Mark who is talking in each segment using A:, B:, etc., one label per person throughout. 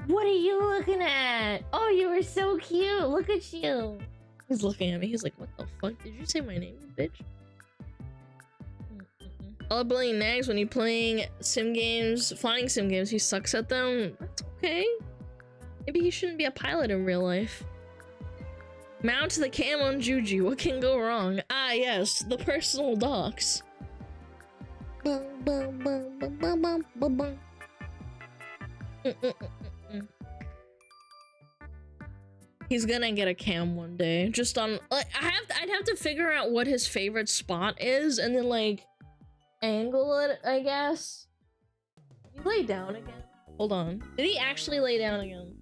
A: What are you looking at? Oh, you were so cute. Look at you. He's looking at me. He's like, what the fuck? Did you say my name, bitch? All ability nags when you're playing sim games, flying sim games. He sucks at them. That's okay. Maybe he shouldn't be a pilot in real life. Mount the cam on Juji. What can go wrong? Ah, yes. The personal docs. He's gonna get a cam one day. Just on, like, I'd have to figure out what his favorite spot is, and then like angle it, I guess. He lay down again. Hold on. Did he actually lay down again?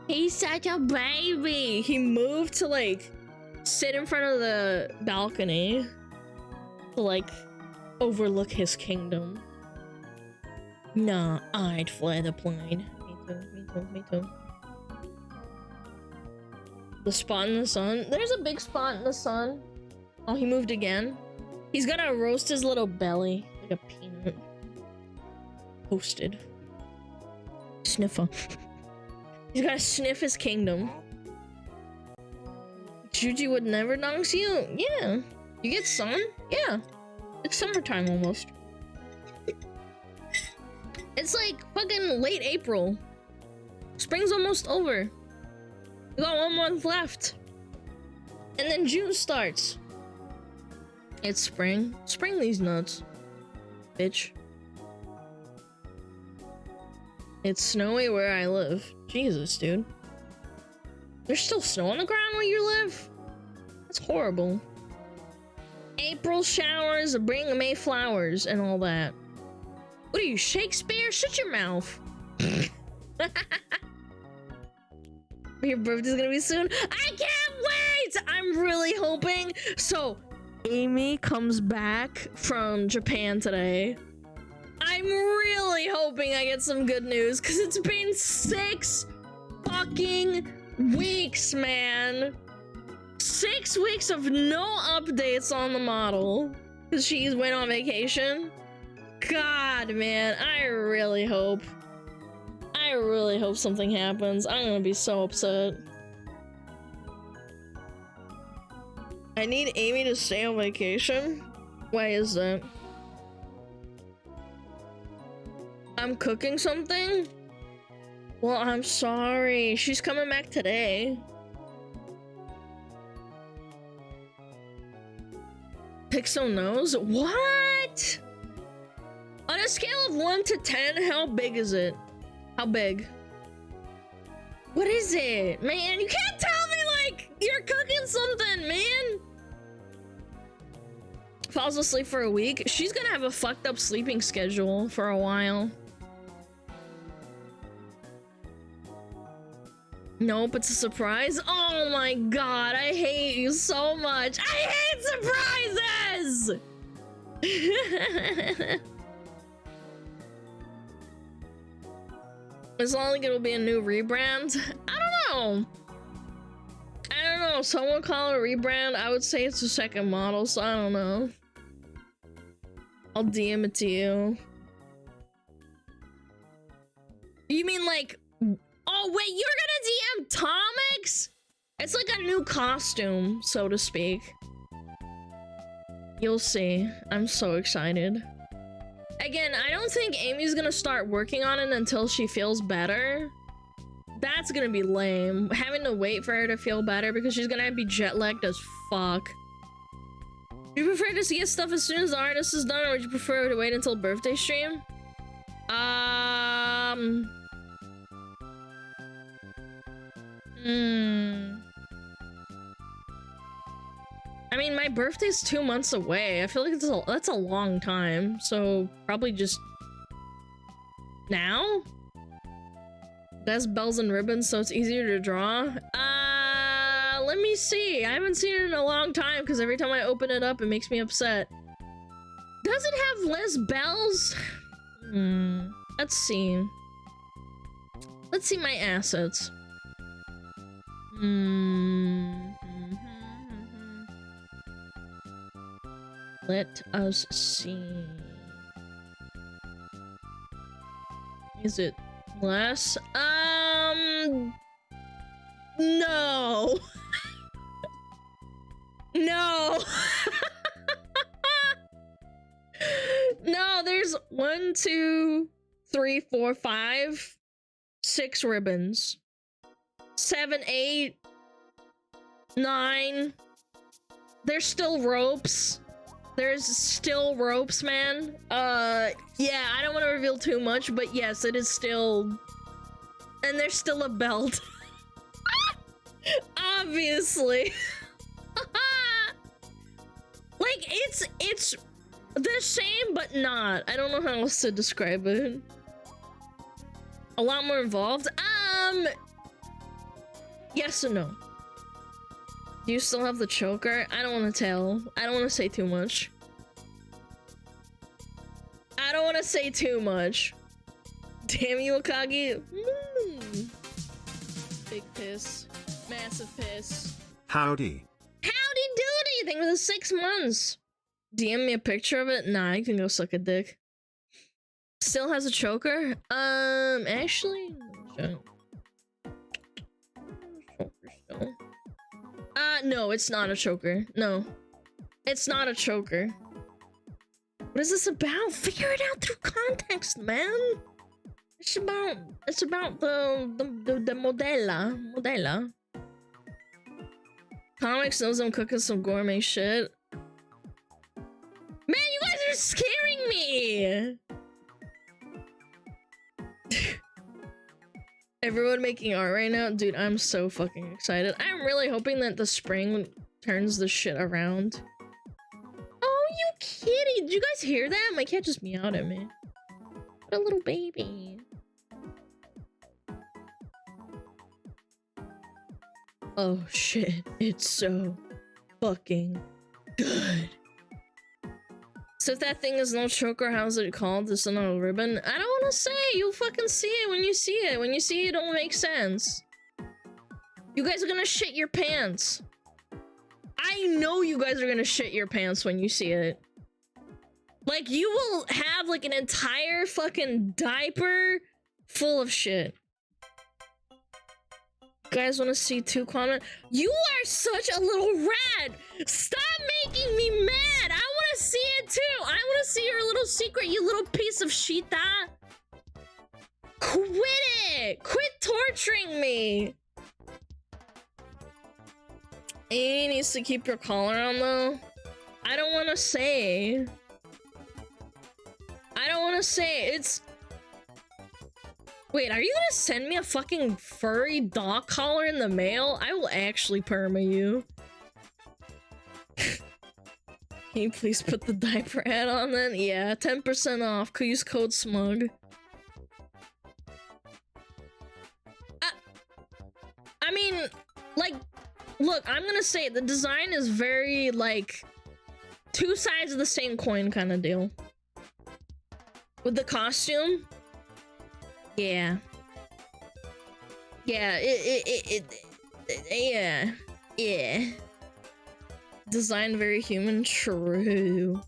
A: He's such a baby. He moved to like sit in front of the balcony to like overlook his kingdom. Nah, I'd fly the plane. Me too, me too, me too. The spot in the sun. There's a big spot in the sun. Oh, he moved again. He's gonna roast his little belly like a peanut. Toasted. Sniffer. He's gotta sniff his kingdom. Juji would never donks you? Yeah. You get sun? Yeah. It's summertime almost. It's like fucking late April. Spring's almost over. We got 1 month left. And then June starts. It's spring. Spring these nuts. Bitch. It's snowy where I live. Jesus, dude. There's still snow on the ground where you live? That's horrible. April showers bring May flowers and all that. What are you, Shakespeare? Shut your mouth. Your birthday's gonna be soon. I can't wait! I'm really hoping. So, Amy comes back from Japan today. I'm really hoping I get some good news because it's been 6 fucking weeks, man. 6 weeks of no updates on the model because she went on vacation. God, man, I really hope something happens. I'm gonna be so upset. I need Amy to stay on vacation. Why is that? I'm cooking something? Well, I'm sorry. She's coming back today. Pixel knows? What? On a scale of 1 to 10, how big is it? How big? What is it? Man, you can't tell me like you're cooking something, man. Falls asleep for a week. She's gonna have a fucked up sleeping schedule for a while. Nope, it's a surprise. Oh my god, I hate you so much. I hate surprises! It's not like it'll be a new rebrand. I don't know. Someone call it a rebrand. I would say it's a second model, so I don't know. I'll DM it to you. You mean like... Oh wait, you're gonna DM Tomix? It's like a new costume, so to speak. You'll see. I'm so excited. Again, I don't think Amy's gonna start working on it until she feels better. That's gonna be lame. Having to wait for her to feel better because she's gonna be jet lagged as fuck. Do you prefer to get stuff as soon as the artist is done, or would you prefer to wait until birthday stream? I mean, my birthday's 2 months away. I feel like that's a long time. So probably just now? Best bells and ribbons, so it's easier to draw. Let me see. I haven't seen it in a long time because every time I open it up, it makes me upset. Does it have less bells? Let's see. Let's see my assets. Let us see. Is it less? No. No. No, there's 1, 2, 3, 4, 5, 6 ribbons. 7, 8, 9. There's still ropes. There's still ropes, man. Yeah, I don't want to reveal too much, but yes, it is still... And there's still a belt. Obviously. Like, it's the same, but not. I don't know how else to describe it. A lot more involved. Yes and no. Do you still have the choker? I don't want to tell. I don't want to say too much. I don't want to say too much. Damn you, Akagi. Big piss. Massive piss.
B: Howdy.
A: Howdy doody! Thank you for the 6 months. DM me a picture of it? Nah, you can go suck a dick. Still has a choker? Actually... no, it's not a choker. No. It's not a choker. What is this about? Figure it out through context, man. It's about the modella. Comics knows I'm cooking some gourmet shit. Man, you guys are scaring me! Everyone making art right now? Dude, I'm so fucking excited. I'm really hoping that the spring turns the shit around. Oh, you kitty! Did you guys hear that? My cat just meowed at me. What a little baby. Oh shit, it's so fucking good. So if that thing is no choker, how's it called? It's not a ribbon? I don't want to say. You'll fucking see it when you see it. When you see it, it'll make sense. You guys are gonna shit your pants. I know you guys are gonna shit your pants when you see it. Like, you will have like an entire fucking diaper full of shit. You guys want to see 2 comment? You are such a little rat! Stop making me mad! I want to see it too! I want to see your little secret, you little piece of shita! Quit it! Quit torturing me! He needs to keep your collar on though. I don't want to say. I don't want to say. It's... Wait, are you gonna send me a fucking furry dog collar in the mail? I will actually perma you. Can you please put the diaper ad on then? Yeah, 10% off. Use code SMUG. I mean, like, look, I'm gonna say the design is very, like, 2 sides of the same coin kind of deal. With the costume... Yeah. Yeah, yeah. Design very human, true.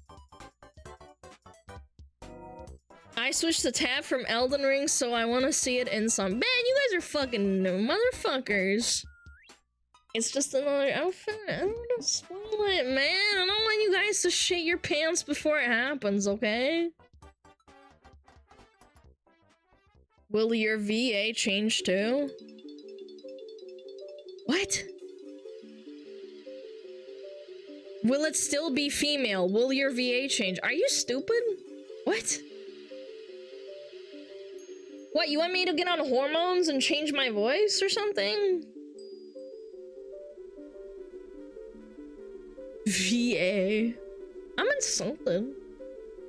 A: I switched the tab from Elden Ring, so I want to see it in some. Man, you guys are fucking motherfuckers. It's just another outfit. I don't want to spoil it, man. I don't want you guys to shit your pants before it happens, okay? Will your VA change too? What? Will it still be female? Will your VA change? Are you stupid? What? What, you want me to get on hormones and change my voice or something? VA. I'm insulted.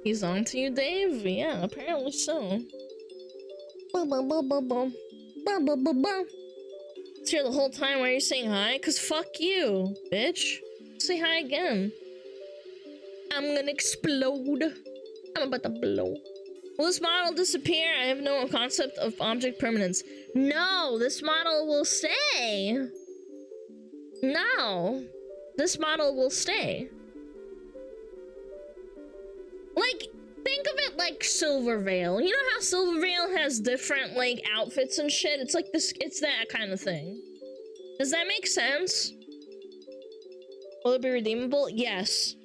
A: He's on to you, Dave? Yeah, apparently so. It's here the whole time. Why are you saying hi? Cause fuck you, bitch. Say hi again. I'm gonna explode. I'm about to blow. Will this model disappear? I have no concept of object permanence. No, this model will stay. No, this model will stay. Like, think of it like Silvervale. You know how Silvervale has different, like, outfits and shit? It's like this, it's that kind of thing. Does that make sense? Will it be redeemable? Yes.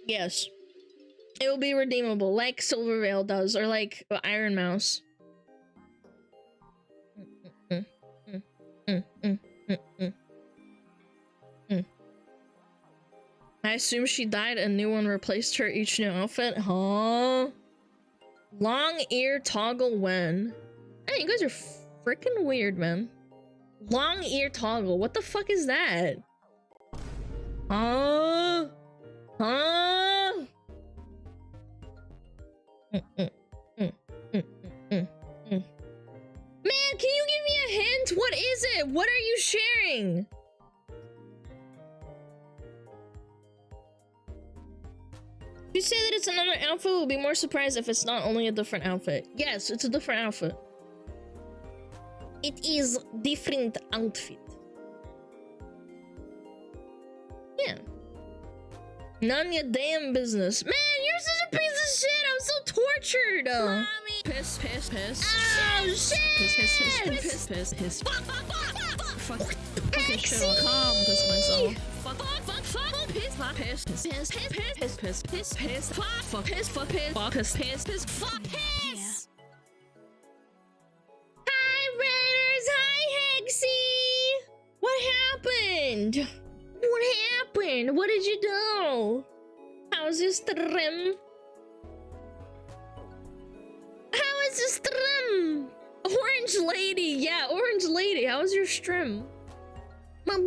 A: Yes. It will be redeemable, like Silvervale does, or like Iron Mouse. I assume she died and a new one replaced her each new outfit. Huh? Long ear toggle when? Hey, you guys are freaking weird, man. Long ear toggle. What the fuck is that? Huh? Huh? Man, can you give me a hint? What is it? What are you sharing? You say that it's another outfit, we'll be more surprised if it's not only a different outfit. Yes, it's a different outfit. It is different outfit. Yeah. None of your damn business. Man, you're such a piece of shit. I'm so tortured. Mommy. Piss, piss, piss. Oh, shit. Piss, piss, piss, piss, piss, piss, piss. Fuck, fuck, fuck, fuck, fuck. Fucking shit, I'll calm this myself. Fuck, fuck, fuck, fuck. Piss, fuck, piss, piss, piss, piss, piss, piss, piss, piss, fuck, fuck, piss, fuck, piss, fuck, piss, piss, piss, fuck, piss. Hi, Raiders. Hi, Hexy. What happened? What happened? What did you do? How's your stream? How is your stream? Orange lady, yeah, orange lady. How was your stream? I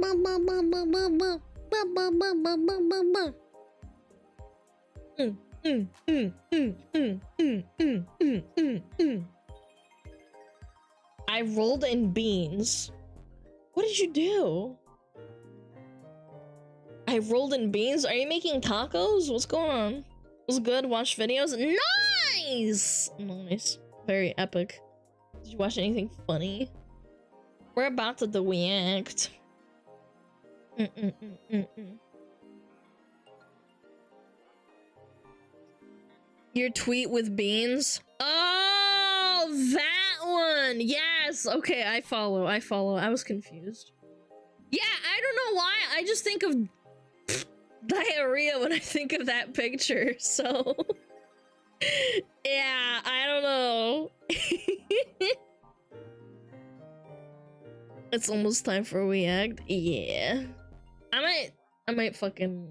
A: rolled in beans. What did you do? I rolled in beans? Are you making tacos? What's going on? Was good? Watch videos? Nice! Nice. Very epic. Did you watch anything funny? We're about to react. Your tweet with beans? Oh, that one! Yes! Okay, I follow. I was confused. Yeah, I don't know why. I just think of diarrhea when I think of that picture, so yeah, I don't know. It's almost time for a react. Yeah, I might fucking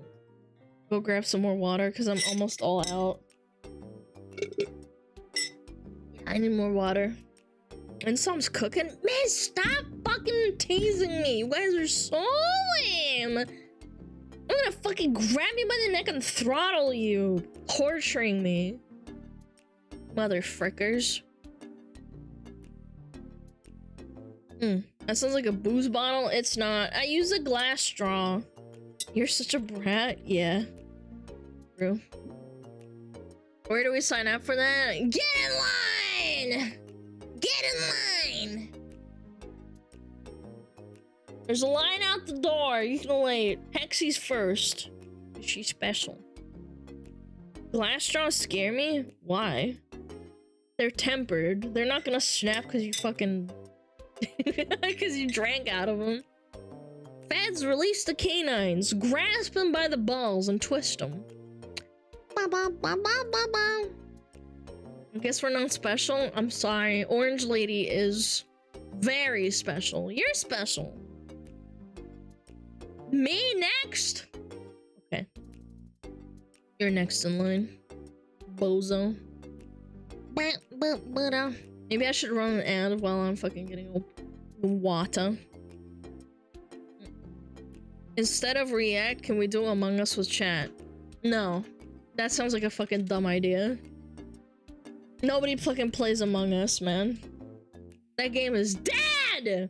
A: go grab some more water because I'm almost all out. I need more water. And someone's cooking. Man, stop fucking teasing me. You guys are so lame. I'm gonna fucking grab you by the neck and throttle you, torturing me. Motherfrickers. That sounds like a booze bottle. It's not. I use a glass straw. You're such a brat. Yeah. True. Where do we sign up for that? Get in line! Get in line! There's a line out the door. You can wait. Hexy's first. She's special. Glass straws scare me? Why? They're tempered. They're not gonna snap because you fucking... because you drank out of them. Feds release the canines. Grasp them by the balls and twist them. I guess we're not special. I'm sorry. Orange lady is very special. You're special. Me next? Okay. You're next in line. Bozo. Maybe I should run an ad while I'm fucking getting water. Instead of react, can we do Among Us with chat? No. That sounds like a fucking dumb idea. Nobody fucking plays Among Us, man. That game is dead!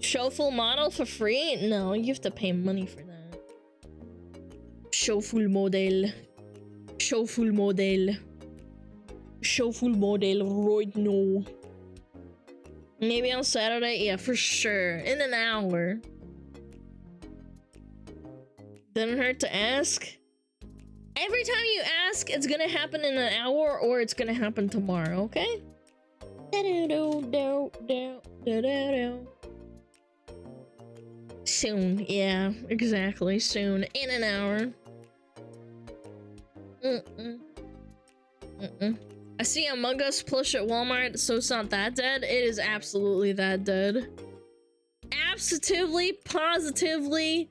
A: Show full model for free? No, you have to pay money for that. Show full model. Show full model. Show full model right now. Maybe on Saturday? Yeah, for sure. In an hour. Didn't hurt to ask. Every time you ask, it's gonna happen in an hour or it's gonna happen tomorrow, okay? Soon, yeah, exactly. Soon. In an hour. I see Among Us plush at Walmart, so it's not that dead. It is absolutely that dead. Absolutely, positively,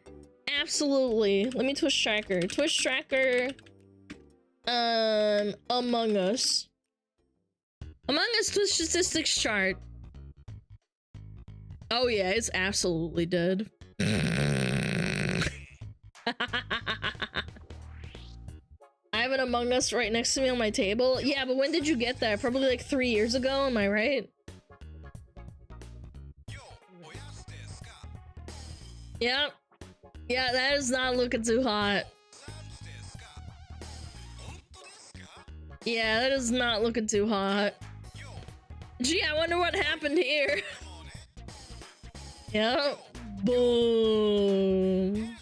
A: absolutely. Let me Twitch tracker. Twitch tracker. Among Us. Among Us Twitch statistics chart. Oh yeah, it's absolutely dead. I have an Among Us right next to me on my table. Yeah, but when did you get that? Probably like 3 years ago, am I right? Yep. Yeah, that is not looking too hot. Yeah, that is not looking too hot. Gee, I wonder what happened here. Yep. Boom.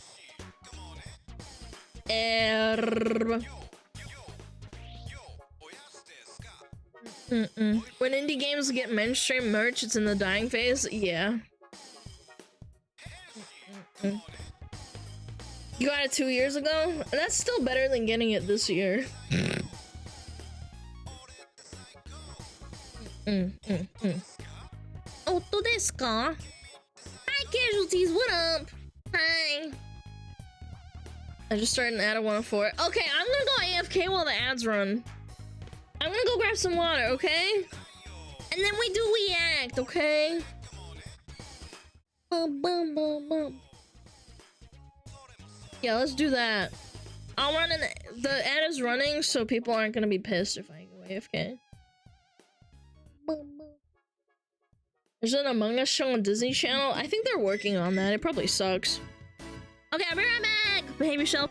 A: When indie games get mainstream merch, it's in the dying phase. Yeah. You got it 2 years ago? That's still better than getting it this year. Otto desu ka? Hi, casualties. What up? Hi. I just started an ad at 104. Okay, I'm gonna go AFK while the ads run. I'm gonna go grab some water, okay? And then we do react, okay? Yeah, let's do that. I'll run in. The ad is running, so people aren't gonna be pissed if I go AFK. There's an Among Us show on Disney Channel. I think they're working on that. It probably sucks. Okay, I'll be right back. Behave yourself.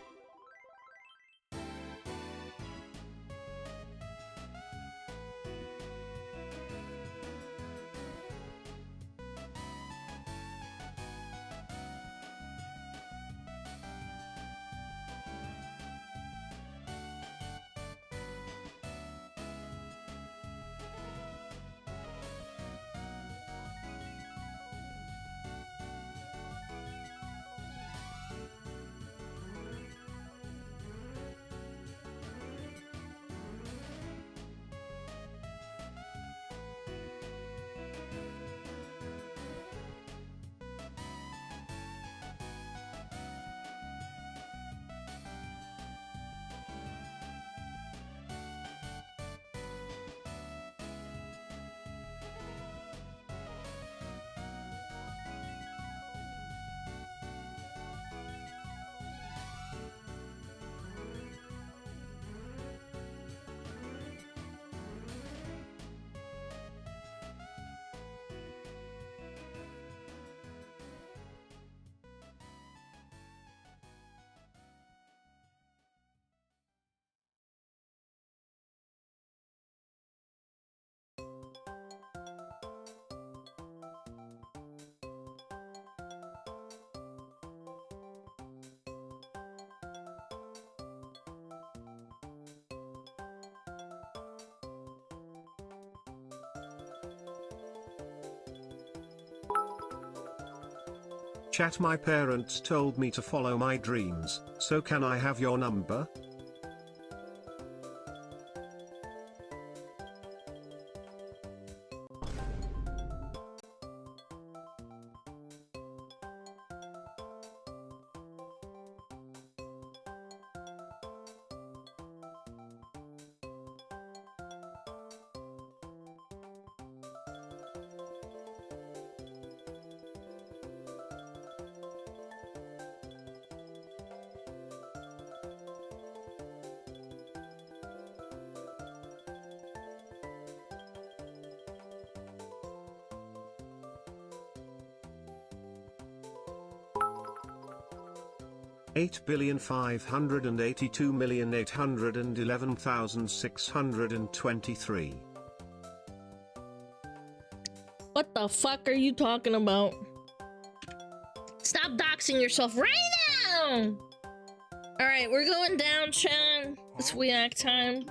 B: Chat, my parents told me to follow my dreams, so can I have your number? 8,582,811,623.
A: What the fuck are you talking about? Stop doxing yourself right now! Alright, we're going down, chat. It's WeAct time.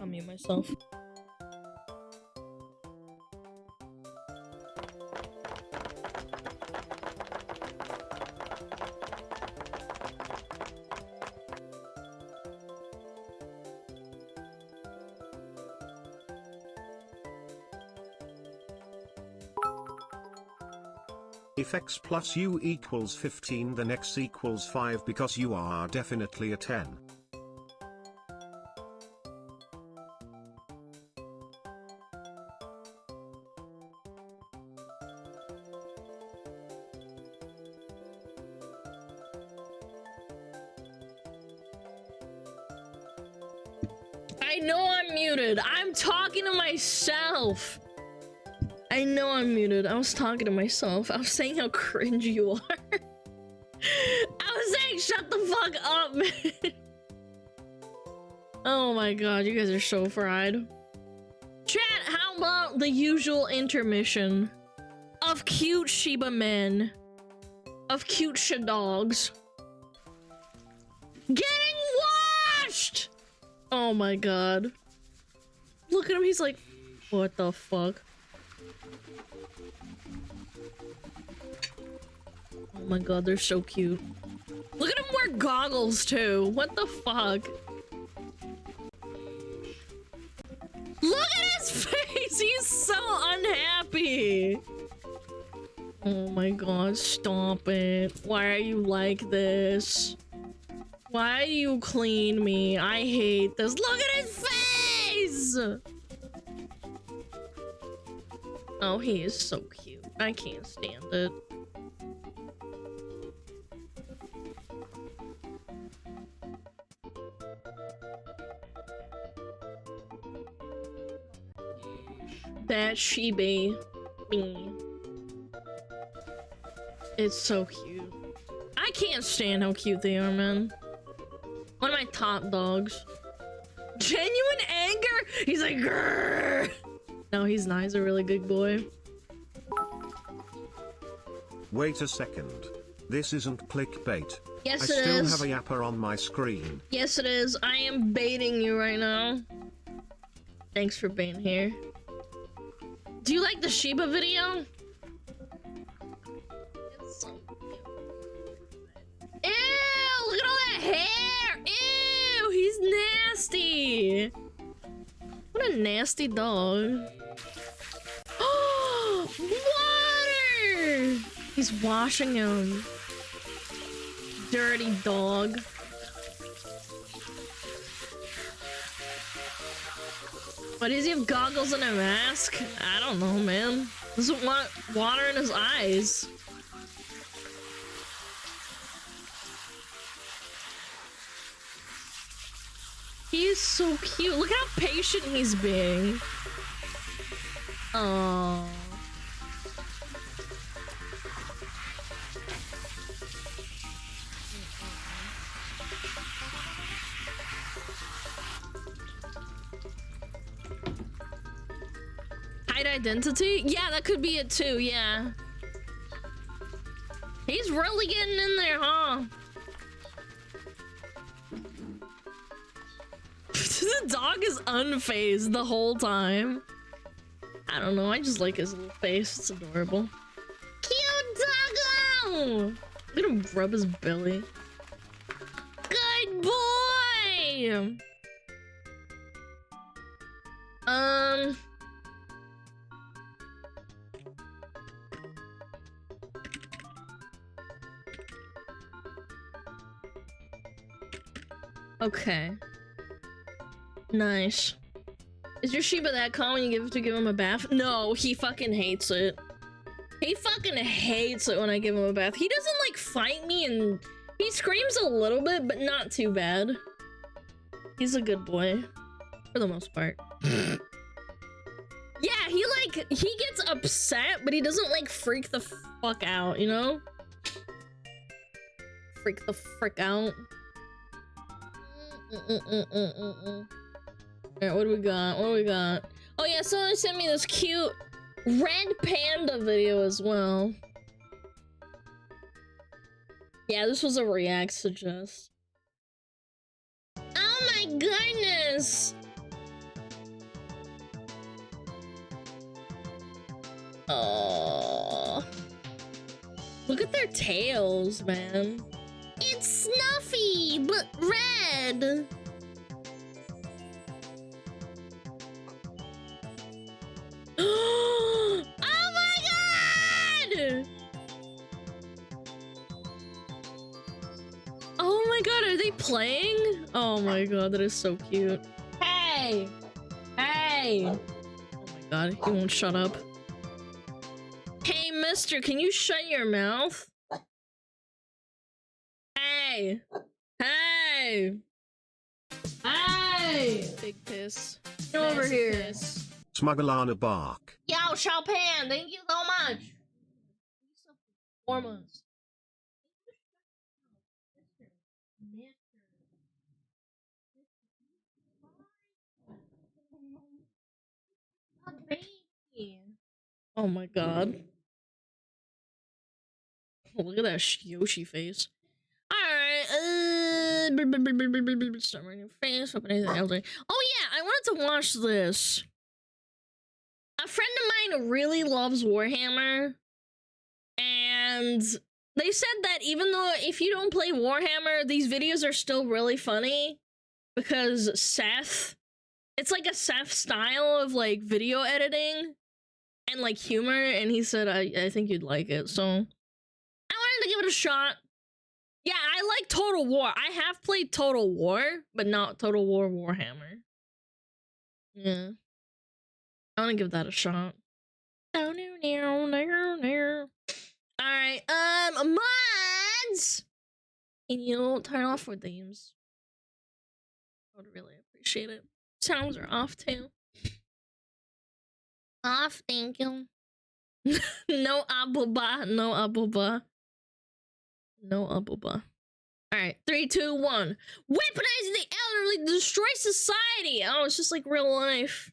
A: I'll mute myself.
B: If x plus u equals 15, then x equals 5 because you are definitely a 10.
A: I know I'm muted. I'm talking to myself. I know I'm muted. I was talking to myself. I was saying how cringe you are. I was saying shut the fuck up, man. Oh my god, you guys are so fried. Chat, how about the usual intermission of cute Shiba men, of cute dogs getting washed? Oh my god. Look at him, he's like, what the fuck? Oh my god, they're so cute. Look at him wear goggles too. What the fuck? Look at his face! He's so unhappy! Oh my god, stop it. Why are you like this? Why do you clean me? I hate this. Look at his face! Oh, he is so cute. I can't stand it. That Shiba me. It's so cute. I can't stand how cute they are, man. One of my top dogs. Genuine anger? He's like, grrr. No, he's not. He's a really good boy.
B: Wait a second. This isn't clickbait.
A: Yes,
B: I
A: it
B: still
A: is.
B: have a yapper on my screen.
A: Yes, it is. I am baiting you right now. Thanks for being here. Do you like the Shiba video? It's so cute. Ew! Look at all that hair! Ew! He's nasty! What a nasty dog. Water! He's washing him. Dirty dog. But does he have goggles and a mask? I don't know, man. Doesn't want water in his eyes. He is so cute. Look how patient he's being. Oh. Hide identity? Yeah, that could be it too, yeah. He's really getting in there, huh? The dog is unfazed the whole time. I don't know, I just like his little face. It's adorable. Cute doggo! Look at him rub his belly. Good boy! Okay. Nice. Is your Shiba that calm when you give him a bath? No, he fucking hates it. He fucking hates it when I give him a bath. He doesn't like fight me, and he screams a little bit, but not too bad. He's a good boy. For the most part. Yeah, he gets upset, but he doesn't like freak the fuck out, you know? freak the frick out. Alright, what do we got? What do we got? Oh yeah, someone sent me this cute red panda video as well. Yeah, this was a react suggest. Oh my goodness! Oh, look at their tails, man. It's Snuffy, but red. Oh my god! Oh my god, are they playing? Oh my god, that is so cute. Hey! Hey! Oh my god, he won't shut up. Hey, mister, can you shut your mouth? Hey! Hey! Hey! Big piss. Get over here.
B: SmugAlana bark.
A: Yo, Chopin, thank you so much. 4 months. Oh my god. Look at that Yoshi face. Alright, start my new face, open anything else. Oh yeah, I wanted to watch this. A friend of mine really loves Warhammer, and they said that even though if you don't play Warhammer, these videos are still really funny because Seth, it's like a Seth style of like video editing and like humor, and he said I think you'd like it, so I wanted to give it a shot. Yeah, I like Total War. I have played Total War, but not Total War Warhammer. Yeah. I want to give that a shot. Alright, mods! Can you turn off our themes? I would really appreciate it. Sounds are off too. Off, thank you. No abuba, no abuba. No abuba. Alright, 3, 2, 1. Weaponize the elderly to destroy society! Oh, it's just like real life.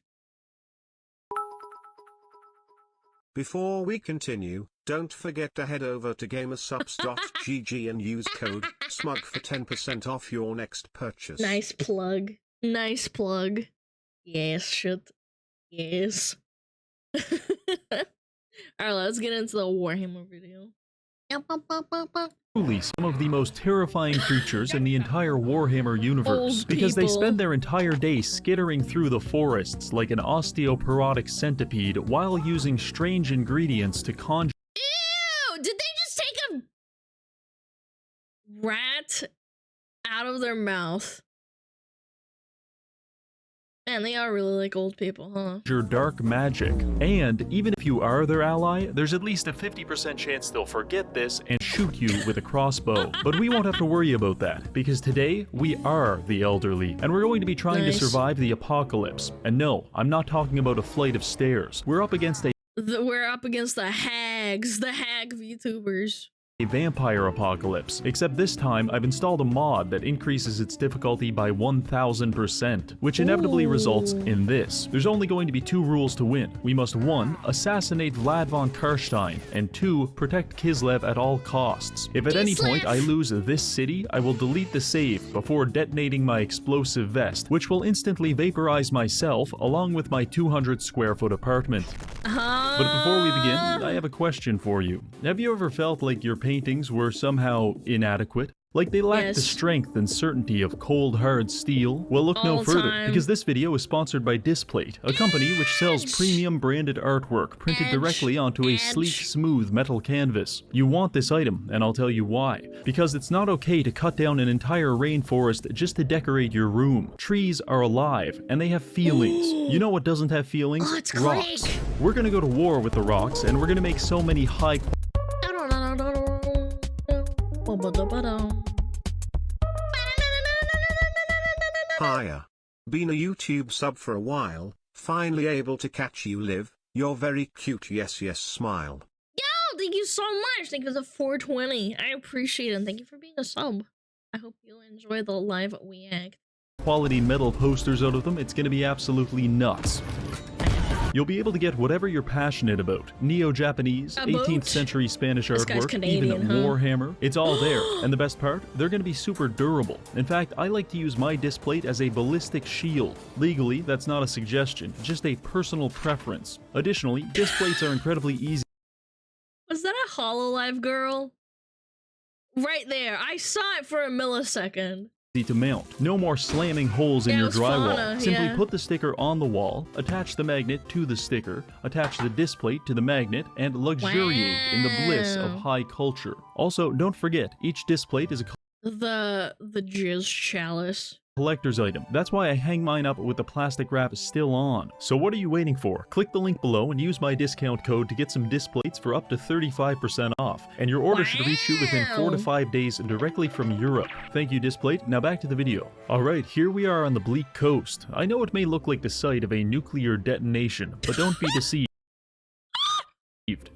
B: Before we continue, don't forget to head over to gamersubs.gg and use code SMUG for 10% off your next purchase.
A: Nice plug. Nice plug. Yes, shit. Yes. Alright, let's get into the Warhammer video.
C: Truly some of the most terrifying creatures in the entire Warhammer universe, because they spend their entire day skittering through the forests like an osteoporotic centipede while using strange ingredients to conjure.
A: Ew! Did they just take a rat out of their mouth? Man, they are really like old people, huh?
C: Dark magic. And even if you are their ally, there's at least a 50% chance they'll forget this and shoot you with a crossbow. But we won't have to worry about that, because today we are the elderly, and we're going to be trying to survive the apocalypse. And no, I'm not talking about a flight of stairs. We're up against
A: the hags, the hag VTubers.
C: A vampire apocalypse, except this time I've installed a mod that increases its difficulty by 1000%, which inevitably results in this. There's only going to be 2 rules to win. We must 1. Assassinate Vlad von Karstein, and 2. Protect Kislev at all costs. If at any point I lose this city, I will delete the save before detonating my explosive vest, which will instantly vaporize myself along with my 200 square foot apartment. But before we begin, I have a question for you. Have you ever felt like your paintings were somehow inadequate? Like they lacked the strength and certainty of cold hard steel? Well, look no further, because this video is sponsored by Displate, a company which sells premium branded artwork printed directly onto a sleek, smooth metal canvas. You want this item, and I'll tell you why. Because it's not okay to cut down an entire rainforest just to dequate your room. Trees are alive, and they have feelings. You know what doesn't have feelings? Rocks. We're gonna go to war with the rocks, and we're gonna make so many high
B: Hiya. Been a YouTube sub for a while, finally able to catch you live, you're very cute, yes smile.
A: Yo, thank you you so much. Thank you for the 420. I appreciate it. And thank you for being a sub. I hope you enjoy the live react.
C: quality metal posters out of them, it's going to be absolutely nuts. You'll be able to get whatever you're passionate about. Neo-Japanese, 18th century Spanish artwork,
A: Canadian,
C: even Warhammer. It's all there. And the best part? They're going to be super durable. In fact, I like to use my disc plate as a ballistic shield. Legally, that's not a suggestion, just a personal preference. Additionally, disc plates are incredibly easy.
A: Was that a HoloLive girl? Right there. I saw it for a millisecond.
C: To mount. No more slamming holes in your drywall.
A: Fauna,
C: Simply put the sticker on the wall, attach the magnet to the sticker, attach the disc plate to the magnet, and luxuriate in the bliss of high culture. Also, don't forget, each disc plate is a
A: the jizz chalice.
C: collector's item. That's why I hang mine up with the plastic wrap still on. So what are you waiting for? Click the link below and use my discount code to get some disc plates for up to 35% off. And your order should reach you within 4 to 5 days directly from Europe. Thank you, Displate. Now back to the video. Alright, here we are on the bleak coast. I know it may look like the site of a nuclear detonation, but don't be deceived.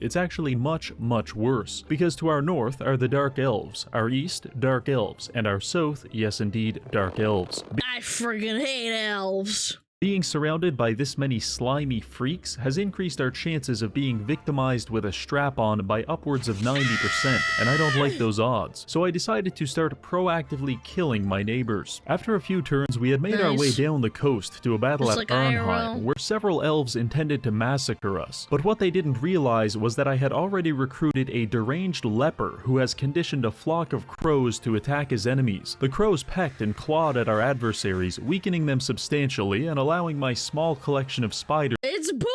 C: It's actually much, much worse, because to our north are the Dark Elves, our east, Dark Elves, and our south, yes indeed, Dark Elves.
A: I friggin' hate elves.
C: Being surrounded by this many slimy freaks has increased our chances of being victimized with a strap-on by upwards of 90%, and I don't like those odds. So I decided to start proactively killing my neighbors. After a few turns, we had made our way down the coast to a battle at Arnheim, where several elves intended to massacre us. But what they didn't realize was that I had already recruited a deranged leper who has conditioned a flock of crows to attack his enemies. The crows pecked and clawed at our adversaries, weakening them substantially and allowing my small collection of spiders
A: It's boomer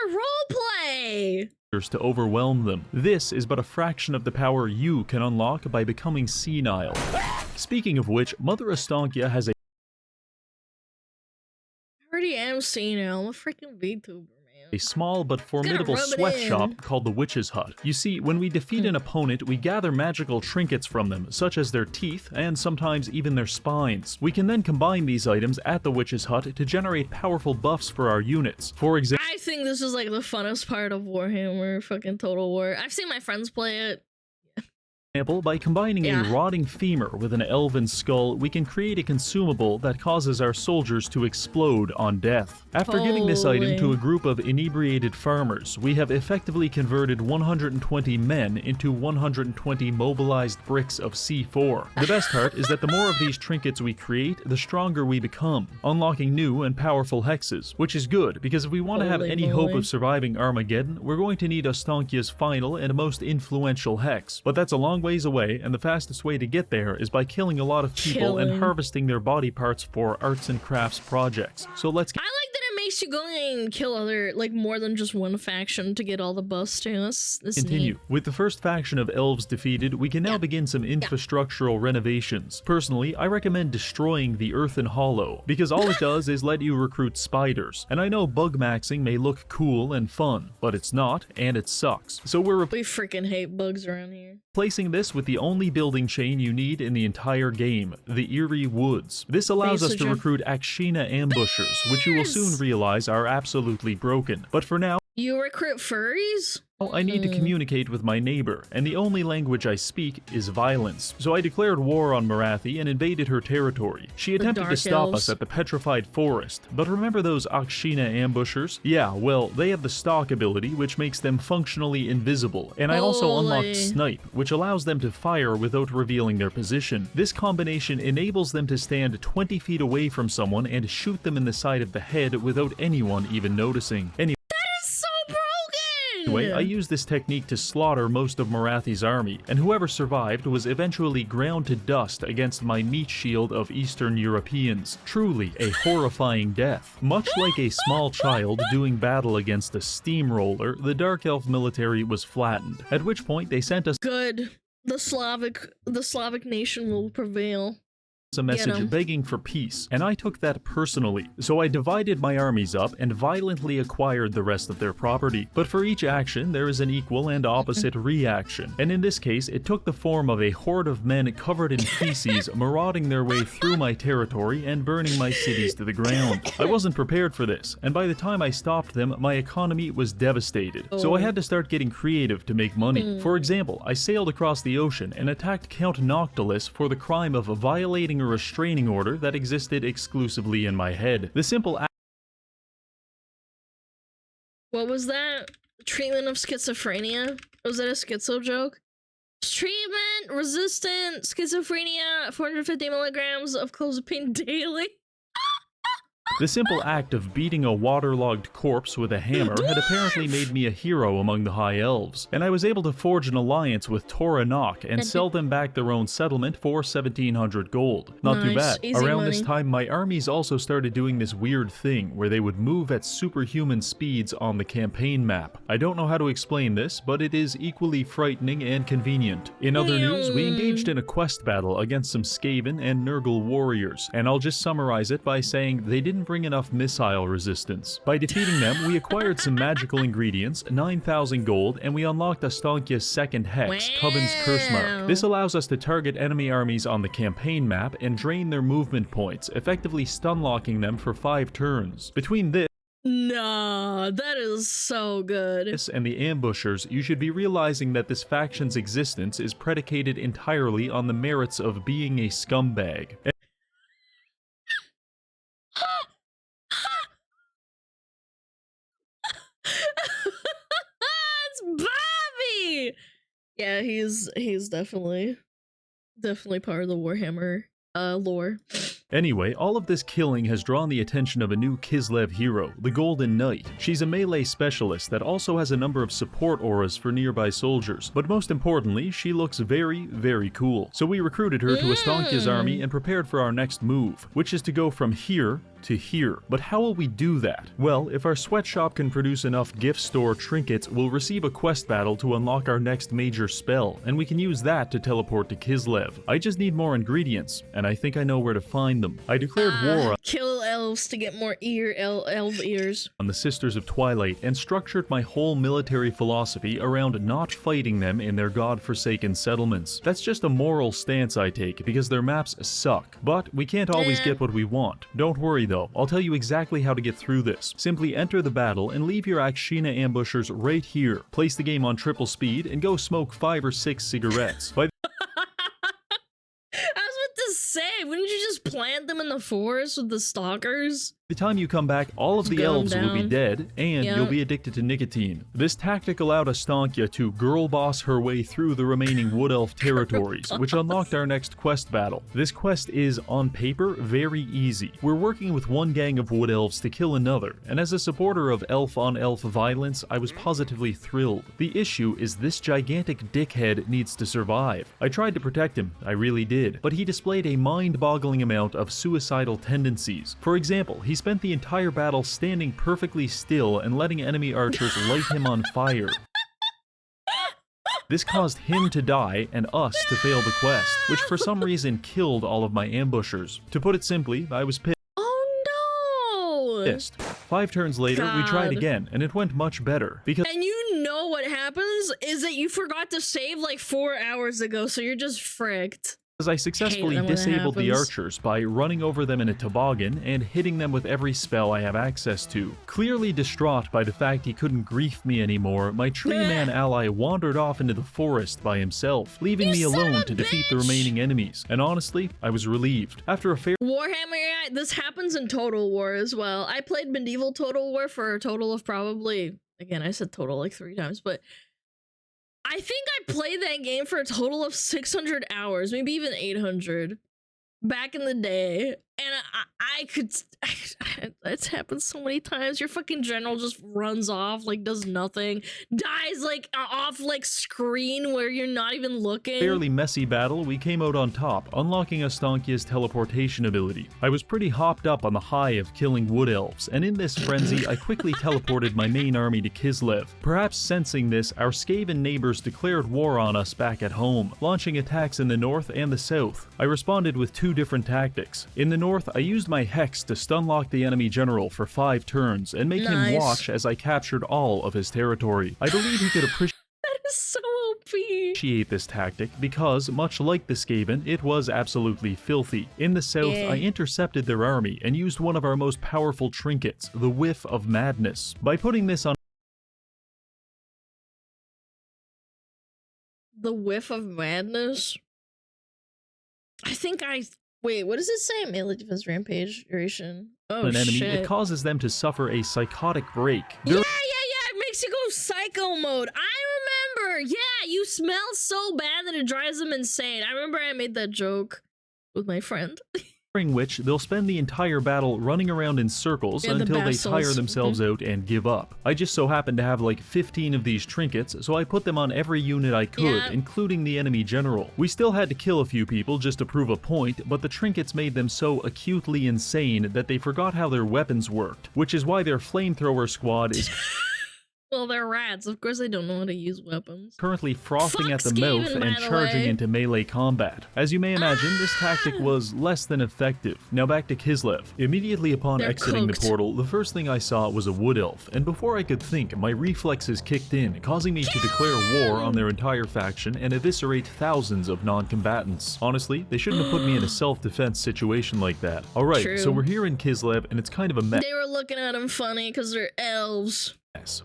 A: roleplay
C: to overwhelm them. This is but a fraction of the power you can unlock by becoming senile. Speaking of which, Mother Astankia has a
A: I already am senile. I'm a freaking VTuber.
C: small but formidable sweatshop called the Witch's Hut. You see, when we defeat an opponent, we gather magical trinkets from them, such as their teeth and sometimes even their spines. We can then combine these items at the Witch's Hut to generate powerful buffs for our units. For example,
A: I think this is like the funnest part of Warhammer fucking Total War. I've seen my friends play it.
C: by combining a rotting femur with an elven skull, we can create a consumable that causes our soldiers to explode on death. After giving this item to a group of inebriated farmers, we have effectively converted 120 men into 120 mobilized bricks of C4. The best part is that the more of these trinkets we create, the stronger we become, unlocking new and powerful hexes, which is good, because if we want to have any hope of surviving Armageddon, we're going to need Astankia's final and most influential hex. But that's a long ways away, and the fastest way to get there is by killing a lot of people and harvesting their body parts for arts and crafts projects. So let's get—
A: I like that it makes you go and kill other, like, more than just one faction to get all the buffs too. That's
C: continue.
A: Neat.
C: With the first faction of elves defeated, we can now begin some infrastructural renovations. Personally, I recommend destroying the Earthen Hollow, because all it does is let you recruit spiders. And I know bug maxing may look cool and fun, but it's not, and it sucks. So we
A: freaking hate bugs around here.
C: Replacing this with the only building chain you need in the entire game, the Eerie Woods. This allows us to recruit Akshina ambushers, which you will soon realize are absolutely broken. But for now,
A: you recruit furries?
C: I need to communicate with my neighbor, and the only language I speak is violence. So I declared war on Marathi and invaded her territory. She attempted to stop us at the Petrified Forest, but remember those Akshina ambushers? Yeah, well, they have the stalk ability, which makes them functionally invisible, and I also unlocked Snipe, which allows them to fire without revealing their position. This combination enables them to stand 20 feet away from someone and shoot them in the side of the head without anyone even noticing. Anyway, I used this technique to slaughter most of Marathi's army, and whoever survived was eventually ground to dust against my meat shield of Eastern Europeans. Truly a horrifying death. Much like a small child doing battle against a steamroller, the Dark Elf military was flattened, at which point they sent us—
A: Good. The Slavic nation will prevail.
C: a message begging for peace, and I took that personally. So I divided my armies up and violently acquired the rest of their property. But for each action, there is an equal and opposite reaction. And in this case, it took the form of a horde of men covered in feces marauding their way through my territory and burning my cities to the ground. I wasn't prepared for this, and by the time I stopped them, my economy was devastated. So I had to start getting creative to make money. For example, I sailed across the ocean and attacked Count Noctilus for the crime of violating a restraining order that existed exclusively in my head. The simple act—
A: What was that? Treatment of schizophrenia? Was that a schizo joke? Treatment resistant schizophrenia, 450 milligrams of clozapine daily.
C: The simple act of beating a waterlogged corpse with a hammer had apparently made me a hero among the High Elves, and I was able to forge an alliance with Tora Nock and sell them back their own settlement for 1,700 gold. Not too bad. Around this time, my armies also started doing this weird thing where they would move at superhuman speeds on the campaign map. I don't know how to explain this, but it is equally frightening and convenient. In other news, we engaged in a quest battle against some Skaven and Nurgle warriors, and I'll just summarize it by saying they didn't bring enough missile resistance. By defeating them, we acquired some magical ingredients, 9,000 gold, and we unlocked Astankya's second hex, Coven's Curse Mark. This allows us to target enemy armies on the campaign map and drain their movement points, effectively stun-locking them for 5 turns. Between this—
A: Nah, that is so good.
C: And the ambushers, you should be realizing that this faction's existence is predicated entirely on the merits of being a scumbag.
A: It's Bobby! Yeah, he's definitely part of the Warhammer lore.
C: Anyway, all of this killing has drawn the attention of a new Kislev hero, the Golden Knight. She's a melee specialist that also has a number of support auras for nearby soldiers, but most importantly, she looks very, very cool. So we recruited her to Astankya's army and prepared for our next move, which is to go from here to here. But how will we do that? Well, if our sweatshop can produce enough gift store trinkets, we'll receive a quest battle to unlock our next major spell, and we can use that to teleport to Kislev. I just need more ingredients, and I think I know where to find them. I declared war
A: kill elves to get more elf ears
C: on the Sisters of Twilight and structured my whole military philosophy around not fighting them in their god-forsaken settlements. That's just a moral stance I take because their maps suck, but we can't always get what we want. Don't worry though, I'll tell you exactly how to get through this. Simply enter the battle and leave your Akshina ambushers right here. Place the game on triple speed and go smoke 5 or 6 cigarettes.
A: Say, wouldn't you just plant them in the forest with the stalkers?
C: By the time you come back, all of the elves will be dead, and you'll be addicted to nicotine. This tactic allowed Astankya to girl boss her way through the remaining Wood Elf territories, which unlocked our next quest battle. This quest is, on paper, very easy. We're working with one gang of Wood Elves to kill another, and as a supporter of elf-on-elf violence, I was positively thrilled. The issue is this gigantic dickhead needs to survive. I tried to protect him, I really did, but he displayed a mind-boggling amount of suicidal tendencies. For example, he spent the entire battle standing perfectly still and letting enemy archers light him on fire. This caused him to die and us to fail the quest, which for some reason killed all of my ambushers. To put it simply, I was pissed.
A: Oh no!
C: 5 turns later, we tried again, and it went much better, because—
A: And you know what happens is that you forgot to save like 4 hours ago, so you're just fricked.
C: I successfully disabled the archers by running over them in a toboggan and hitting them with every spell I have access to. Clearly distraught by the fact he couldn't grief me anymore, my tree-man ally wandered off into the forest by himself, leaving me alone to defeat the remaining enemies. And honestly, I was relieved. After a fair—
A: Warhammer, this happens in Total War as well. I played medieval Total War for a total of probably, again, I said total like 3 times, but I think I played that game for a total of 600 hours, maybe even 800 back in the day. And It's happened so many times. Your fucking general just runs off, like does nothing, dies like off like screen where you're not even looking.
C: Fairly messy battle, we came out on top, unlocking Astankia's teleportation ability. I was pretty hopped up on the high of killing wood elves, and in this frenzy, I quickly teleported my main army to Kislev. Perhaps sensing this, our Skaven neighbors declared war on us back at home, launching attacks in the north and the south. I responded with two different tactics. In the north, I used my Hex to stunlock the enemy general for 5 turns and make him watch as I captured all of his territory. I believe he could appreciate
A: That is so OP.
C: This tactic because, much like the Skaven, it was absolutely filthy. In the south, I intercepted their army and used one of our most powerful trinkets, the Whiff of Madness. By putting this on
A: The Whiff of Madness? I think wait, what does it say? Melee defense rampage duration. Oh,
C: an enemy,
A: shit.
C: it causes them to suffer a psychotic break.
A: Yeah, it makes you go psycho mode. I remember. Yeah, you smell so bad that it drives them insane. I remember I made that joke with my friend.
C: During which they'll spend the entire battle running around in circles until they tire themselves out and give up. I just so happened to have like 15 of these trinkets, so I put them on every unit I could, including the enemy general. We still had to kill a few people just to prove a point, but the trinkets made them so acutely insane that they forgot how their weapons worked, which is why their flamethrower squad is
A: Well, they're rats. Of course they don't know how to use weapons.
C: currently frothing at the
A: Skaven,
C: mouth
A: by
C: and
A: the
C: charging
A: way.
C: into melee combat. As you may imagine, this tactic was less than effective. Now back to Kislev. Immediately upon
A: They're
C: exiting
A: cooked.
C: the portal, the first thing I saw was a wood elf, and before I could think, my reflexes kicked in, causing me to declare war on their entire faction and eviscerate thousands of non-combatants. Honestly, they shouldn't have put me in a self-defense situation like that. Alright,
A: True.
C: so we're here in Kislev, and it's kind of a mess.
A: They were looking at them funny because they're elves.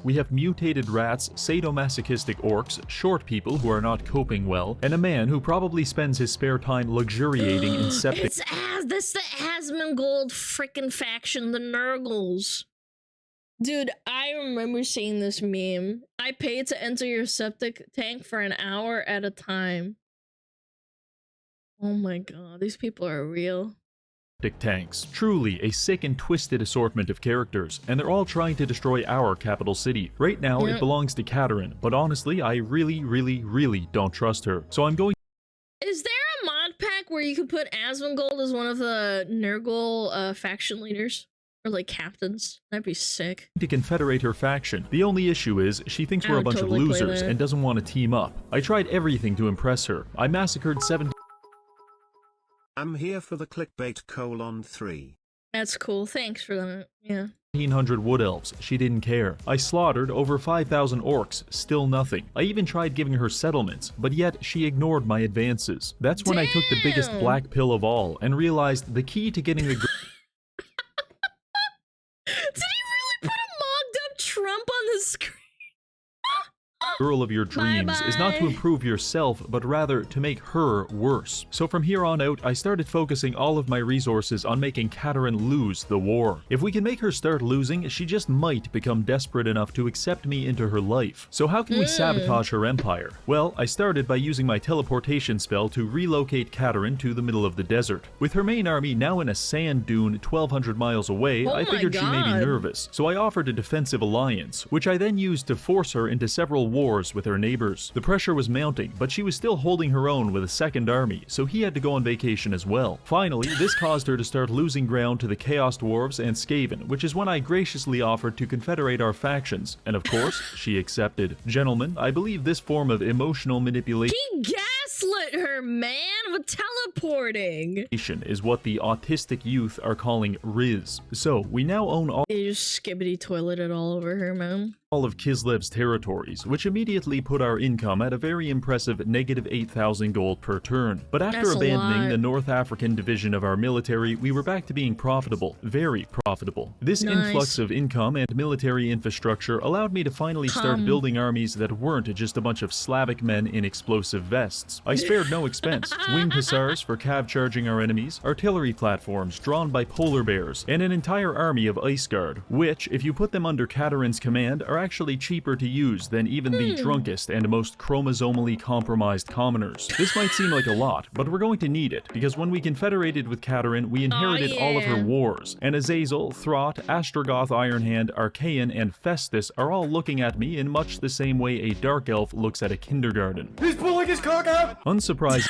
C: We have mutated rats, sadomasochistic orcs, short people who are not coping well, and a man who probably spends his spare time luxuriating in septic.
A: That's the Asmongold frickin' faction, the Nurgles. Dude, I remember seeing this meme. I paid to enter your septic tank for an hour at a time. Oh my god, these people are real.
C: Tanks. Truly a sick and twisted assortment of characters, and they're all trying to destroy our capital city. Right now, it belongs to Katerin, but honestly, I really don't trust her. So I'm going.
A: Is there a mod pack where you could put Asmongold as one of the Nurgle faction leaders? Or like captains? That'd be sick.
C: To confederate her faction. The only issue is, she thinks we're a bunch of losers and doesn't want to team up. I tried everything to impress her. I massacred 7.
B: I'm here for the clickbait :3.
A: That's cool. Thanks for that. Yeah.
C: 1,500 wood elves. She didn't care. I slaughtered over 5,000 orcs. Still nothing. I even tried giving her settlements, but yet she ignored my advances. That's when I took the biggest black pill of all and realized the key to getting the
A: Did he really put a mocked up Trump on the screen?
C: girl of your dreams is not to improve yourself, but rather to make her worse. So from here on out, I started focusing all of my resources on making Katerin lose the war. If we can make her start losing, she just might become desperate enough to accept me into her life. So how can we sabotage her empire? Well, I started by using my teleportation spell to relocate Katerin to the middle of the desert. With her main army now in a sand dune 1,200 miles away, I figured she may be nervous, so I offered a defensive alliance, which I then used to force her into several wars with her neighbors. The pressure was mounting, but she was still holding her own with a second army, so he had to go on vacation as well. Finally, this caused her to start losing ground to the Chaos Dwarves and Skaven, which is when I graciously offered to confederate our factions, and of course, she accepted. Gentlemen, I believe this form of emotional manipulation
A: He gaslit her, man, with teleporting.
C: is what the autistic youth are calling Riz. So, we now own all
A: They just skibbity toileted all over her, man.
C: of Kislev's territories, which immediately put our income at a very impressive negative 8,000 gold per turn. But after
A: That's a
C: abandoning
A: lot.
C: the North African division of our military, we were back to being profitable, very profitable. This
A: Nice.
C: influx of income and military infrastructure allowed me to finally start building armies that weren't just a bunch of Slavic men in explosive vests. I spared no expense. Winged hussars for cav charging our enemies, artillery platforms drawn by polar bears, and an entire army of ice guard, which, if you put them under Katerin's command, are actually cheaper to use than even the drunkest and most chromosomally compromised commoners. This might seem like a lot, but we're going to need it, because when we confederated with Katerin, we inherited all of her wars, and Azazel, Throt, Astrogoth Ironhand, Archaean, and Festus are all looking at me in much the same way a dark elf looks at a kindergarten.
D: He's pulling his cock out!
C: Unsurprising.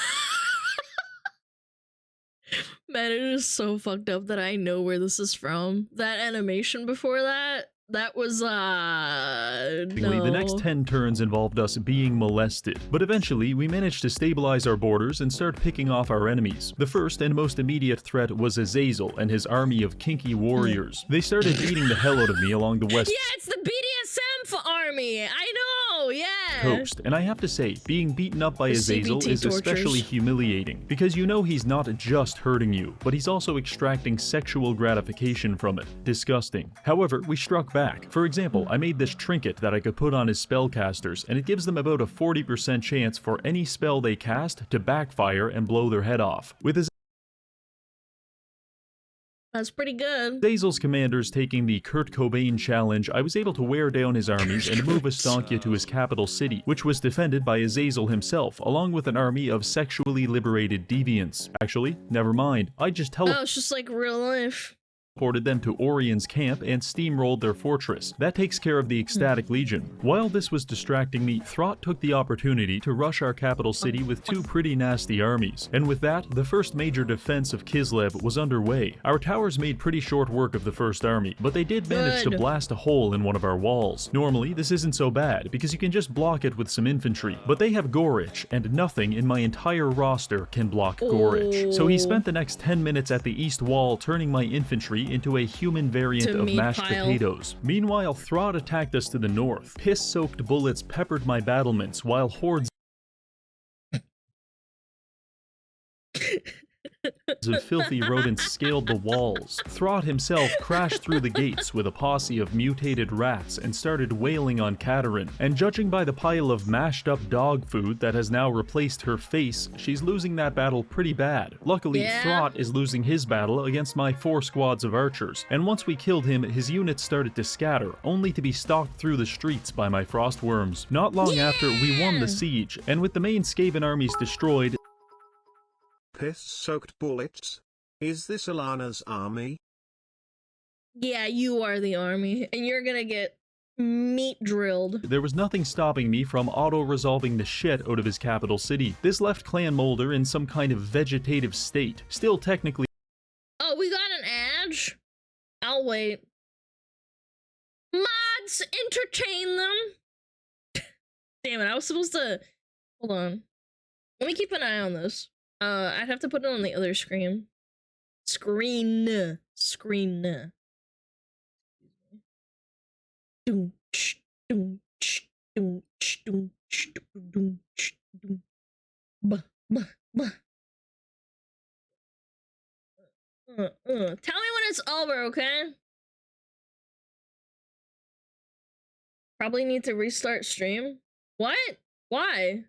A: Man, it is so fucked up that I know where this is from. That animation before that was, no.
C: The next 10 turns involved us being molested, but eventually we managed to stabilize our borders and start picking off our enemies. The first and most immediate threat was Azazel and his army of kinky warriors. They started beating the hell out of me along the west
A: Yeah, it's the BDSM army. I know, yeah.
C: coast, and I have to say, being beaten up by
A: The
C: Azazel
A: CBT
C: is especially
A: tortures.
C: humiliating, because you know he's not just hurting you, but he's also extracting sexual gratification from it. Disgusting. However, we struck back. For example, I made this trinket that I could put on his spellcasters, and it gives them about a 40% chance for any spell they cast to backfire and blow their head off. With
A: That's pretty good.
C: Azazel's commanders taking the Kurt Cobain challenge, I was able to wear down his armies and move Astancia to his capital city, which was defended by Azazel himself, along with an army of sexually liberated deviants. Actually, never mind. I just
A: Oh, it's just like real life.
C: teleported them to Orion's camp and steamrolled their fortress. That takes care of the Ecstatic Legion. While this was distracting me, Throt took the opportunity to rush our capital city with two pretty nasty armies. And with that, the first major defense of Kislev was underway. Our towers made pretty short work of the first army, but they did manage to
A: Good.
C: blast a hole in one of our walls. Normally, this isn't so bad, because you can just block it with some infantry, but they have Gorich, and nothing in my entire roster can block Gorich. So he spent the next 10 minutes at the east wall turning my infantry into a human variant
A: To
C: of
A: meat
C: mashed
A: pile.
C: potatoes. Meanwhile, Throt attacked us to the north. Piss-soaked bullets peppered my battlements, while hordes of filthy rodents scaled the walls. Throt himself crashed through the gates with a posse of mutated rats and started wailing on Katerin. And judging by the pile of mashed up dog food that has now replaced her face, she's losing that battle pretty bad. Luckily,
A: Yeah.
C: Throt is losing his battle against my 4 squads of archers, and once we killed him, his units started to scatter, only to be stalked through the streets by my frostworms. Not long after, we won the siege, and with the main Skaven armies destroyed,
B: Piss-soaked bullets? Is this Alana's army?
A: Yeah, you are the army, and you're gonna get meat drilled.
C: there was nothing stopping me from auto-resolving the shit out of his capital city. This left Clan Molder in some kind of vegetative state. Still technically
A: Oh, we got an edge? I'll wait. Mods, entertain them! Damn it, I was supposed to... Hold on. Let me keep an eye on this. I'd have to put it on the other screen. Screen. Doom, ch, doom, ch, doom, ch, doom, ch, doom, ch, doom. Bah, bah, bah. Tell me when it's over, okay? Probably need to restart stream. What? Why?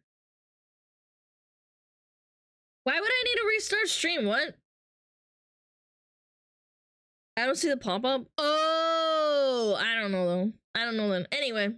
A: Why would I need to restart stream? What? I don't see the pop-up. Oh, I don't know though. I don't know then. Anyway.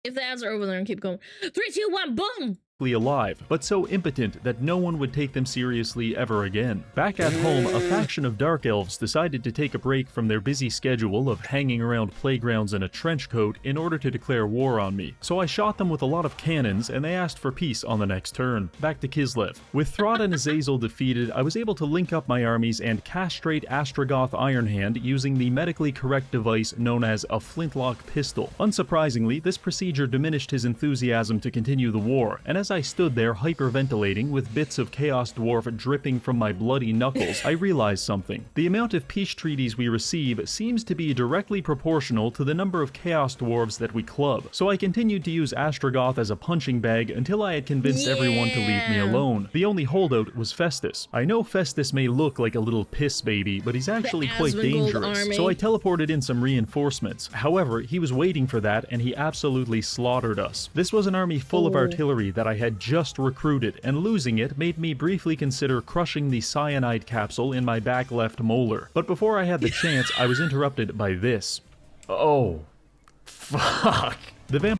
A: If the ads are over there and keep going. 3, 2, 1, boom!
C: alive, but so impotent that no one would take them seriously ever again. Back at home, a faction of Dark Elves decided to take a break from their busy schedule of hanging around playgrounds in a trench coat in order to declare war on me. So I shot them with a lot of cannons, and they asked for peace on the next turn. Back to Kislev. With Throt and Azazel defeated, I was able to link up my armies and castrate Astrogoth Ironhand using the medically correct device known as a flintlock pistol. Unsurprisingly, this procedure diminished his enthusiasm to continue the war, and as I stood there hyperventilating with bits of Chaos Dwarf dripping from my bloody knuckles, I realized something. The amount of peace treaties we receive seems to be directly proportional to the number of Chaos Dwarves that we club, so I continued to use Astrogoth as a punching bag until I had convinced everyone to leave me alone. The only holdout was Festus. I know Festus may look like a little piss baby, but he's actually quite
A: Asmongold
C: dangerous,
A: army.
C: so I teleported in some reinforcements. However, he was waiting for that and he absolutely slaughtered us. This was an army full of artillery that I had just recruited, and losing it made me briefly consider crushing the cyanide capsule in my back left molar. But before I had the chance, I was interrupted by this. Oh, Fuck. The vampire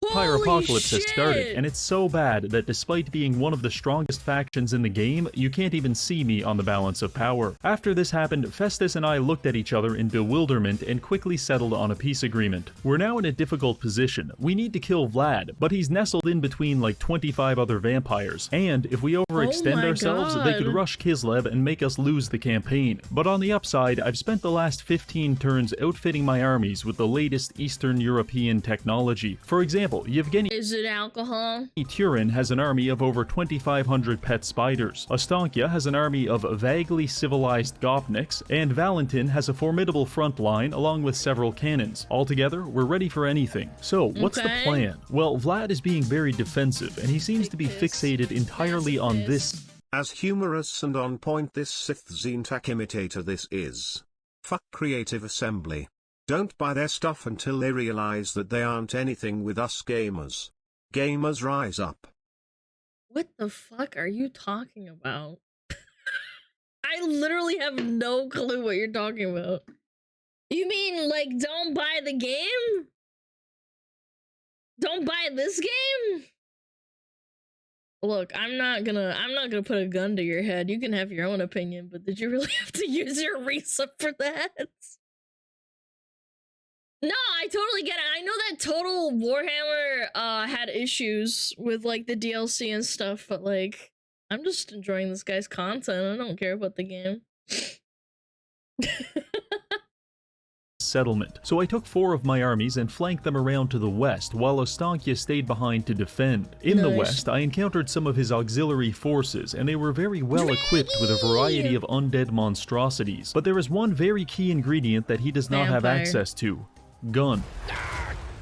A: What?
C: apocalypse
A: Holy
C: has started,
A: shit.
C: and it's so bad that despite being one of the strongest factions in the game, you can't even see me on the balance of power. After this happened, Festus and I looked at each other in bewilderment and quickly settled on a peace agreement. We're now in a difficult position. We need to kill Vlad, but he's nestled in between like 25 other vampires, and if we overextend
A: my
C: ourselves, they could
A: God.
C: rush Kislev and make us lose the campaign. But on the upside, I've spent the last 15 turns outfitting my armies with the latest Eastern European technology. For example, Yevgeny
A: Is it alcohol?
C: Turin has an army of over 2,500 pet spiders, Ostankya has an army of vaguely civilized gopniks, and Valentin has a formidable front line along with several cannons. Altogether, we're ready for anything. So, what's the
A: Okay.
C: plan? Well, Vlad is being very defensive, and he seems to be fixated entirely on this.
B: As humorous and on point this Sith Zintak imitator this is. Fuck Creative Assembly. Don't buy their stuff until they realize that they aren't anything with us gamers. Gamers rise up.
A: What the fuck are you talking about? I literally have no clue what you're talking about. You mean like don't buy the game? Don't buy this game? Look, I'm not gonna put a gun to your head. You can have your own opinion, but did you really have to use your resub for that? No, I totally get it. I know that Total Warhammer had issues with like the DLC and stuff, but like I'm just enjoying this guy's content. I don't care about the game.
C: Settlement. So I took 4 of my armies and flanked them around to the west, while Ostankya stayed behind to defend. In the
A: Nice.
C: west, I encountered some of his auxiliary forces, and they were very well equipped with a variety of undead monstrosities. But there is one very key ingredient that he does not have
A: Vampire.
C: access to. Gun.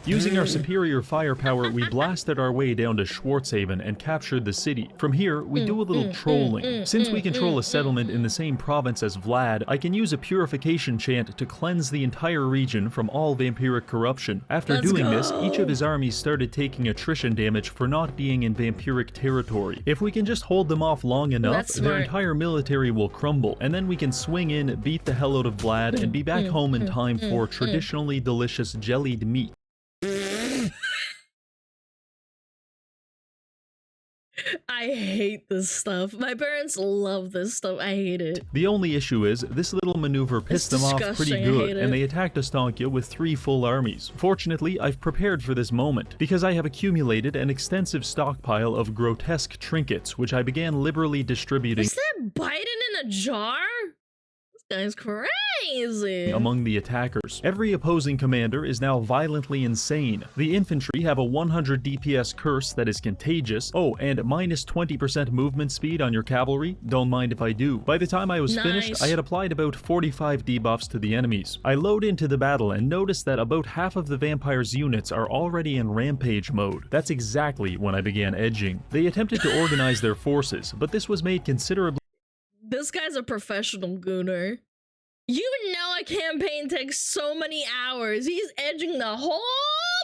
C: Using our superior firepower, we blasted our way down to Schwarzhaven and captured the city. From here, we do a little trolling. Since we control a settlement in the same province as Vlad, I can use a purification chant to cleanse the entire region from all vampiric corruption. After
A: Let's
C: doing this, each
A: go.
C: of his armies started taking attrition damage for not being in vampiric territory. If we can just hold them off long enough,
A: That's
C: their
A: smart.
C: entire military will crumble, and then we can swing in, beat the hell out of Vlad, and be back home in time for traditionally delicious jellied meat.
A: I hate this stuff. My parents love this stuff. I hate it.
C: The only issue is, this little maneuver pissed them off pretty
A: disgusting, I
C: good,
A: hate
C: and
A: it.
C: they attacked Ostankya with 3 full armies. Fortunately, I've prepared for this moment, because I have accumulated an extensive stockpile of grotesque trinkets, which I began liberally distributing
A: Is that Biden in a jar? This guy's crazy.
C: among the attackers. Every opposing commander is now violently insane. The infantry have a 100 DPS curse that is contagious. Oh, and minus 20% movement speed on your cavalry? Don't mind if I do. By the time I was finished,
A: Nice.
C: I had applied about 45 debuffs to the enemies. I load into the battle and notice that about half of the vampire's units are already in rampage mode. That's exactly when I began edging. They attempted to organize their forces, but this was made considerably
A: This guy's a professional gooner. You know a campaign takes so many hours. He's edging the whole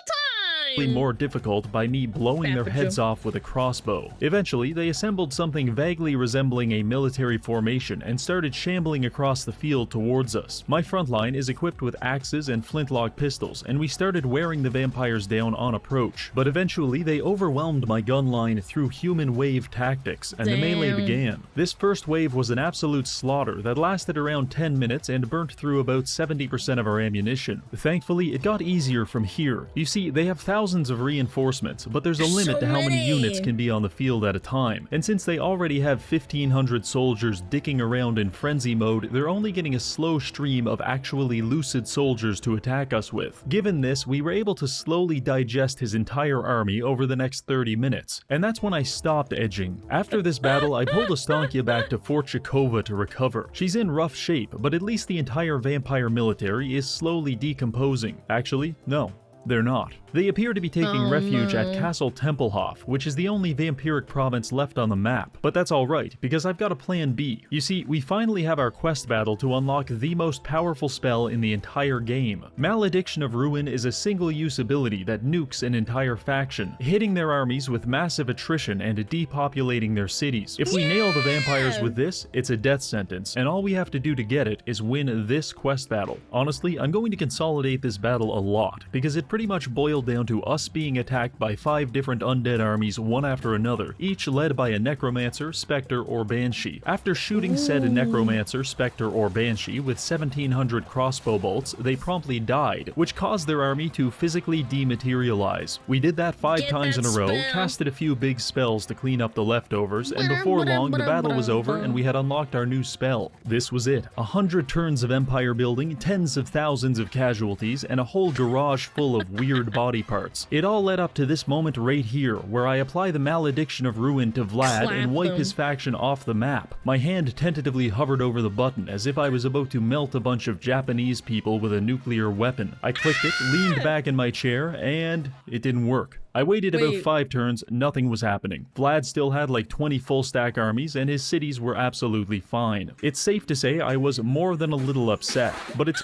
A: time.
C: more difficult by me blowing their heads off with a crossbow. Eventually, they assembled something vaguely resembling a military formation and started shambling across the field towards us. My front line is equipped with axes and flintlock pistols, and we started wearing the vampires down on approach. But eventually, they overwhelmed my gun line through human wave tactics, and the melee
A: Damn.
C: began. This first wave was an absolute slaughter that lasted around 10 minutes and burnt through about 70% of our ammunition. Thankfully, it got easier from here. You see, they have thousands of reinforcements, but there's a
A: There's
C: limit
A: so
C: to how many
A: many.
C: units can be on the field at a time. And since they already have 1,500 soldiers dicking around in frenzy mode, they're only getting a slow stream of actually lucid soldiers to attack us with. Given this, we were able to slowly digest his entire army over the next 30 minutes, and that's when I stopped edging. After this battle, I pulled Ostankya back to Fort Chikova to recover. She's in rough shape, but at least the entire vampire military is slowly decomposing. Actually, no. They're not. They appear to be taking refuge at Castle Tempelhof, which is the only vampiric province left on the map. But that's alright, because I've got a plan B. You see, we finally have our quest battle to unlock the most powerful spell in the entire game. Malediction of Ruin is a single-use ability that nukes an entire faction, hitting their armies with massive attrition and depopulating their cities. If we nail the vampires with this, it's a death sentence, and all we have to do to get it is win this quest battle. Honestly, I'm going to consolidate this battle a lot, because it pretty much boiled down to us being attacked by 5 different undead armies one after another, each led by a necromancer, specter, or banshee. After shooting said necromancer, specter, or banshee with 1700 crossbow bolts, they promptly died, which caused their army to physically dematerialize. We did that 5 times in a row, casted a few big spells to clean up the leftovers, and before long the battle was over and we had unlocked our new spell. This was it. 100 turns of empire building, tens of thousands of casualties, and a whole garage full of weird body parts. It all led up to this moment right here, where I apply the Malediction of Ruin to Vlad and wipe his faction off the map. My hand tentatively hovered over the button as if I was about to melt a bunch of Japanese people with a nuclear weapon. I clicked it, leaned back in my chair, and it didn't work. I waited about 5 turns, nothing was happening. Vlad still had like 20 full stack armies and his cities were absolutely fine. It's safe to say I was more than a little upset, but it's...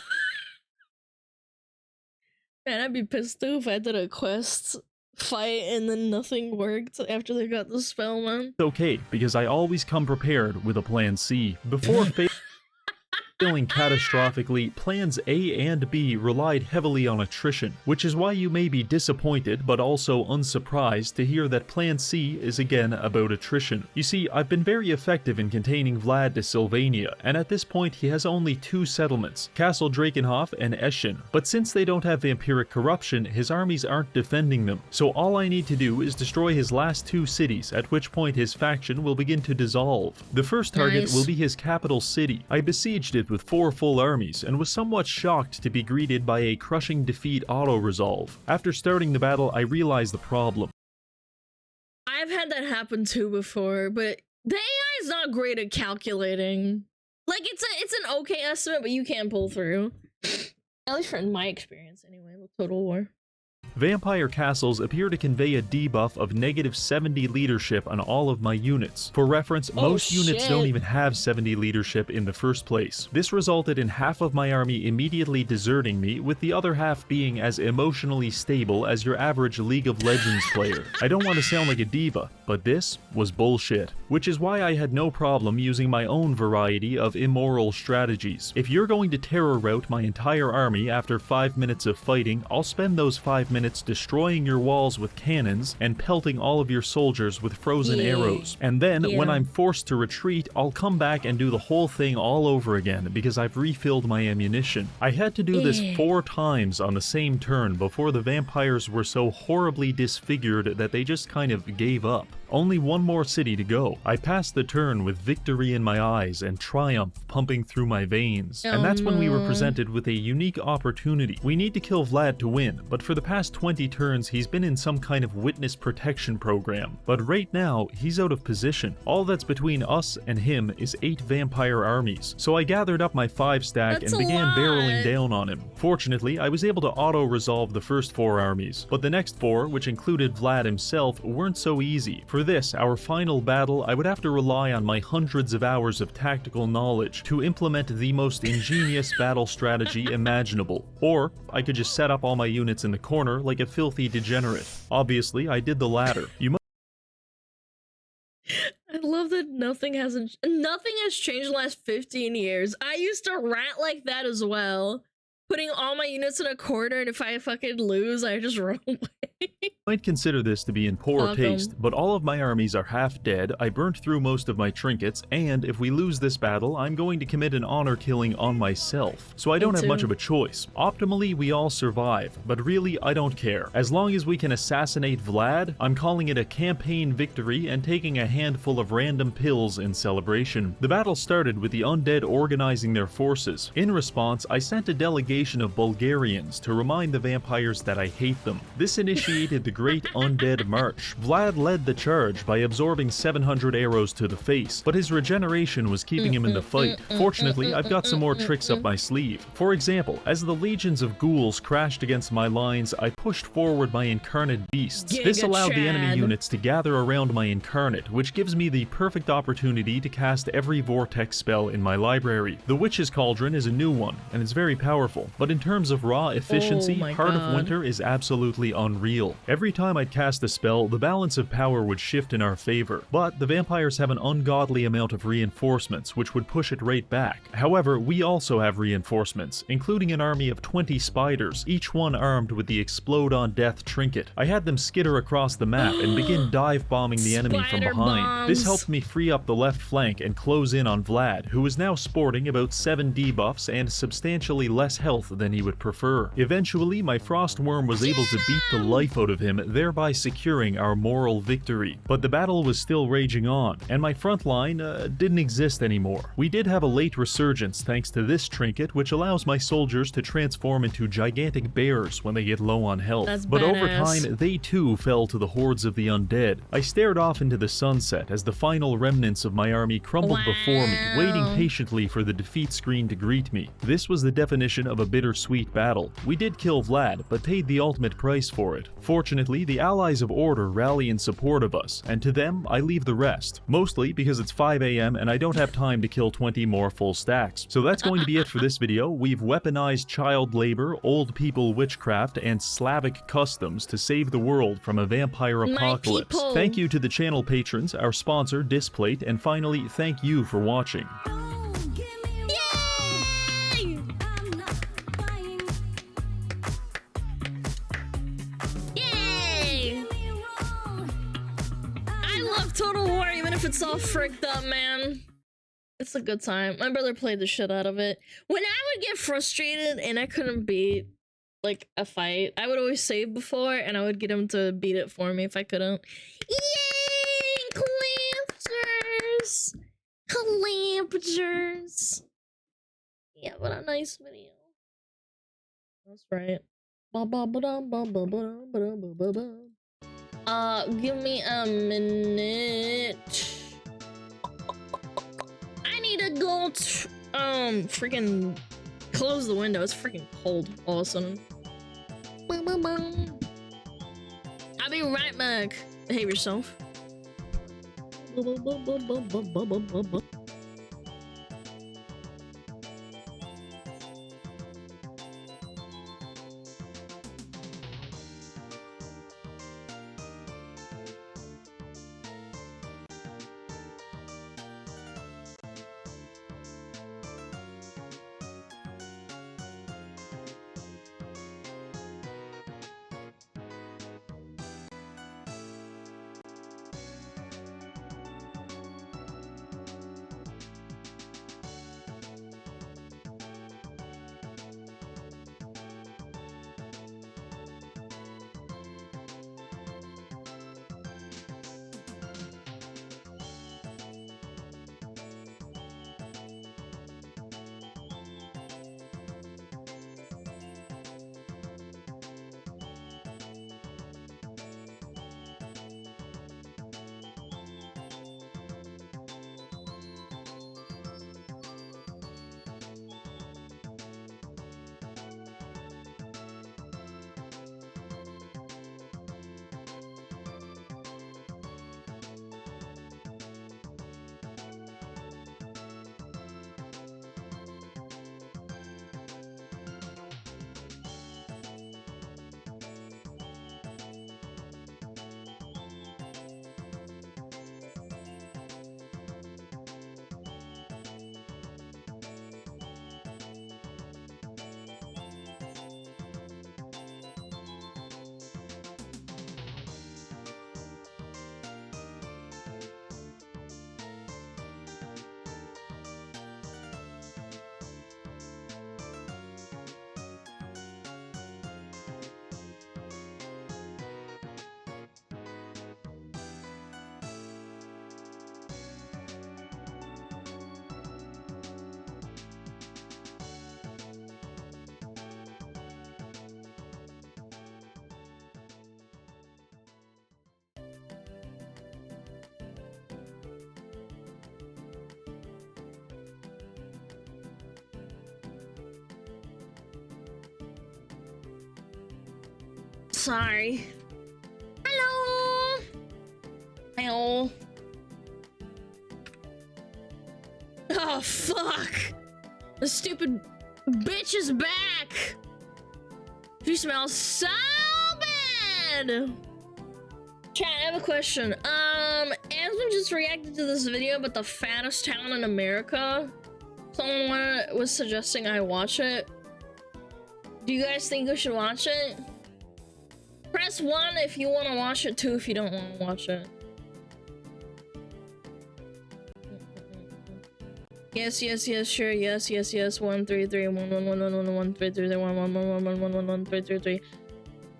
A: Man, I'd be pissed too if I did a quest fight and then nothing worked after they got the spell, man.
C: okay, because I always come prepared with a plan C. Before failing catastrophically, plans A and B relied heavily on attrition, which is why you may be disappointed but also unsurprised to hear that plan C is again about attrition. You see, I've been very effective in containing Vlad to Sylvania, and at this point he has only 2 settlements, Castle Drakenhof and Eschen, but since they don't have vampiric corruption, his armies aren't defending them, so all I need to do is destroy his last 2 cities, at which point his faction will begin to dissolve. The first target will be his capital city. I besieged it with 4 full armies, and was somewhat shocked to be greeted by a crushing defeat auto-resolve. After starting the battle, I realized the problem.
A: I've had that happen too before, but the AI is not great at calculating. Like, it's an okay estimate, but you can't pull through. At least from my experience, anyway, with Total War.
C: Vampire castles appear to convey a debuff of -70 leadership on all of my units. For reference, most units don't even have 70 leadership in the first place. This resulted in half of my army immediately deserting me, with the other half being as emotionally stable as your average League of Legends player. I don't want to sound like a diva, but this was bullshit. Which is why I had no problem using my own variety of immoral strategies. If you're going to terror rout my entire army after 5 minutes of fighting, I'll spend those 5 minutes destroying your walls with cannons and pelting all of your soldiers with frozen arrows. And then, when I'm forced to retreat, I'll come back and do the whole thing all over again because I've refilled my ammunition. I had to do this 4 times on the same turn before the vampires were so horribly disfigured that they just kind of gave up. Only one more city to go. I passed the turn with victory in my eyes and triumph pumping through my veins. And that's when we were presented with a unique opportunity. We need to kill Vlad to win, but for the past 20 turns he's been in some kind of witness protection program. But right now, he's out of position. All that's between us and him is 8 vampire armies. So I gathered up my 5 stack and began barreling down on him. Fortunately, I was able to auto-resolve the first 4 armies, but the next 4, which included Vlad himself, weren't so easy. For this, our final battle, I would have to rely on my hundreds of hours of tactical knowledge to implement the most ingenious battle strategy imaginable. Or, I could just set up all my units in the corner like a filthy degenerate. Obviously, I did the latter.
A: I love that nothing has changed in the last 15 years. I used to rant like that as well. Putting all my units in a corner, and if I fucking lose, I just run away.
C: Might consider this to be in poor taste, but all of my armies are half dead, I burnt through most of my trinkets, and if we lose this battle, I'm going to commit an honor killing on myself. So I don't have much of a choice. Optimally, we all survive, but really, I don't care. As long as we can assassinate Vlad, I'm calling it a campaign victory and taking a handful of random pills in celebration. The battle started with the undead organizing their forces. In response, I sent a delegation congregation of Bulgarians to remind the vampires that I hate them. This initiated the Great Undead March. Vlad led the charge by absorbing 700 arrows to the face, but his regeneration was keeping him in the fight. Fortunately, I've got some more tricks up my sleeve. For example, as the legions of ghouls crashed against my lines, I pushed forward my incarnate beasts. This allowed the enemy units to gather around my incarnate, which gives me the perfect opportunity to cast every vortex spell in my library. The Witch's Cauldron is a new one, and it's very powerful, but in terms of raw efficiency, Heart of Winter is absolutely unreal. Every time I'd cast a spell, the balance of power would shift in our favor, but the vampires have an ungodly amount of reinforcements, which would push it right back. However, we also have reinforcements, including an army of 20 spiders, each one armed with the Explode on Death trinket. I had them skitter across the map and begin dive bombing the enemy from behind. This helped me free up the left flank and close in on Vlad, who is now sporting about 7 debuffs and substantially less health than he would prefer. Eventually, my Frost Worm was able to beat the life out of him, thereby securing our moral victory. But the battle was still raging on, and my front line didn't exist anymore. We did have a late resurgence thanks to this trinket, which allows my soldiers to transform into gigantic bears when they get low on health. But over time, they too fell to the hordes of the undead. I stared off into the sunset as the final remnants of my army crumbled before me, waiting patiently for the defeat screen to greet me. This was the definition of a bittersweet battle. We did kill Vlad, but paid the ultimate price for it. Fortunately, the allies of Order rally in support of us, and to them, I leave the rest. Mostly because it's 5 AM and I don't have time to kill 20 more full stacks. So that's going to be it for this video. We've weaponized child labor, old people witchcraft, and Slavic customs to save the world from a vampire apocalypse. Thank you to the channel patrons, our sponsor, Displate, and finally, thank you for watching.
A: Total War, even if it's all fricked up, man. It's a good time. My brother played the shit out of it. When I would get frustrated and I couldn't beat, like, a fight, I would always save before, and I would get him to beat it for me if I couldn't. Yay! Clampers! Clampers! Yeah, what a nice video. That's right. Give me a minute. I need to go freaking close the window. It's freaking cold all of a sudden. I'll be right back. Behave yourself. sorry. Hello. Hello. Oh, fuck. The stupid bitch is back. She smells so bad. Chat, I have a question. Asmund just reacted to this video about the fattest town in America. Someone was suggesting I watch it. Do you guys think I should watch it? Press 1 if you want to watch it, 2 if you don't want to watch it. Yes, sure, yes. 1 3 3 1 1 1 1 1 1 3 3 3 1 1 1 1 1 1 1 1 3 3 3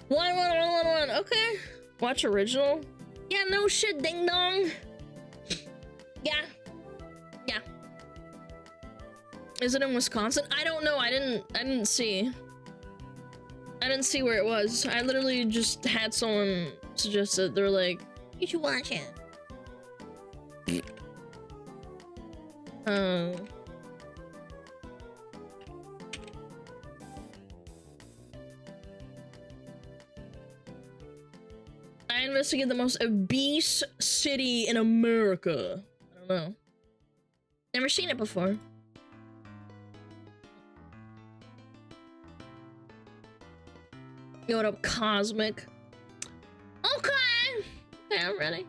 A: 1 1 1 1 1. Okay. Watch original. Yeah, no shit, ding dong. Yeah. Is it in Wisconsin? I don't know. I didn't see. I didn't see where it was. I literally just had someone suggest it. They're like, you should watch it. I investigate the most obese city in America. I don't know. Never seen it before. Yo, what up, Cosmic? Okay, I'm ready.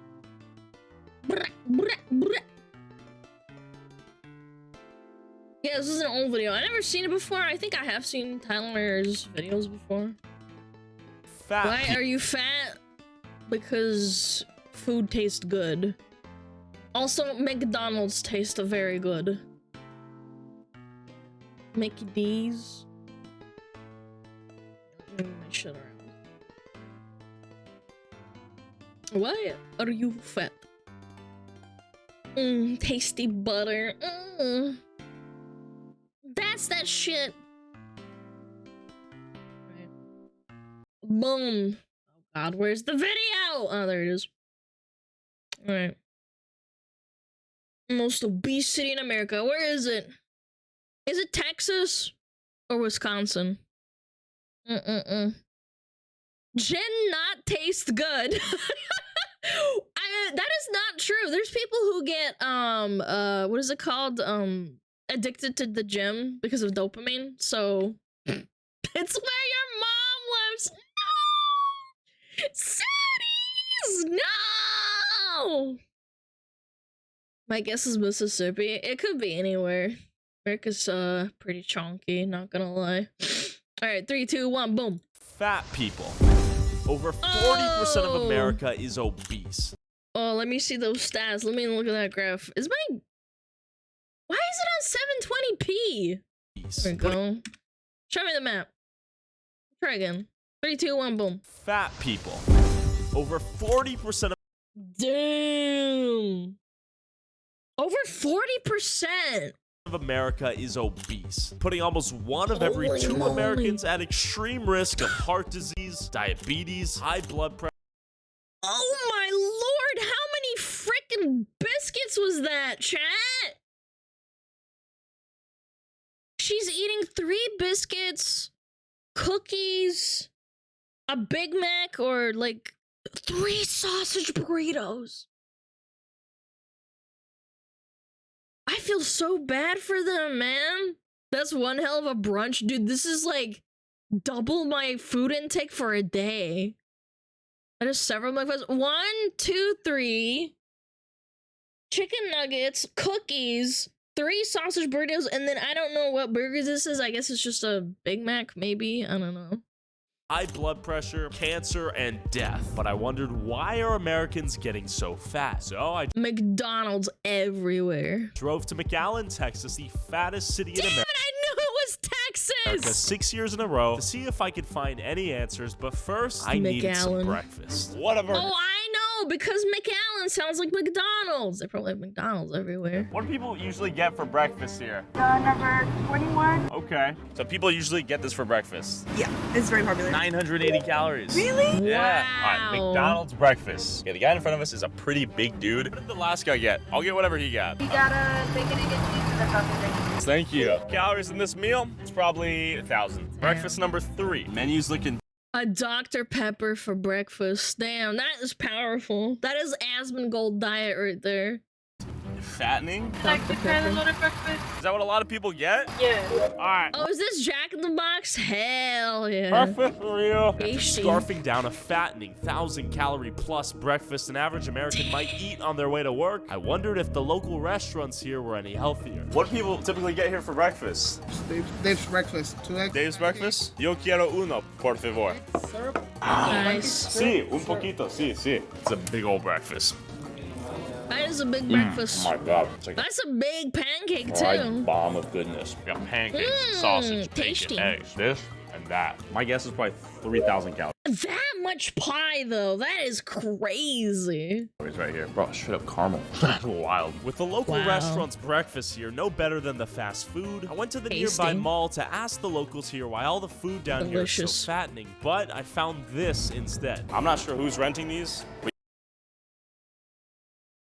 A: Yeah, this is an old video. I never seen it before. I think I have seen Tyler's videos before.
D: Fat.
A: Why are you fat? Because food tastes good. Also, McDonald's tastes very good. Mickey D's. Move my shit around. Why are you fat? Tasty butter. That's that shit. Right. Boom. Oh god, where's the video? Oh, there it is. Alright. Most obese city in America. Where is it? Is it Texas or Wisconsin? Gin not taste good. That is not true. There's people who get what is it called? Addicted to the gym because of dopamine. So it's where your mom lives. No! Cities! No! My guess is Mississippi. It could be anywhere. America's pretty chonky, not gonna lie. Alright, 3, 2, 1, boom.
D: Fat people. Over 40% of America is obese.
A: Oh, let me see those stats. Let me look at that graph. Is my... Why is it on 720p? There we go. Show me the map. Try again. 3, 2, 1, boom.
D: Fat people. Over 40% of...
A: Damn. Over 40%.
D: of America is obese, putting almost 1 of every 2 Americans at extreme risk of heart disease, diabetes, high blood pressure.
A: Oh my lord, how many freaking biscuits was that, chat? She's eating 3 biscuits, cookies, a Big Mac, or like 3 sausage burritos. I feel so bad for them, man. That's one hell of a brunch. Dude, this is like double my food intake for a day. That is several breakfasts. 1, 2, 3. Chicken nuggets, cookies, 3 sausage burritos, and then I don't know what burger this is. I guess it's just a Big Mac, maybe. I don't know.
D: High blood pressure, cancer, and death. But I wondered, why are Americans getting so fat? So I
A: McDonald's everywhere.
D: drove to McAllen, Texas, the fattest city in America.
A: Damn it, I knew it was Texas!
D: 6 years in a row to see if I could find any answers, but first I needed some
A: McAllen.
D: breakfast. What of
A: Oh, I know, because McAllen sounds like McDonald's. They probably have McDonald's everywhere.
E: What do people usually get for breakfast here?
F: Number 21.
E: Okay. So people usually get this for breakfast.
F: Yeah, it's very popular.
E: 980 calories.
F: Really?
E: Yeah.
A: Wow.
E: All right, McDonald's breakfast. Yeah, the guy in front of us is a pretty big dude. What did the last guy get? I'll get whatever he got.
F: We got a bacon, egg, and cheese with a coffee drink.
E: Thank you. Calories in this meal, it's probably 1,000. Breakfast number 3. Menu's looking
A: A Dr. Pepper for breakfast. Damn, that is powerful. That is Asmongold diet right there.
E: Fattening?
F: Dr. Pepper breakfast.
E: Is that what a lot of people get?
F: Yeah.
E: Alright.
A: Oh, is this Jack in the Box? Hell yeah.
E: Perfect for real.
A: Tasty.
D: Scarfing down a fattening 1,000-calorie plus breakfast an average American might eat on their way to work, I wondered if the local restaurants here were any healthier.
E: What do people typically get here for breakfast?
G: Dave's breakfast. 2 eggs.
E: Dave's breakfast? Yo quiero uno, por favor.
A: Nice.
E: Sí, un poquito, sí, sí. It's a big old breakfast.
A: That is a big breakfast.
E: Oh my god. It's like
A: That's a big pancake
E: a
A: too.
E: fried bomb of goodness. We got pancakes, sausage,
A: tasty.
E: bacon, eggs, this and that. My guess is probably 3,000 calories
A: That much pie though, that is crazy.
E: right here. Bro, straight up caramel. That's wild.
D: With the local
A: Wow.
D: restaurant's breakfast here no better than the fast food, I went to the
A: Tasty.
D: nearby mall to ask the locals here why all the food down here is
A: Delicious.
D: so fattening, but I found this instead.
E: I'm not sure who's renting these.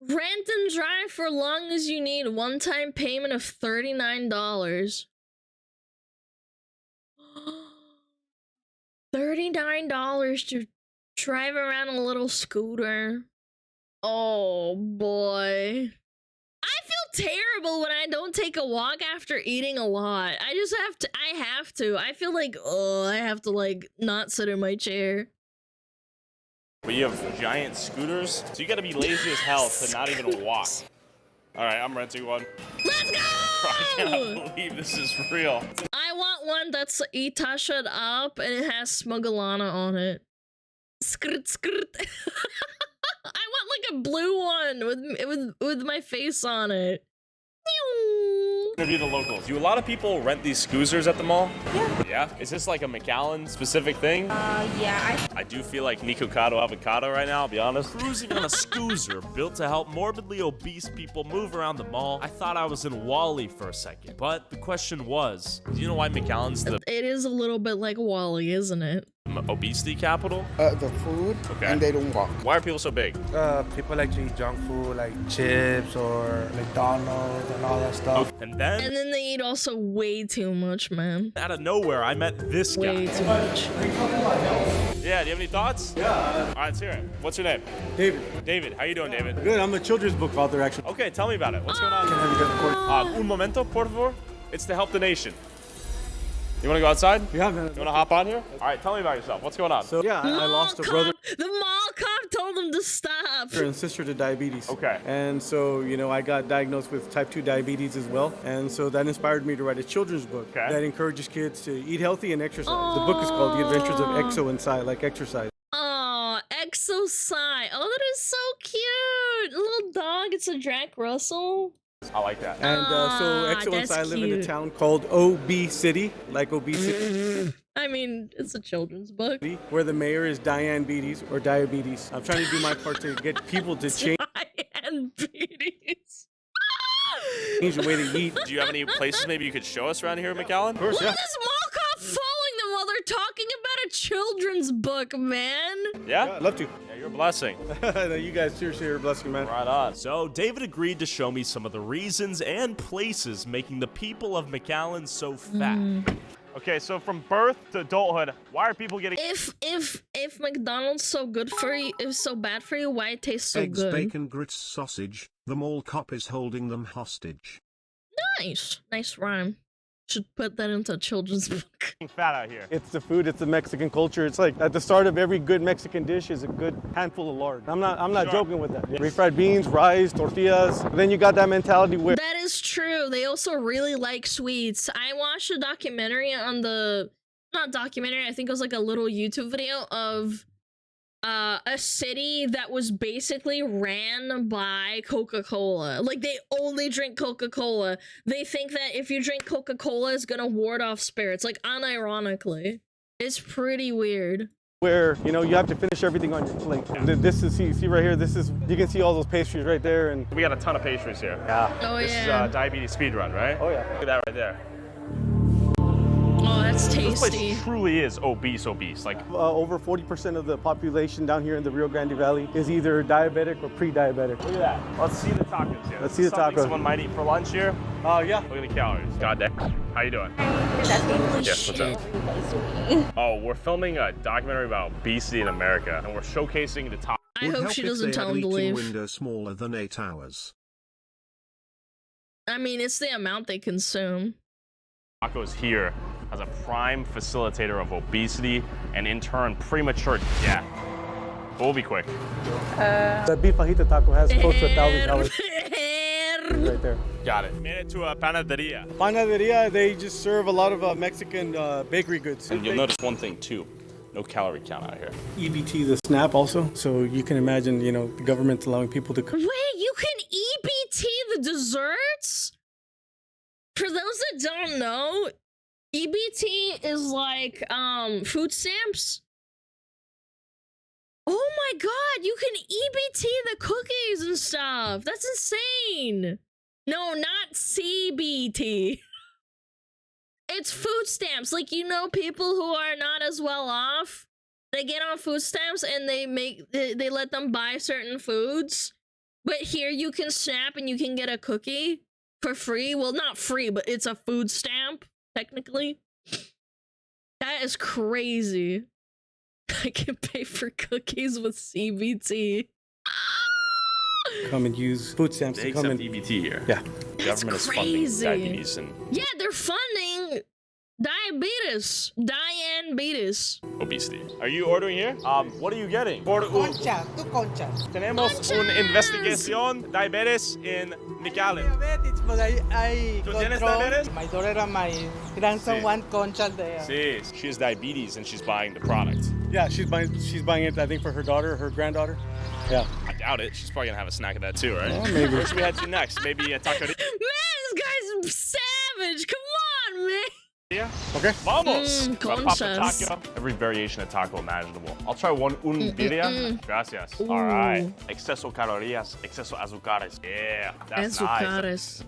A: Rent and drive for long as you need. One-time payment of $39. $39 to drive around a little scooter. Oh boy. I feel terrible when I don't take a walk after eating a lot. I have to. I feel like, oh, I have to like not sit in my chair.
E: But you have giant scooters, so you gotta be lazy as hell to not even walk. Alright, I'm renting one.
A: Let's go!
E: I cannot believe this is real.
A: I want one that's Itasha up and it has SmugAlana on it. Skirt skirt. I want like a blue one with my face on it.
E: Interview the locals. Do a lot of people rent these scooters at the mall? Yeah. Yeah? Is this like a McAllen specific thing?
F: Yeah.
E: I do feel like Nikocado avocado right now, I'll be honest.
D: Cruising on a scooter built to help morbidly obese people move around the mall, I thought I was in Wall-E for a second. But the question was,
E: Do you know why McAllen's the
A: It is a little bit like Wall-E, isn't it?
E: obesity capital?
G: The food,
E: Okay.
G: and they don't walk.
E: Why are people so big?
H: People like to eat junk food like chips or McDonald's and all that stuff.
E: And then,
A: And then they eat also way too much, man.
D: out of nowhere, I met this
A: Way
D: guy.
A: too much.
E: yeah, do you have any thoughts? Yeah. All right, let's hear it. What's your name?
H: David,
E: David. How you doing, David?
H: good. I'm a children's book author, actually.
E: Okay, tell me about it. What's going on?
H: Have you guys recorded?
E: Un momento, por favor. It's to help the nation. You want to go outside?
H: Yeah, man.
E: You want to hop on here? All right, tell me about yourself. What's going on?
H: So yeah, I lost a brother
A: The mall cop told him to stop.
H: and sister to diabetes.
E: Okay.
H: And so, you know, I got diagnosed with type 2 diabetes as well. And so that inspired me to write a children's book
E: Okay.
H: that encourages kids to eat healthy and exercise. The book is called The Adventures of Exo and Psy, like exercise.
A: Oh, Exo-Psy. Oh, that is so cute. Little dog. It's a Jack Russell.
E: I like that.
H: And so
A: Ah,
H: Exo and
A: that's
H: Psy live in a
A: cute.
H: town called OB City, like obesity,
A: I mean, it's a children's book.
H: where the mayor is Diabetes or Diabetes. I'm trying to do my part to get people to change
A: Diabetes.
H: the way they eat.
E: Do you have any places maybe you could show us around here in McAllen?
H: Of course, yeah.
A: This mall cop following them while they're talking about a children's book, man.
E: Yeah?
H: I'd love to.
E: Yeah, you're a blessing.
H: No, you guys seriously are a blessing, man.
E: Right on.
D: So David agreed to show me some of the reasons and places making the people of McAllen so fat.
E: Okay, so from birth to adulthood, why are people getting...
A: If McDonald's so good for you, is so bad for you, why it tastes so
B: Eggs,
A: good?
B: bacon, grits, sausage. The mall cop is holding them hostage.
A: Nice rhyme. Should put that into a children's book.
E: fat out here?
H: It's the food, it's the Mexican culture. It's like at the start of every good Mexican dish is a good handful of lard. I'm not
E: Sure.
H: joking with that. Refried beans, rice, tortillas. But then you got that mentality where
A: That is true. They also really like sweets. I watched a documentary on not documentary, I think it was like a little YouTube video of a city that was basically ran by Coca-Cola. Like, they only drink Coca-Cola. They think that if you drink Coca-Cola, it's gonna ward off spirits. Like, unironically. It's pretty weird.
H: you know you have to finish everything on your plate. This is see right here. This is you can see all those pastries right there and
E: We got a ton of pastries here.
H: yeah.
A: Oh,
E: This
A: yeah.
E: is diabetes speed run, right?
H: Oh yeah.
E: Look at that right there.
A: Oh, that's
E: This place
A: tasty.
E: truly is obese. Like,
H: Over 40% of the population down here in the Rio Grande Valley is either diabetic or pre-diabetic.
E: look at that. Let's see the tacos here.
H: Let's see the
E: Something
H: tacos.
E: someone might eat for lunch here.
H: Yeah.
E: Look at the calories. God damn. How you doing? Yes, what's up? Oh, we're filming a documentary about obesity in America, and we're showcasing the top.
A: I
B: Would
A: hope
B: help
A: she
B: if
A: doesn't
B: they
A: tell
B: had
A: him to
B: eating
A: leave.
B: window smaller than 8 hours.
A: I mean, it's the amount they consume.
E: Tacos here as a prime facilitator of obesity and in turn premature death. But we'll be quick.
H: The beef fajita taco has close to 1,000 calories right there.
E: Got it. Made it to a panaderia.
H: Panaderia, they just serve a lot of Mexican bakery goods.
E: And you'll notice one thing too. No calorie count out here.
H: EBT, the SNAP also. So you can imagine, you know, the government allowing people to...
A: Wait, you can EBT the desserts? For those that don't know, EBT is like food stamps. Oh my god, you can EBT the cookies and stuff. That's insane. No, not CBT. It's food stamps. Like, you know, people who are not as well off, they get on food stamps and they let them buy certain foods. But here you can snap and you can get a cookie for free. Well, not free, but it's a food stamp, technically. That is crazy. I can pay for cookies with CBT.
H: come and use food stamps
E: They
H: to come
E: accept
H: in.
E: EBT here.
H: Yeah.
E: The government is funding
A: crazy.
E: diabetes and
A: Yeah, they're funding diabetes.
E: obesity. Are you ordering here? What are you getting? Por
G: Concha, two conchas.
E: Tenemos una investigación diabetes in Nicalen.
G: Diabetes, but I
E: ¿Tú tienes
G: control.
E: diabetes?
G: My daughter and my grandson
E: Sí.
G: want concha there.
E: Sí, she has diabetes and she's buying the product.
H: Yeah, she's buying it, I think, for her daughter, her granddaughter. Yeah.
E: I doubt it. She's probably gonna have a snack of that too, right?
H: Well, maybe.
E: Where should we head to next? Maybe a taco.
A: Man, this guy's savage. Come on, man.
E: Yeah.
H: Okay.
E: Vamos! So I popped a
A: Conchas.
E: taco. Every variation of taco imaginable. I'll try one birria. Gracias. All right. Exceso calorías, exceso azúcares. Yeah, that's nice.
A: Azucares.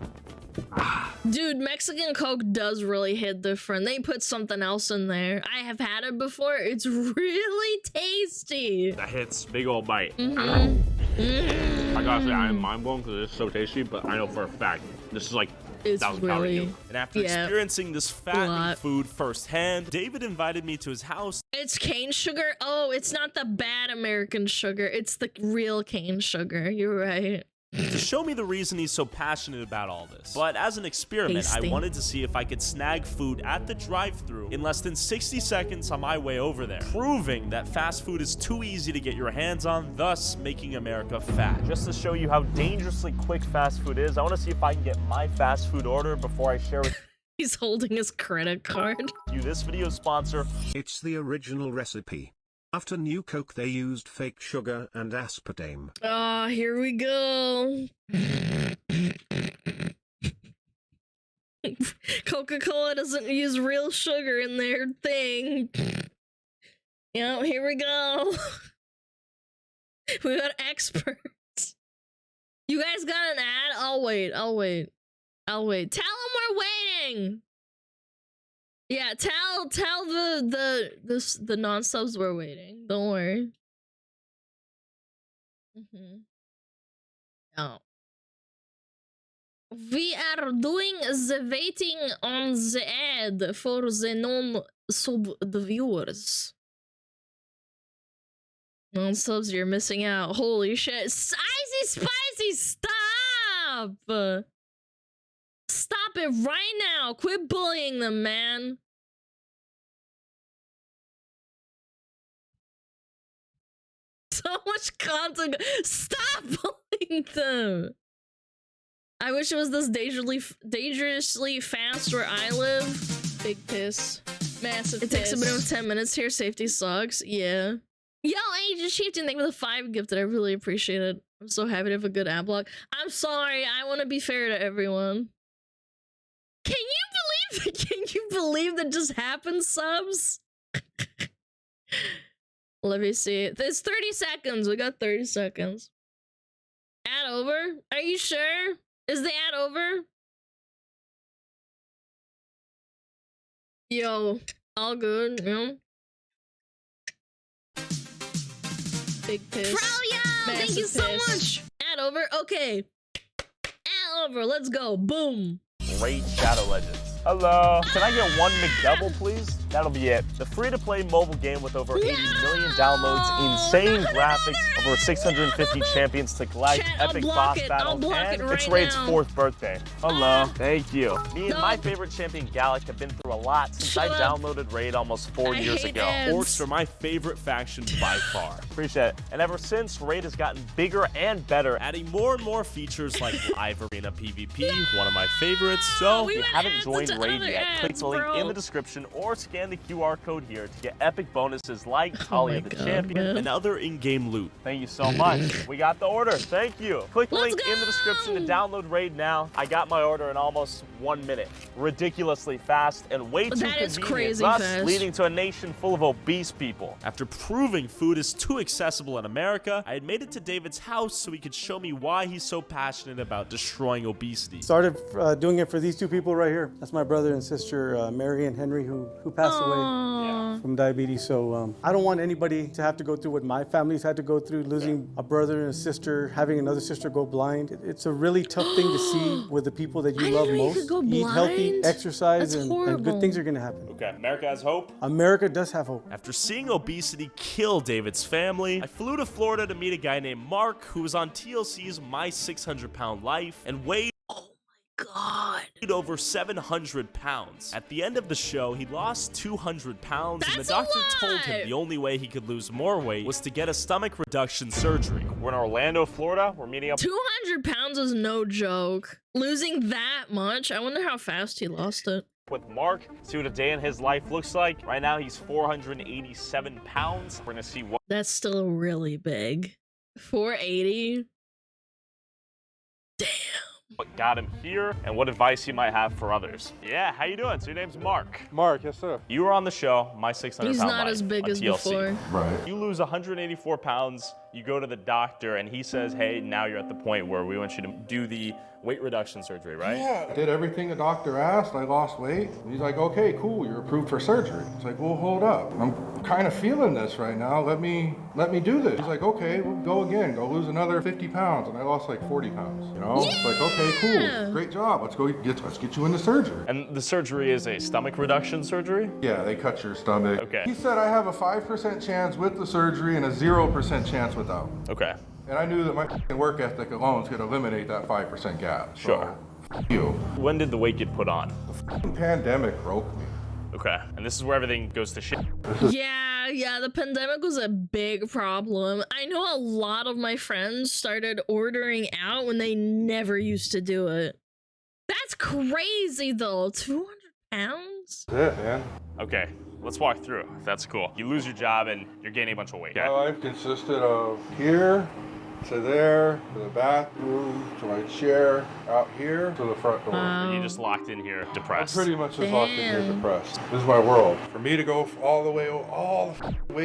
A: Dude, Mexican Coke does really hit different. They put something else in there. I have had it before. It's really tasty.
E: That hits big old bite.
A: Mm-hmm.
E: I gotta say, I am mind blown because it's so tasty, but I know for a fact this is like
A: It's
E: 1,000 calorie
A: really,
E: meal. And after
A: yeah,
E: experiencing this fattening
A: lot.
E: food firsthand, David invited me to his house.
A: It's cane sugar. Oh, it's not the bad American sugar. It's the real cane sugar. You're right.
D: To show me the reason he's so passionate about all this. But as an experiment,
A: Tasty.
D: I wanted to see if I could snag food at the drive-thru in less than 60 seconds on my way over there, proving that fast food is too easy to get your hands on, thus making America fat. Just to show you how dangerously quick fast food is, I want to see if I can get my fast food order before I share with
A: He's holding his credit card.
D: you this video's sponsor.
B: It's the original recipe. After New Coke they used fake sugar and aspartame.
A: Oh, here we go. Coca-Cola doesn't use real sugar in their thing. You know, here we go. We got experts. You guys got an ad? I'll wait. Tell them we're waiting. Yeah, tell the non-subs we're waiting. Don't worry. Oh. We are doing the waiting on the ad for the non-sub viewers. Non-subs, you're missing out. Holy shit. Spicy, stop! Stop it right now. Quit bullying them, man. So much content. Stop bullying them. I wish it was this dangerously fast where I live. Big piss. Massive It takes a bit of 10 minutes here. Safety sucks. Yeah. Yo, Agent Chieftain, thank you for the 5 gifted. I really appreciate it. I'm so happy to have a good ad block. I'm sorry. I want to be fair to everyone. Can you believe that just happened, subs? Let me see. It's 30 seconds. We got 30 seconds. Ad over? Are you sure? Is the ad over? Yo, all good, you know? Big piss. Thank you so much. Add over. Okay. Add over. Let's go. Boom.
D: Raid Shadow Legends. Hello. Can I get one McDouble, please? That'll be it. The free-to-play mobile game with over 80 million downloads, insane graphics, over 650 champions to collect,
A: Chat,
D: epic boss battles, and it's Raid's 4th birthday. Hello. Thank you. Me and my favorite champion, Gallic, have been through a lot since I downloaded Raid almost 4 years ago. Orcs are my favorite faction by far. Appreciate it. And ever since, Raid has gotten bigger and better, adding more and more features like live arena PvP, one of my favorites. So if you haven't joined Raid yet, click the link in the description or scan the QR code here to get epic bonuses like Talia the Champion and other in-game loot. Thank you so much. We got the order. Thank you. Click the link in the description to download Raid now. I got my order in almost 1 minute. Ridiculously fast and way too convenient, thus leading to a nation full of obese people. After proving food is too accessible in America, I had made it to David's house so he could show me why he's so passionate about destroying obesity.
H: Started doing it for these two people right here. That's my brother and sister, Mary and Henry, who passed away from diabetes. So I don't want anybody to have to go through what my family's had to go through, losing a brother and a sister, having another sister go blind. It's a really tough thing to see with the people that you love most. Eat healthy, exercise, and good things are gonna happen.
D: Okay, America has hope.
H: America does have hope.
D: After seeing obesity kill David's family, I flew to Florida to meet a guy named Mark who was on TLC's My 600-Pound Life and weighed over 700 pounds. At the end of the show, he lost 200 pounds, and the doctor told him the only way he could lose more weight was to get a stomach reduction surgery. We're in Orlando, Florida. We're meeting up.
A: 200 pounds is no joke. Losing that much? I wonder how fast he lost it.
D: With Mark, see what a day in his life looks like. Right now, he's 487 pounds. We're gonna see what.
A: That's still really big. 480? Damn.
D: What got him here and what advice he might have for others. Yeah, how you doing? So your name's Mark.
H: Mark, yes sir.
D: You were on the show, My 600
A: He's
D: Pound
A: not
D: Life
A: as big
D: on
A: as
D: TLC.
A: before.
H: Right.
D: You lose 184 pounds, you go to the doctor and he says, hey, now you're at the point where we want you to do the weight reduction surgery, right?
I: Yeah, I did everything the doctor asked. I lost weight. He's like, okay, cool, you're approved for surgery. It's like, well, hold up. I'm kind of feeling this right now. Let me do this. He's like, okay, we'll go again. Go lose another 50 pounds. And I lost like 40 pounds, you know? It's like, okay, cool, great job. Let's get you into surgery.
D: And the surgery is a stomach reduction surgery?
I: Yeah, they cut your stomach.
D: Okay.
I: He said I have a 5% chance with the surgery and a 0% chance without.
D: Okay.
I: And I knew that my work ethic alone could eliminate that 5% gap.
D: Sure.
I: So, you.
D: When did the weight get put on?
I: The pandemic broke me.
D: Okay. And this is where everything goes to shit.
A: Yeah, the pandemic was a big problem. I know a lot of my friends started ordering out when they never used to do it. That's crazy though, 200 pounds?
I: That's it, man.
D: Okay, let's walk through, if that's cool. You lose your job and you're gaining a bunch of weight.
I: My life consisted of here to there, to the bathroom, to my chair, out here, to the front door.
D: And you just locked in here, depressed.
I: I'm pretty much just locked in here depressed. This is my world. For me to go all the way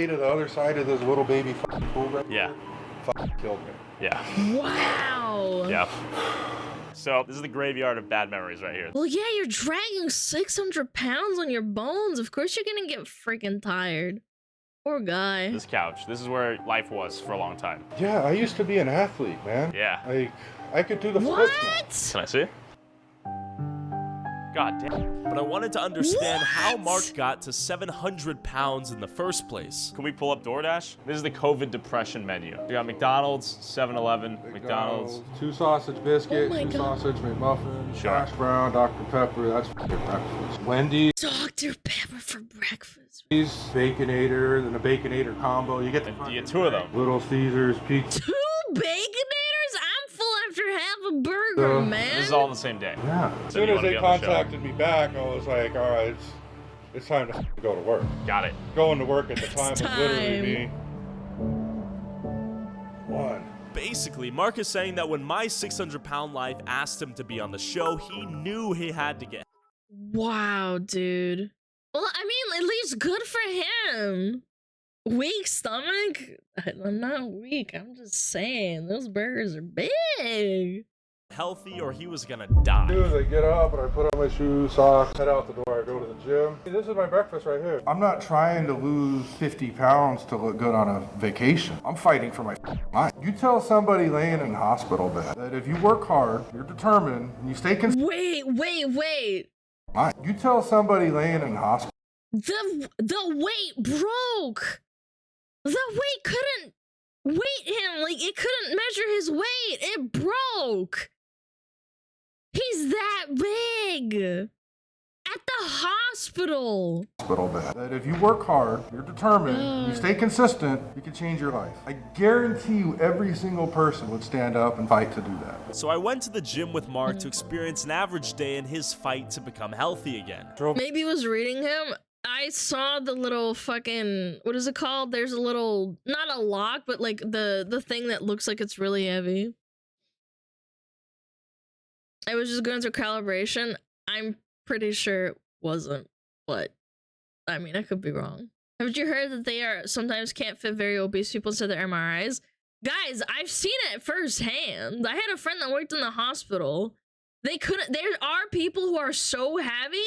I: to the other side of this little baby pool right
D: Yeah.
I: killed me.
D: Yeah.
A: Wow.
D: Yeah. So this is the graveyard of bad memories right here.
A: Well, yeah, you're dragging 600 pounds on your bones. Of course you're gonna get freaking tired. Poor guy.
D: This couch. This is where life was for a long time.
I: Yeah, I used to be an athlete, man.
D: Yeah.
I: Like, I could do the
A: What?
I: flips now.
D: Can I see? God damn. But I wanted to understand how Mark got to 700 pounds in the first place. Can we pull up DoorDash? This is the COVID depression menu. We got McDonald's, 7-Eleven, McDonald's.
I: 2 sausage biscuits,
A: Oh my
I: 2
A: God.
I: sausage McMuffin,
D: Sure.
I: hash brown, Dr. Pepper, that's breakfast. Wendy's,
A: Dr. Pepper for breakfast.
I: Baconator, then a Baconator combo. You get the
D: You get 2 of them.
I: Little Caesars, pizza.
A: 2 Baconators? I'm full after half a burger, man.
D: This is all on the same day.
I: Yeah. As soon as they contacted me back, I was like, all right, it's time to go to work.
D: Got it.
I: Going to work at the time was literally
A: time.
I: me. One.
D: Basically, Mark is saying that when My 600-Pound Life asked him to be on the show, he knew he had to get.
A: Wow, dude. Well, I mean, at least good for him. Weak stomach? I'm not weak. I'm just saying, those burgers are big.
D: healthy or he was gonna die.
I: As I get up and I put on my shoes, socks, head out the door, I go to the gym. This is my breakfast right here. I'm not trying to lose 50 pounds to look good on a vacation. I'm fighting for my life. You tell somebody laying in a hospital bed that if you work hard, you're determined, and you stay consistent.
A: Wait.
I: You tell somebody laying in a hospital.
A: The weight broke. The weight couldn't weight him. Like, it couldn't measure his weight. It broke. He's that big. At the hospital.
I: Hospital bed. That if you work hard, you're determined, you stay consistent, you can change your life. I guarantee you every single person would stand up and fight to do that.
D: So I went to the gym with Mark to experience an average day in his fight to become healthy again.
A: Maybe was reading him. I saw the little fucking, what is it called? There's a little, not a lock, but like the thing that looks like it's really heavy. I was just going through calibration. I'm pretty sure it wasn't, but I mean, I could be wrong. Haven't you heard that they are sometimes can't fit very obese people into their MRIs? Guys, I've seen it firsthand. I had a friend that worked in the hospital. They couldn't, there are people who are so heavy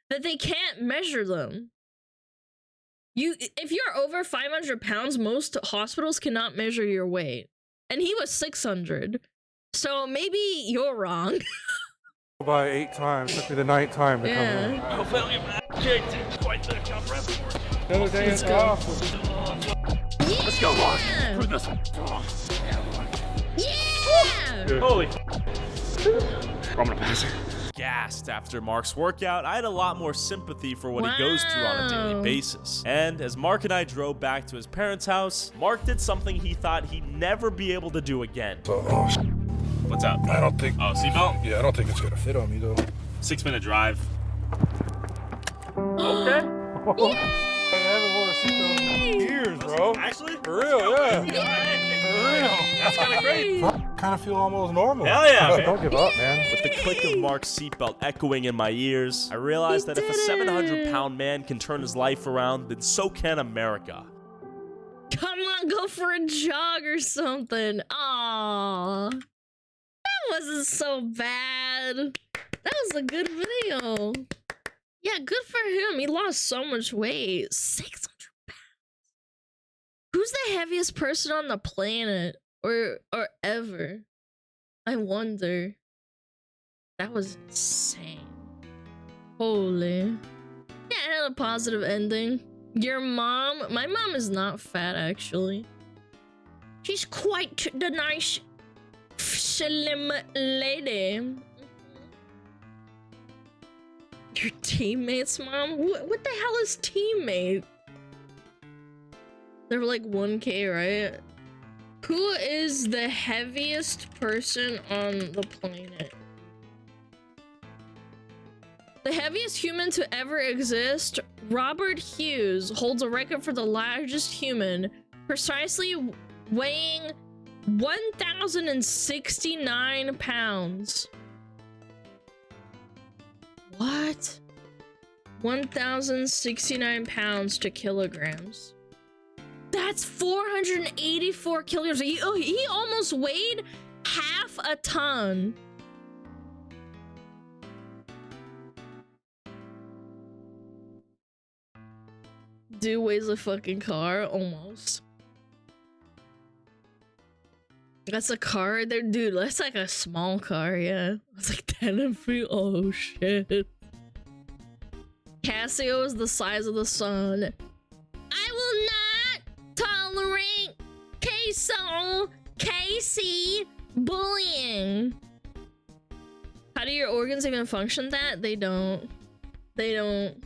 A: that they can't measure them. If you're over 500 pounds, most hospitals cannot measure your weight. And he was 600. So maybe you're wrong.
I: By 8 times, took me the 9th time to come here.
D: Oh, well, you kicked quite the jump rep.
I: Another day is off.
D: Let's go, Mark. Through this.
A: Yeah!
E: Holy. I'm gonna pass it.
D: Gassed after Mark's workout, I had a lot more sympathy for what he goes through on a daily basis. And as Mark and I drove back to his parents' house, Mark did something he thought he'd never be able to do again.
E: What's up?
I: I don't think.
E: Oh, seatbelt?
I: Yeah, I don't think it's gonna fit on me though.
E: 6-minute drive.
I: Okay. I haven't worn a seatbelt in years, bro.
E: Actually?
I: For real, yeah. For real.
E: That's kind of great.
I: Kind of feel almost normal.
E: Hell yeah, man.
I: Don't give up, man.
D: With the click of Mark's seatbelt echoing in my ears, I realized that if a 700-pound man can turn his life around, then so can America.
A: Come on, go for a jog or something. Aww. That wasn't so bad. That was a good video. Yeah, good for him. He lost so much weight. 600 pounds. Who's the heaviest person on the planet? Or ever? I wonder. That was insane. Holy. Yeah, it had a positive ending. Your mom? My mom is not fat, actually. She's quite the nice, slim lady. Your teammate's mom? What the hell is teammate? They're like 1K, right? Who is the heaviest person on the planet? The heaviest human to ever exist, Robert Hughes, holds a record for the largest human, precisely weighing 1,069 pounds. What? 1,069 pounds to kilograms. That's 484 kilograms. He almost weighed half a ton. Dude weighs a fucking car, almost. That's a car right there? Dude, that's like a small car, yeah. It's like 10 feet. Oh, shit. Casio is the size of the sun. I will not tolerate Casey bullying. How do your organs even function that? They don't. They don't.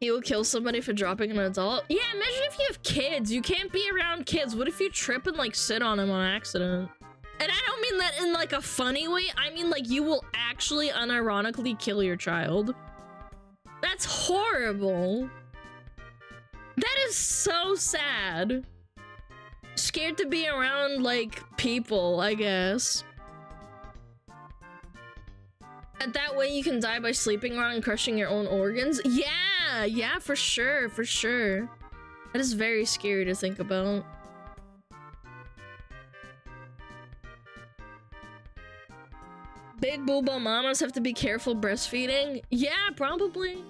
A: He will kill somebody for dropping an adult? Yeah, imagine if you have kids. You can't be around kids. What if you trip and like sit on them on accident? And I don't mean that in like a funny way. I mean like you will actually unironically kill your child. That's horrible. That is so sad. Scared to be around like people, I guess. And that way you can die by sleeping around and crushing your own organs? Yeah, for sure, for sure. That is very scary to think about. big booba mamas have to be careful breastfeeding? Yeah, probably.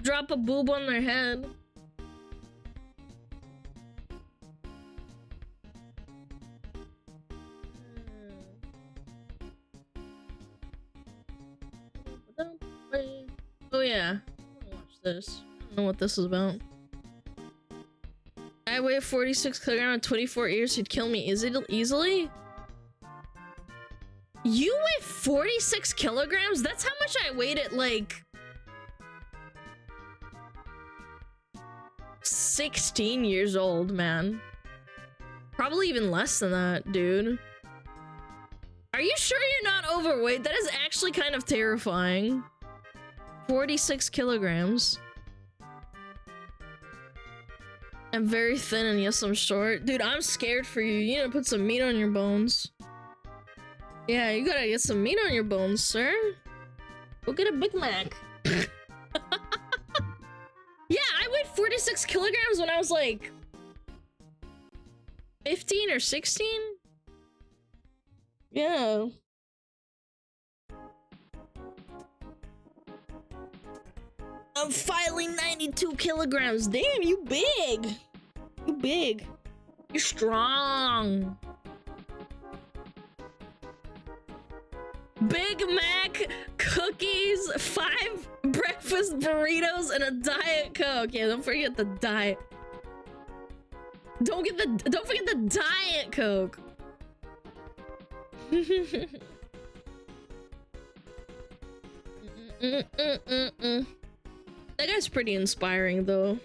A: Drop a boob on their head. Oh yeah, I wanna watch this. I don't know what this is about. I weigh 46 kilograms and 24 years. He'd kill me easily. You weigh 46 kilograms? That's how much I weighed at like 16 years old, man. Probably even less than that, dude. Are you sure you're not overweight? That is actually kind of terrifying. 46 kilograms. I'm very thin and yes, I'm short. Dude, I'm scared for you. You need to put some meat on your bones. Yeah, you gotta get some meat on your bones, sir. Go get a Big Mac. Yeah, I weighed 46 kilograms when I was like 15 or 16. Yeah. I'm filing 92 kilograms. Damn, you big. You big. You're strong. Big Mac, cookies, 5 breakfast burritos, and a Diet Coke. Yeah, don't forget the diet. Don't forget the Diet Coke. That guy's pretty inspiring, though.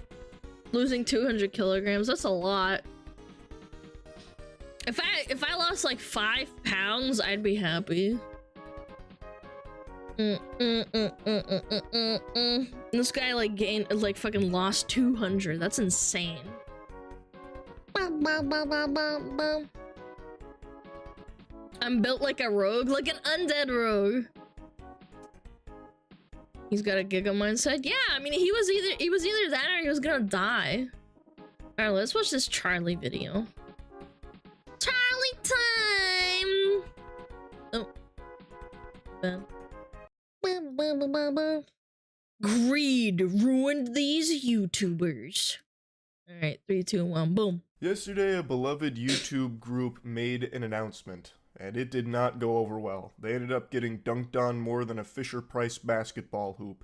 A: Losing 200 kilograms, that's a lot. If I lost like 5 pounds, I'd be happy. This guy like fucking lost 200. That's insane. I'm built like a rogue, like an undead rogue. He's got a giga mindset. Yeah, I mean he was either that or he was gonna die. All right, let's watch this Charlie video. Charlie time. Oh, bad. Greed ruined these YouTubers. All right, 3, 2, 1, boom.
J: Yesterday, a beloved YouTube group made an announcement, and it did not go over well. They ended up getting dunked on more than a Fisher-Price basketball hoop.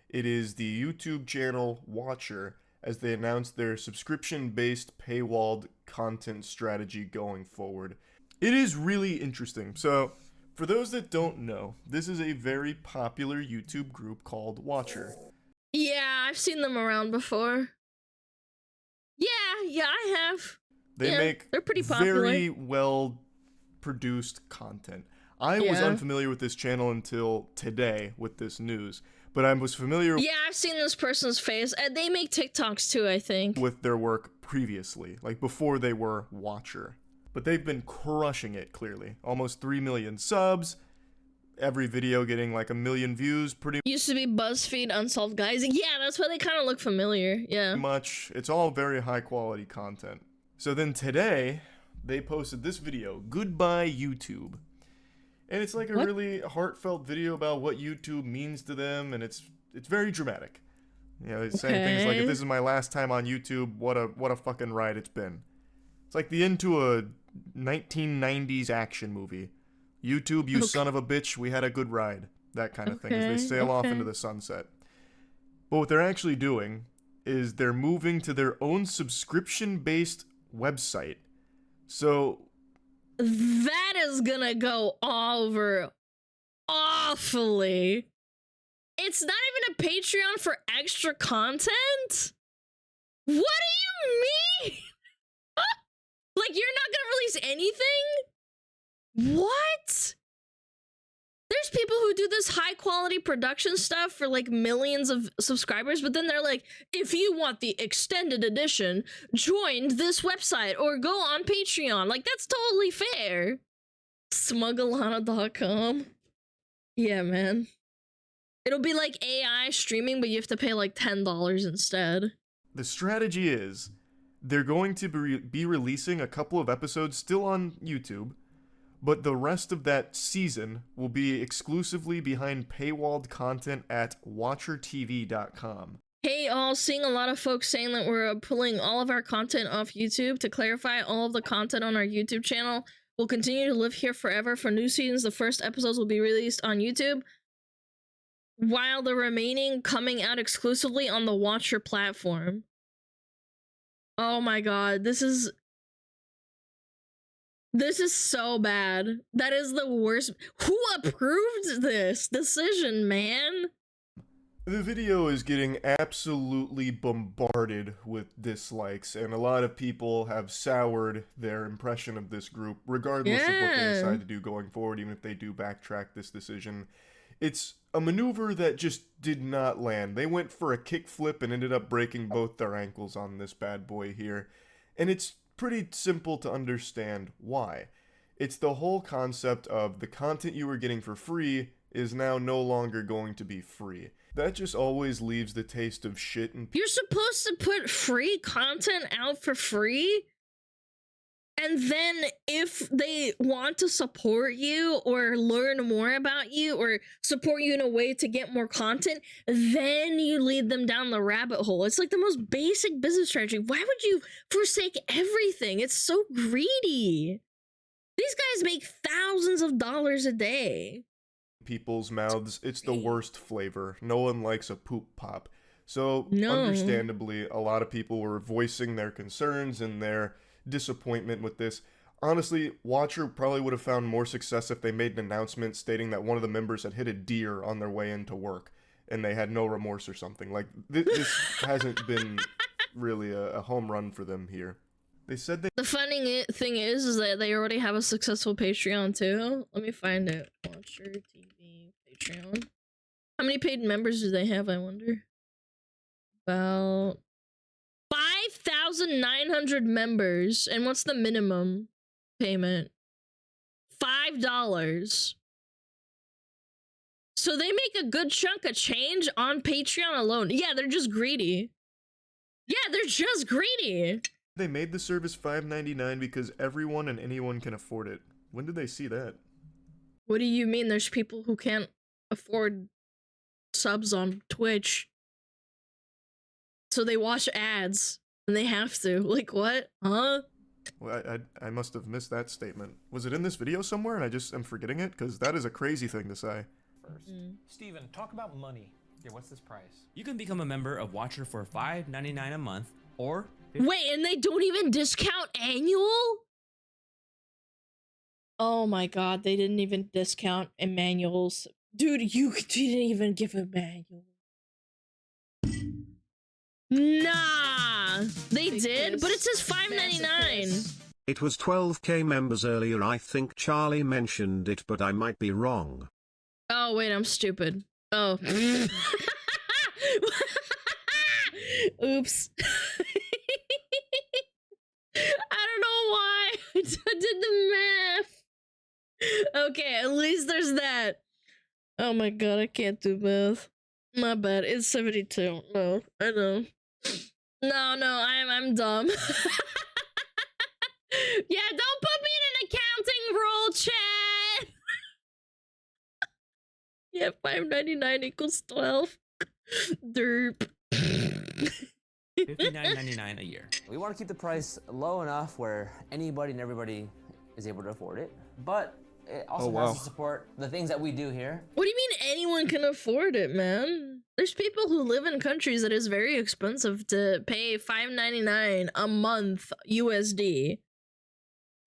J: It is the YouTube channel Watcher, as they announced their subscription-based paywalled content strategy going forward. It is really interesting. So, for those that don't know, this is a very popular YouTube group called Watcher.
A: Yeah, I've seen them around before. Yeah, I have.
J: They're
A: pretty popular.
J: Very well produced content. I was unfamiliar with this channel until today with this news, but I was familiar
A: I've seen this person's face. They make TikToks too, I think.
J: with their work previously, like before they were Watcher. But they've been crushing it, clearly. Almost 3 million subs, every video getting like 1 million views, pretty
A: Used to be BuzzFeed Unsolved Guys. Yeah, that's why they kind of look familiar. Yeah.
J: much. It's all very high quality content. So then today, they posted this video, Goodbye YouTube. And it's like a really heartfelt video about what YouTube means to them, and it's very dramatic. You know, it's saying things like, if this is my last time on YouTube, what a fucking ride it's been. It's like the end to a 1990s action movie. YouTube, you son of a bitch, we had a good ride. That kind of thing, as they sail off into the sunset. But what they're actually doing is they're moving to their own subscription-based website. So
A: that is gonna go over awfully. It's not even a Patreon for extra content? What do you mean? Like, you're not gonna release anything? What? There's people who do this high quality production stuff for like millions of subscribers, but then they're like, if you want the extended edition, join this website or go on Patreon. Like, that's totally fair. SmugAlana.com. Yeah, man. It'll be like AI streaming, but you have to pay like $10 instead.
J: the strategy is they're going to be releasing a couple of episodes still on YouTube, but the rest of that season will be exclusively behind paywalled content at watchertv.com.
A: Hey all, seeing a lot of folks saying that we're pulling all of our content off YouTube. To clarify, all of the content on our YouTube channel will continue to live here forever. For new seasons, the first episodes will be released on YouTube, while the remaining coming out exclusively on the Watcher platform. Oh my god, this is so bad. That is the worst. Who approved this decision, man?
J: The video is getting absolutely bombarded with dislikes, and a lot of people have soured their impression of this group, regardless of what they decide to do going forward, even if they do backtrack this decision. It's a maneuver that just did not land. They went for a kickflip and ended up breaking both their ankles on this bad boy here. And it's pretty simple to understand why. It's the whole concept of the content you were getting for free is now no longer going to be free. That just always leaves the taste of shit in
A: You're supposed to put free content out for free? And then if they want to support you or learn more about you or support you in a way to get more content, then you lead them down the rabbit hole. It's like the most basic business strategy. Why would you forsake everything? It's so greedy. These guys make thousands of dollars a day.
J: people's mouths. It's the worst flavor. No one likes a poop pop. So understandably, a lot of people were voicing their concerns and their disappointment with this. Honestly, Watcher probably would have found more success if they made an announcement stating that one of the members had hit a deer on their way into work and they had no remorse or something. Like, this hasn't been really a home run for them here. They said they—
A: The funny thing is that they already have a successful Patreon too. Let me find it. Watcher TV Patreon. How many paid members do they have, I wonder? About 5,900 members. And what's the minimum payment? $5. So they make a good chunk of change on Patreon alone. Yeah, they're just greedy. Yeah, they're just greedy.
J: They made the service $5.99 because everyone and anyone can afford it. When did they see that?
A: What do you mean there's people who can't afford subs on Twitch? So they watch ads and they have to. Like, what? Huh?
J: Well, I must have missed that statement. Was it in this video somewhere and I just am forgetting it? Because that is a crazy thing to say.
K: Steven, talk about money. Yeah, what's this price?
L: You can become a member of Watcher for $5.99 a month, or...
A: Wait, and they don't even discount annual? Oh my god, they didn't even discount manuals. Dude, you didn't even give a manual. Nah, they did, but it says $5.99.
B: It was 12k members earlier. I think Charlie mentioned it, but I might be wrong.
A: Oh, wait, I'm stupid. Oh. Oops. I don't know why I did the math. Okay, at least there's that. Oh my god, I can't do math. My bad. It's 72. No, I know. No, I'm dumb. Yeah, don't put me in an accounting role, chat. Yeah, $5.99 equals 12. Derp.
L: $59.99 a year.
M: We want to keep the price low enough where anybody and everybody is able to afford it, but it also has to support the things that we do here.
A: What do you mean anyone can afford it, man? There's people who live in countries that is very expensive to pay $5.99 a month USD.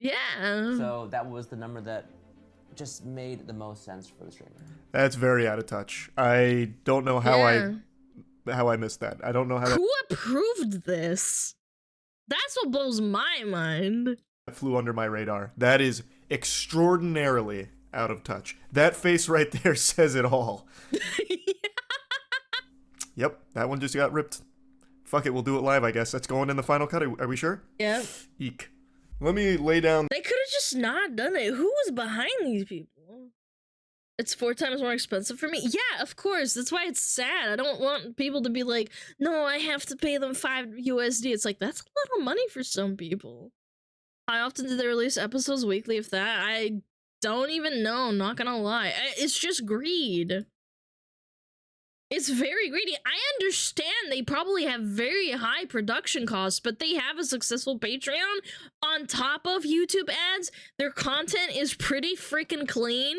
A: Yeah.
M: So that was the number that just made the most sense for the streamer.
J: That's very out of touch. I don't know how I missed that. I don't know how
A: Who approved this? That's what blows my mind.
J: that flew under my radar. That is extraordinarily out of touch. That face right there says it all. Yep, that one just got ripped. Fuck it, we'll do it live, I guess. That's going in the final cut. Are we sure?
A: Yep.
J: Eek. Let me lay down.
A: They could have just not done it. Who was behind these people? It's 4 times more expensive for me? Yeah, of course. That's why it's sad. I don't want people to be like, no, I have to pay them $5 USD. It's like, that's a lot of money for some people. How often do they release episodes weekly? If that, I don't even know, not gonna lie. It's just greed. It's very greedy. I understand they probably have very high production costs, but they have a successful Patreon on top of YouTube ads. Their content is pretty freaking clean.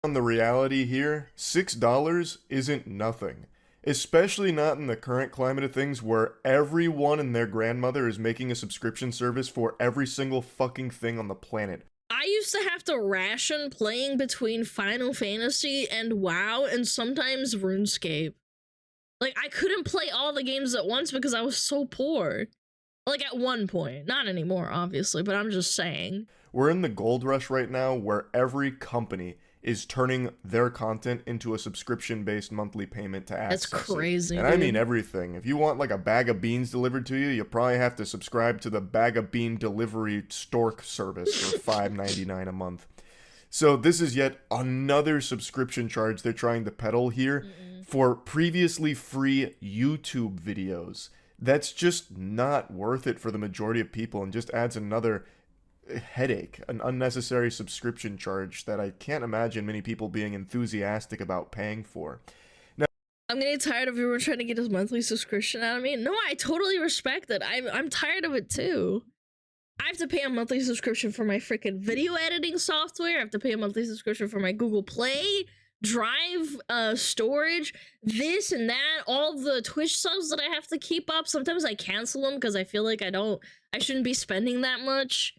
J: On the reality here, $6 isn't nothing. Especially not in the current climate of things where everyone and their grandmother is making a subscription service for every single fucking thing on the planet.
A: I used to have to ration playing between Final Fantasy and WoW and sometimes RuneScape. Like, I couldn't play all the games at once because I was so poor. Like, at one point. Not anymore, obviously, but I'm just saying.
J: We're in the gold rush right now where every company is turning their content into a subscription-based monthly payment to access.
A: That's crazy,
J: And I mean everything. If you want like a bag of beans delivered to you, you probably have to subscribe to the bag of bean delivery stork service for $5.99 a month. So this is yet another subscription charge they're trying to peddle here for previously free YouTube videos. That's just not worth it for the majority of people and just adds another headache, an unnecessary subscription charge that I can't imagine many people being enthusiastic about paying for. Now,
A: I'm getting tired of everyone trying to get his monthly subscription out of me. No, I totally respect it. I'm tired of it too. I have to pay a monthly subscription for my freaking video editing software. I have to pay a monthly subscription for my Google Play, Drive, storage, this and that, all the Twitch subs that I have to keep up. Sometimes I cancel them because I feel like I shouldn't be spending that much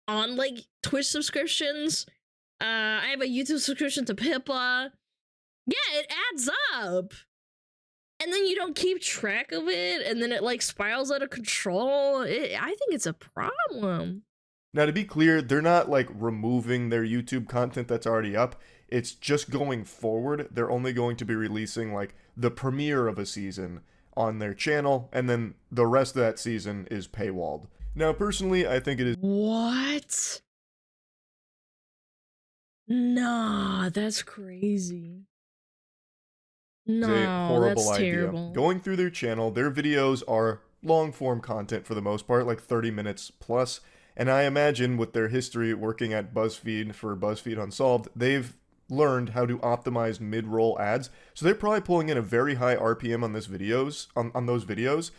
A: on like Twitch subscriptions. I have a YouTube subscription to Pippa. Yeah, it adds up. And then you don't keep track of it, and then it like spirals out of control. I think it's a problem.
J: Now to be clear, they're not like removing their YouTube content that's already up. It's just going forward, they're only going to be releasing like the premiere of a season on their channel, and then the rest of that season is paywalled. Now, personally, I think it is—
A: What? Nah, that's crazy. No,
J: a horrible
A: that's
J: idea.
A: terrible.
J: Going through their channel, their videos are long-form content for the most part, like 30 minutes plus, and I imagine with their history working at BuzzFeed for BuzzFeed Unsolved, they've learned how to optimize mid-roll ads, so they're probably pulling in a very high RPM on those videos.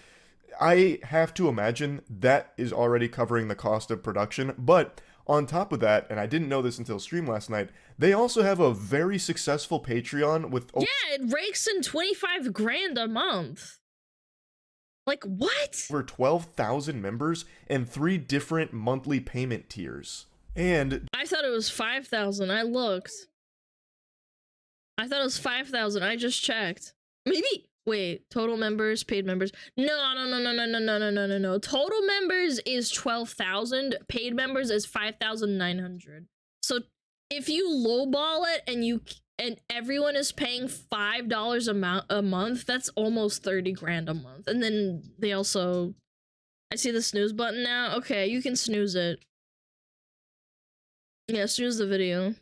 J: I have to imagine that is already covering the cost of production, but on top of that, and I didn't know this until stream last night, they also have a very successful Patreon with—
A: Yeah, it rakes in 25 grand a month. Like, what?
J: over 12,000 members and 3 different monthly payment tiers. And
A: I thought it was 5,000. I looked. I thought it was 5,000. I just checked. Maybe. Wait, total members, paid members. No. Total members is 12,000. Paid members is 5,900. So if you lowball it and everyone is paying $5 a month, that's almost 30 grand a month. And then they also, I see the snooze button now. Okay, you can snooze it. Yeah, snooze the video.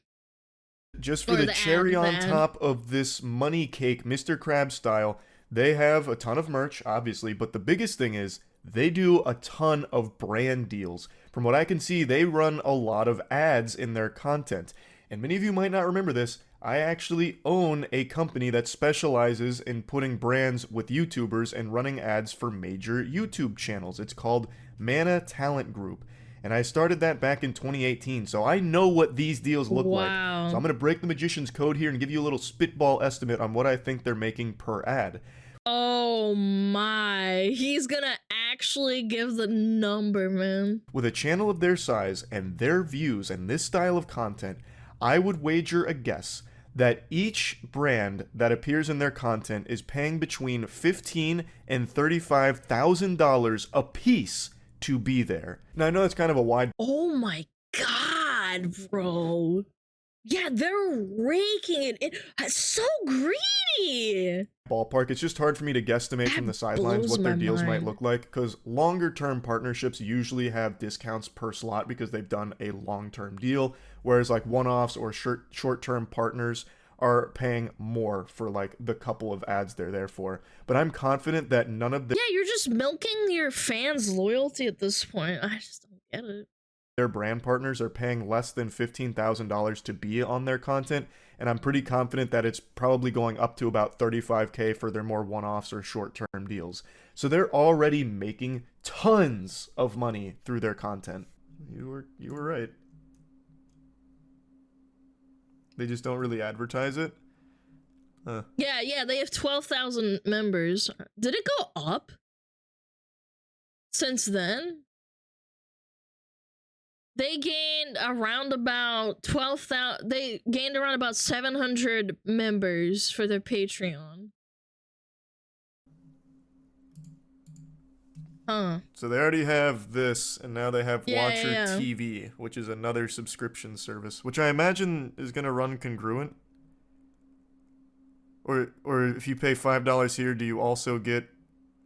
J: just for the cherry on top of this money cake, Mr. Krabs style, they have a ton of merch, obviously, but the biggest thing is they do a ton of brand deals. From what I can see, they run a lot of ads in their content. And many of you might not remember this, I actually own a company that specializes in putting brands with YouTubers and running ads for major YouTube channels. It's called Mana Talent Group. And I started that back in 2018, so I know what these deals look like. So I'm going to break the magician's code here and give you a little spitball estimate on what I think they're making per ad.
A: Oh my, he's gonna actually give the number, man.
J: With a channel of their size and their views and this style of content, I would wager a guess that each brand that appears in their content is paying between $15,000 and $35,000 a piece to be there. Now I know that's kind of a wide—
A: Oh my god, bro. Yeah, they're raking it. It's so greedy.
J: Ballpark. It's just hard for me to guesstimate from the sidelines what their deals might look like, because longer term partnerships usually have discounts per slot because they've done a long-term deal, whereas like one-offs or short-term partners are paying more for like the couple of ads they're there for. But I'm confident that none of the—
A: Yeah, you're just milking your fans' loyalty at this point. I just don't get it.
J: their brand partners are paying less than $15,000 to be on their content, and I'm pretty confident that it's probably going up to about $35K for their more one-offs or short-term deals. So they're already making tons of money through their content. You were right. They just don't really advertise it.
A: Yeah, they have 12,000 members. Did it go up since then? They gained around about 12,000. They gained around about 700 members for their Patreon. Huh.
J: So they already have this, and now they have Watcher
A: yeah.
J: TV, which is another subscription service, which I imagine is going to run congruent. Or if you pay $5 here, do you also get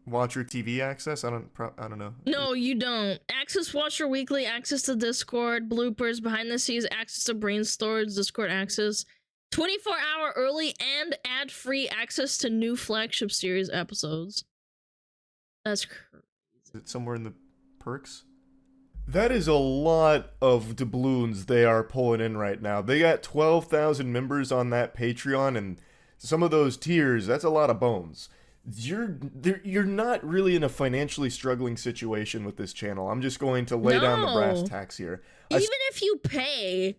J: Watcher TV access? I don't know.
A: No, you don't. Access Watcher Weekly, access to Discord, bloopers, behind the scenes, access to Brain Storage, Discord access, 24-hour early and ad-free access to new flagship series episodes. That's crazy.
J: Is it somewhere in the perks? That is a lot of doubloons they are pulling in right now. They got 12,000 members on that Patreon, and some of those tiers, that's a lot of bones. You're not really in a financially struggling situation with this channel. I'm just going to lay down the brass tacks here.
A: Even if you pay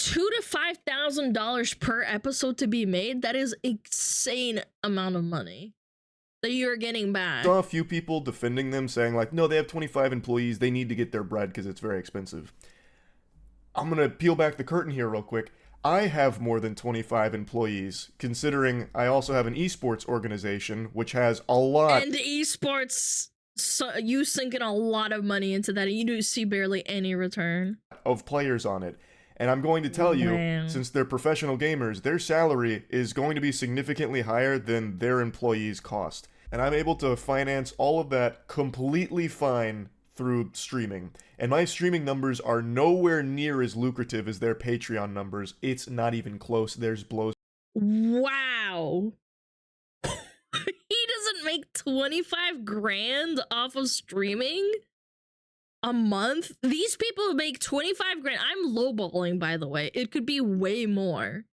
A: $2,000 to $5,000 per episode to be made, that is insane amount of money that you're getting back.
J: I saw a few people defending them, saying like, no, they have 25 employees, they need to get their bread because it's very expensive. I'm gonna peel back the curtain here real quick. I have more than 25 employees, considering I also have an esports organization, which has a lot.
A: And esports, so you sinking a lot of money into that, and you do see barely any return.
J: Of players on it. And I'm going to tell you, since they're professional gamers, their salary is going to be significantly higher than their employees' cost. And I'm able to finance all of that completely fine through streaming. And my streaming numbers are nowhere near as lucrative as their Patreon numbers. It's not even close. There's blows.
A: Wow. He doesn't make 25 grand off of streaming a month. These people make 25 grand. I'm lowballing, by the way. It could be way more.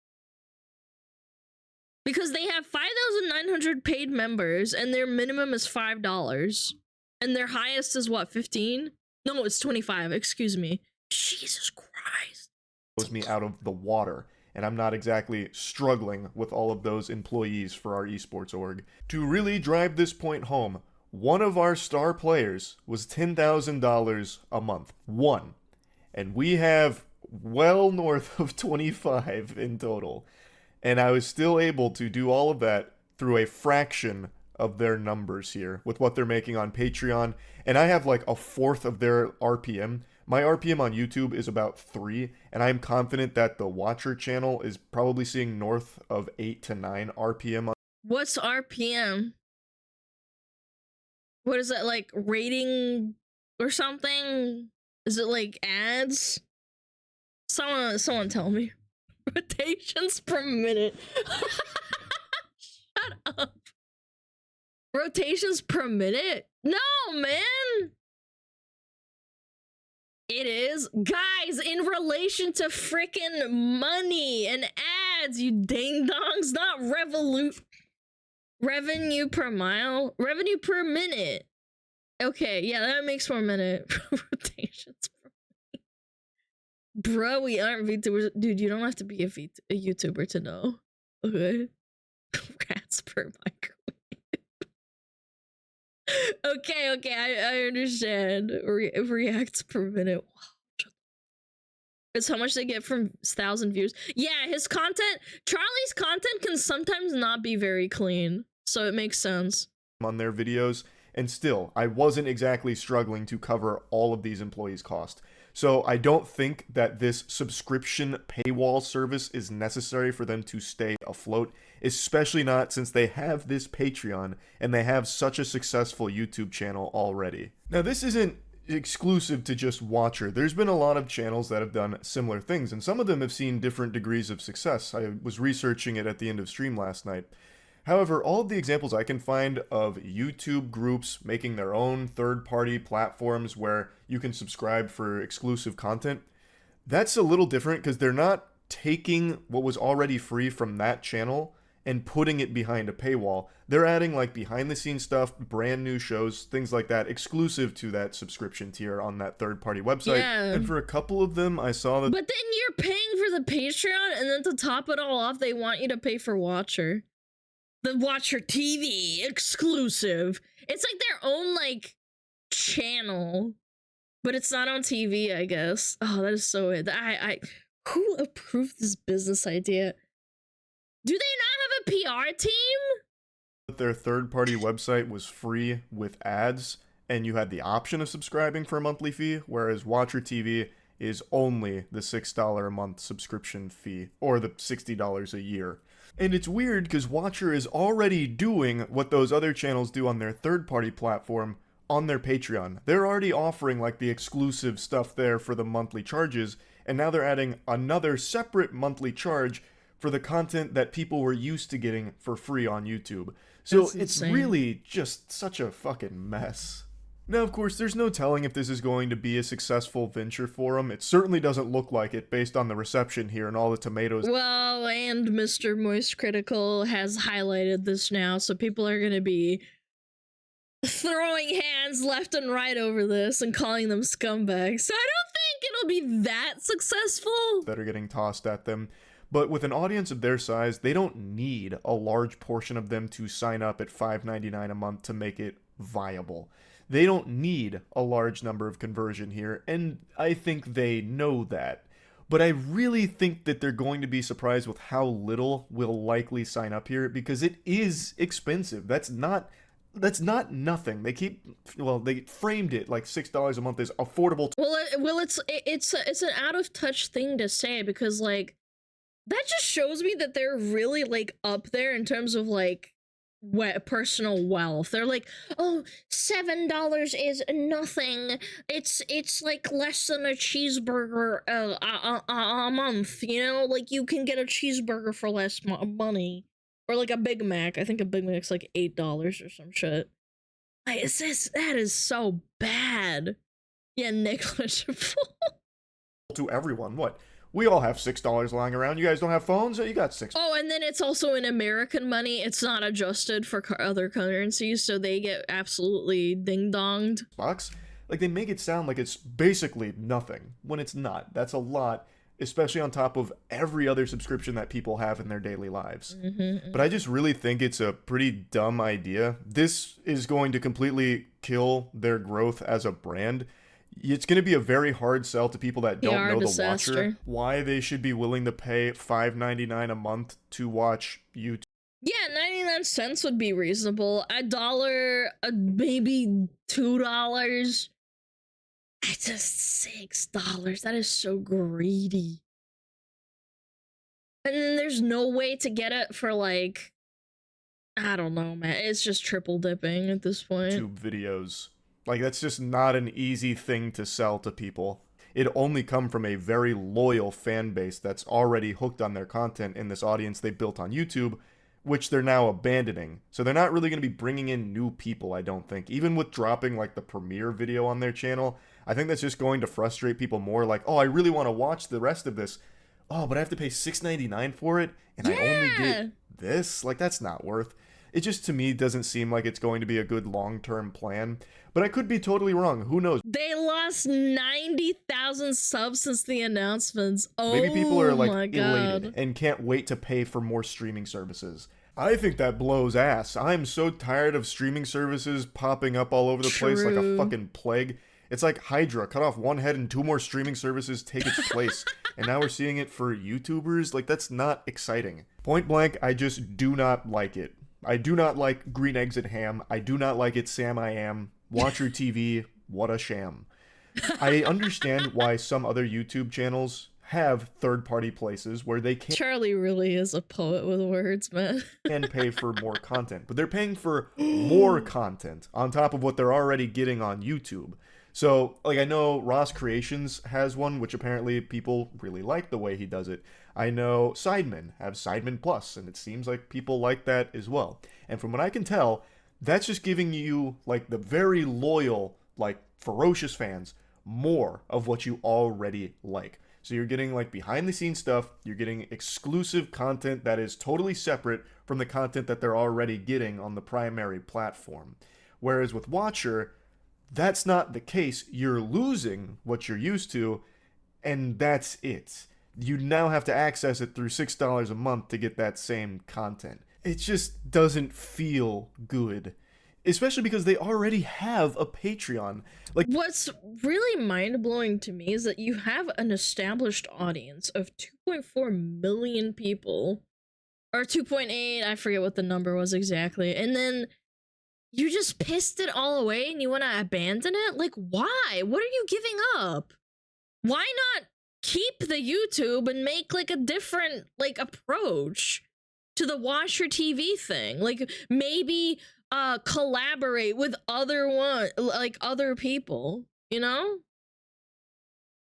A: Because they have 5,900 paid members and their minimum is $5. And their highest is what, 15? No, it's 25, excuse me. Jesus Christ.
J: Blows me out of the water. And I'm not exactly struggling with all of those employees for our esports org. To really drive this point home, one of our star players was $10,000 a month. One. And we have well north of 25 in total. And I was still able to do all of that through a fraction of their numbers here with what they're making on Patreon. And I have like a fourth of their RPM. My RPM on YouTube is about 3, and I'm confident that the Watcher channel is probably seeing north of 8 to 9 RPM.
A: What's RPM? What is that, like rating or something? Is it like ads? Someone tell me. Rotations per minute. Shut up. Rotations per minute? No, man. It is. Guys, in relation to frickin' money and ads, you ding-dongs, not revenue per mile, revenue per minute. Okay, yeah, that makes more minute. Rotations per minute. Bro, we aren't VTubers. Dude, you don't have to be a YouTuber to know. Okay? Rats per microwave. Okay, I understand. Reacts per minute. Wow. It's how much they get from 1,000 views. Yeah, his content, Charlie's content can sometimes not be very clean, so it makes sense.
J: On their videos, and still, I wasn't exactly struggling to cover all of these employees' cost. So I don't think that this subscription paywall service is necessary for them to stay afloat, especially not since they have this Patreon and they have such a successful YouTube channel already. Now, this isn't exclusive to just Watcher. There's been a lot of channels that have done similar things, and some of them have seen different degrees of success. I was researching it at the end of stream last night. However, all of the examples I can find of YouTube groups making their own third-party platforms where you can subscribe for exclusive content, that's a little different because they're not taking what was already free from that channel and putting it behind a paywall. They're adding like behind the scenes stuff, brand new shows, things like that, exclusive to that subscription tier on that third party website.
A: Yeah.
J: And for a couple of them, I saw that.
A: But then you're paying for the Patreon, and then to top it all off, they want you to pay for Watcher. The Watcher TV exclusive. It's like their own like channel, but it's not on TV, I guess. Oh, that is so weird. Who approved this business idea? Do they not have a PR team?
J: Their third-party website was free with ads, and you had the option of subscribing for a monthly fee, whereas Watcher TV is only the $6 a month subscription fee, or the $60 a year. And it's weird because Watcher is already doing what those other channels do on their third-party platform on their Patreon. They're already offering like the exclusive stuff there for the monthly charges, and now they're adding another separate monthly charge for the content that people were used to getting for free on YouTube. So it's really just such a fucking mess. Now, of course, there's no telling if this is going to be a successful venture for them. It certainly doesn't look like it based on the reception here and all the tomatoes.
A: Well, and Mr. Moist Critical has highlighted this now, so people are going to be throwing hands left and right over this and calling them scumbags. So I don't think it'll be that successful.
J: That are getting tossed at them. But with an audience of their size, they don't need a large portion of them to sign up at $5.99 a month to make it viable. They don't need a large number of conversion here, and I think they know that. But I really think that they're going to be surprised with how little will likely sign up here, because it is expensive. That's not nothing. They framed it like $6 a month is affordable.
A: Well, it's an out of touch thing to say, because like that just shows me that they're really like up there in terms of like personal wealth. They're like, oh, $7 is nothing. It's like less than a cheeseburger a month. You know, like you can get a cheeseburger for less money, or like a Big Mac. I think a Big Mac's like $8 or some shit. Like, that is so bad. Yeah, negligible.
J: To everyone, what? We all have $6 lying around. You guys don't have phones? You got $6.
A: Oh, and then it's also in American money. It's not adjusted for other currencies, so they get absolutely ding-donged.
J: Bucks? Like, they make it sound like it's basically nothing, when it's not. That's a lot, especially on top of every other subscription that people have in their daily lives. But I just really think it's a pretty dumb idea. This is going to completely kill their growth as a brand. It's going to be a very hard sell to people that don't know the Watcher, why they should be willing to pay $5.99 a month to watch YouTube.
A: Yeah, 99 cents would be reasonable. $1, maybe $2. It's just $6. That is so greedy. And then there's no way to get it for like, I don't know, man. It's just triple dipping at this point.
J: YouTube videos. Like, that's just not an easy thing to sell to people. It'd only come from a very loyal fan base that's already hooked on their content in this audience they built on YouTube, which they're now abandoning. So they're not really going to be bringing in new people, I don't think. Even with dropping, like, the premiere video on their channel, I think that's just going to frustrate people more. Like, oh, I really want to watch the rest of this. Oh, but I have to pay $6.99 for it, and I only get this? Like, that's not worth. It just, to me, doesn't seem like it's going to be a good long-term plan. But I could be totally wrong. Who knows?
A: They lost 90,000 subs since the announcements. Oh,
J: maybe people are like
A: my God.
J: elated and can't wait to pay for more streaming services. I think that blows ass. I'm so tired of streaming services popping up all over the place like a fucking plague. It's like Hydra, cut off one head and 2 more streaming services take its place. And now we're seeing it for YouTubers. Like, that's not exciting. Point blank, I just do not like it. I do not like Green Eggs and Ham. I do not like it, Sam I Am. Watcher TV, what a sham. I understand why some other YouTube channels have third-party places where they can
A: Charlie really is a poet with words, man.
J: and pay for more content, but they're paying for more content on top of what they're already getting on YouTube. So, like, I know Ross Creations has one, which apparently people really like the way he does it. I know Sidemen have Sidemen Plus, and it seems like people like that as well. And from what I can tell, that's just giving you, like, the very loyal, like, ferocious fans more of what you already like. So you're getting, like, behind-the-scenes stuff, you're getting exclusive content that is totally separate from the content that they're already getting on the primary platform. Whereas with Watcher, that's not the case. You're losing what you're used to, and that's it. You now have to access it through $6 a month to get that same content. It just doesn't feel good. Especially because they already have a Patreon. Like,
A: what's really mind-blowing to me is that you have an established audience of 2.4 million people. Or 2.8, I forget what the number was exactly. And then you just pissed it all away and you want to abandon it? Like, why? What are you giving up? Why not keep the YouTube and make, like, a different, like, approach to the Watcher TV thing? Like, maybe collaborate with other people, you know?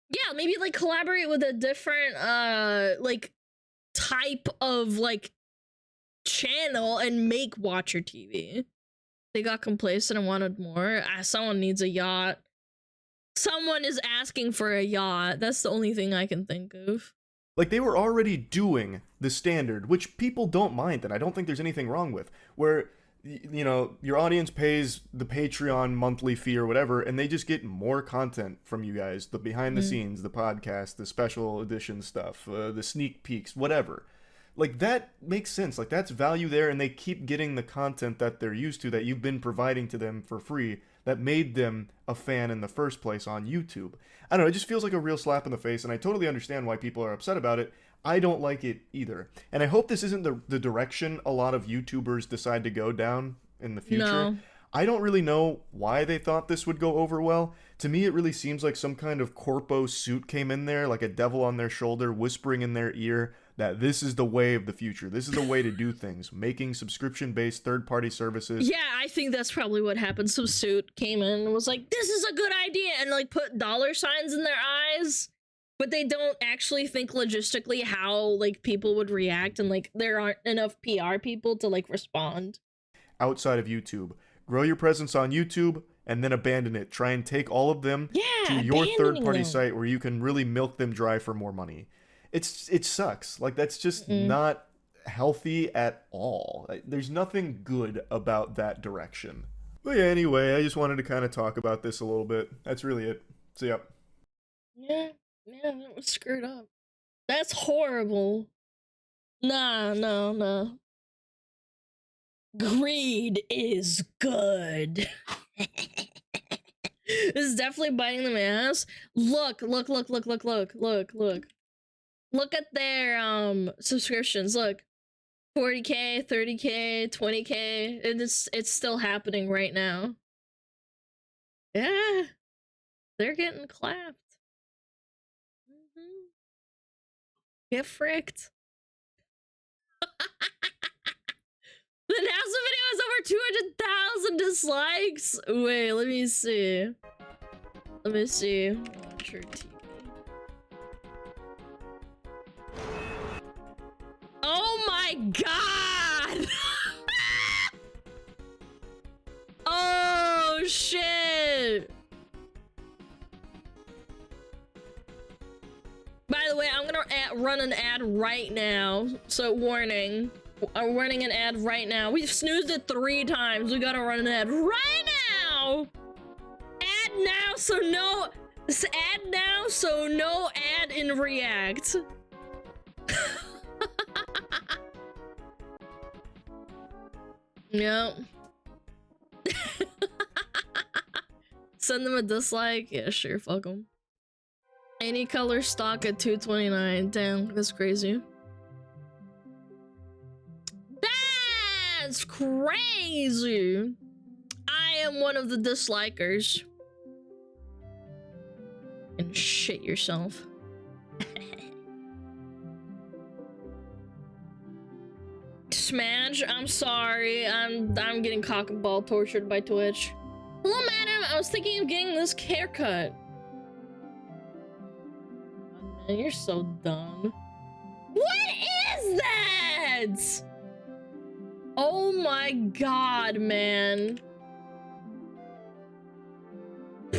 A: Yeah, maybe, like, collaborate with a different like type of, like, channel and make Watcher TV. They got complacent and wanted more. Someone needs a yacht. Someone is asking for a yacht. That's the only thing I can think of.
J: Like, they were already doing the standard, which people don't mind, and I don't think there's anything wrong with, where, you know, your audience pays the Patreon monthly fee or whatever, and they just get more content from you guys. The behind the scenes, the podcast, the special edition stuff, the sneak peeks, whatever. Like, that makes sense. Like, that's value there, and they keep getting the content that they're used to, that you've been providing to them for free, that made them a fan in the first place on YouTube. I don't know, it just feels like a real slap in the face, and I totally understand why people are upset about it. I don't like it either. And I hope this isn't the direction a lot of YouTubers decide to go down in the future.
A: No.
J: I don't really know why they thought this would go over well. To me, it really seems like some kind of corpo suit came in there, like a devil on their shoulder, whispering in their ear that this is the way of the future. This is the way to do things, making subscription-based third-party services.
A: Yeah, I think that's probably what happened. Some suit came in and was like, this is a good idea, and, like, put dollar signs in their eyes. But they don't actually think logistically how, like, people would react, and, like, there aren't enough PR people to, like, respond.
J: Outside of YouTube. Grow your presence on YouTube, and then abandon it. Try and take all of them to your third-party site where you can really milk them dry for more money. It sucks. Like, that's just not healthy at all. There's nothing good about that direction. But yeah, anyway, I just wanted to kind of talk about this a little bit. That's really it. So, yep.
A: Yeah, that was screwed up. That's horrible. Nah. Greed is good. This is definitely biting them ass. Look. Look at their subscriptions. Look. 40k, 30k, 20k. It's still happening right now. Yeah. They're getting clapped. Get fricked. The NASA video has over 200,000 dislikes. Wait, let me see. Watcher TV. Oh my god! Oh shit! By the way, I'm gonna run an ad right now. So warning. I'm running an ad right now. We've snoozed it 3 times. We gotta run an ad right now. Ad now, so no. Ad now, so no ad in React. Yep. Send them a dislike. Yeah, sure. Fuck them. Any color stock at $2.29. Damn, that's crazy. That's crazy. I am one of the dislikers. And shit yourself. Smash, I'm sorry. I'm getting cock and ball tortured by Twitch. Hello, madam. was thinking of getting this haircut. Man, you're so dumb. What is that? Oh my god, man.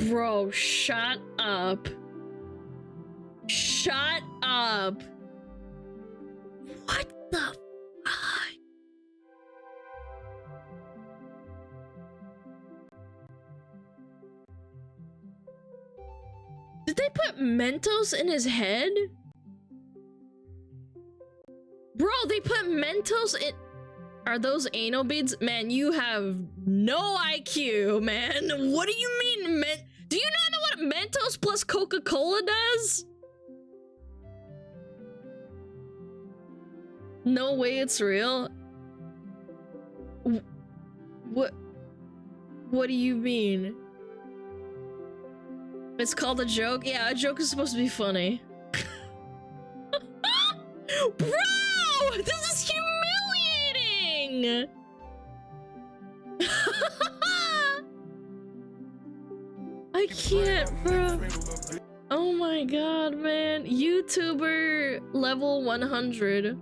A: Bro, shut up. Shut up. What the fuck? Did they put Mentos in his head? Bro, they put Mentos in... Are those anal beads? Man, you have no IQ, man. What do you mean, do you not know what Mentos plus Coca-Cola does? No way it's real. What do you mean? It's called a joke? Yeah, a joke is supposed to be funny. Bro! This is humiliating! I can't, bro. Oh my god, man. YouTuber level 100.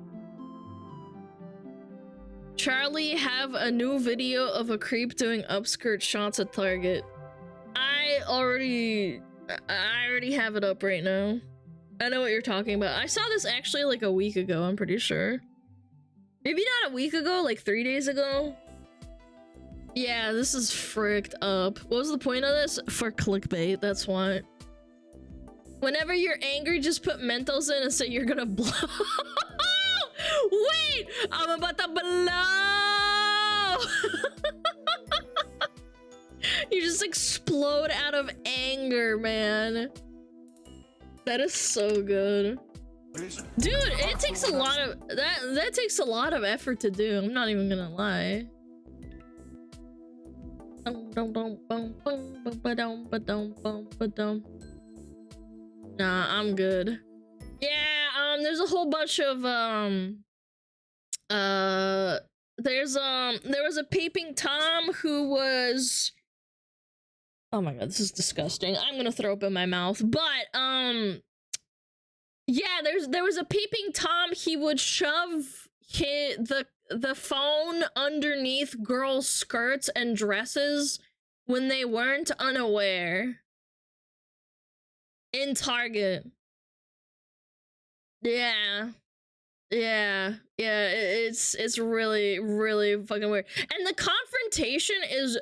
A: Charlie have a new video of a creep doing upskirt shots at Target. I already have it up right now. I know what you're talking about. I saw this actually like a week ago, I'm pretty sure. Maybe not a week ago, like 3 days ago. Yeah, this is fricked up. What was the point of this? For clickbait, that's why. Whenever you're angry, just put Mentos in and say you're gonna blow. Wait! I'm about to blow! You just explode out of anger, man. That is so good. Dude, it takes a lot of that takes a lot of effort to do. I'm not even gonna lie. Nah, I'm good. Yeah, there's a whole bunch of there was a peeping Tom who was, oh my god, this is disgusting. I'm gonna throw up in my mouth. But yeah, there was a peeping Tom. He would shove the phone underneath girls' skirts and dresses when they weren't unaware in Target. Yeah, it's really, really fucking weird. And the confrontation is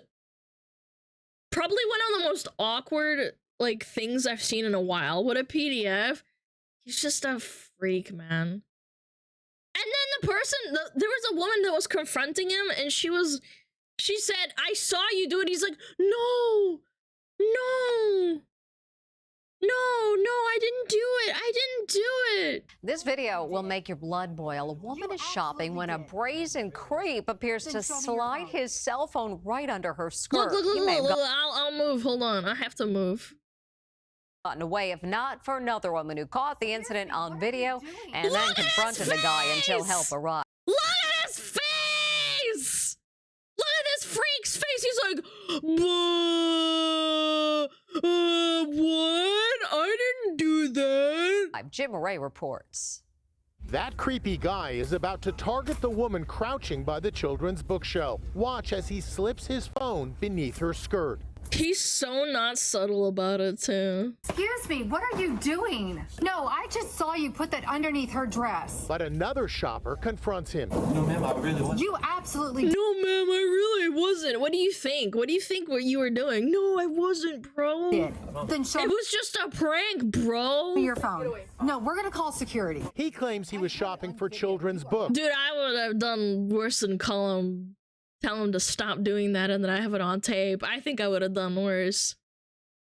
A: probably one of the most awkward, like, things I've seen in a while. What a PDF. He's just a freak, man. And then the person, there was a woman that was confronting him, and she said, I saw you do it. He's like, no, I didn't do it. I didn't do it.
N: This video will make your blood boil. A woman is shopping when a brazen creep appears to slide his cell phone right under her skirt.
A: Look, I'll move. Hold on. I have to move.
N: Gotten away if not for another woman who caught the incident on video and then confronted the guy until help arrived.
A: Look at his face! Look at this freak's face. He's like, what? I didn't do that.
N: Jim Ray reports.
O: That creepy guy is about to target the woman crouching by the children's book show. Watch as he slips his phone beneath her skirt.
A: He's so not subtle about it, too.
P: Excuse me, what are you doing? No, I just saw you put that underneath her dress.
O: But another shopper confronts him.
P: No, ma'am, I really wasn't. You absolutely...
A: No, ma'am, I really wasn't. What do you think? What do you think what you were doing? No, I wasn't, bro.
P: Then show...
A: It was just a prank, bro.
P: Your phone. No, we're gonna call security.
O: He claims he was shopping for children's books.
A: Dude, I would have done worse than tell him to stop doing that and then I have it on tape. I think I would have done worse.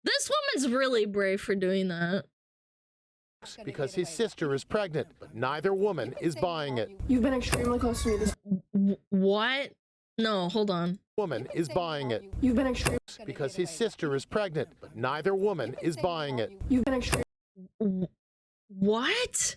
A: This woman's really brave for doing that.
O: Because his sister is pregnant, but neither woman is buying it.
P: You've been extremely close to me this...
A: What? No, hold on.
O: Woman is buying it.
P: You've been extremely...
O: Because his sister is pregnant, but neither woman is buying it.
P: You've been extremely...
A: What?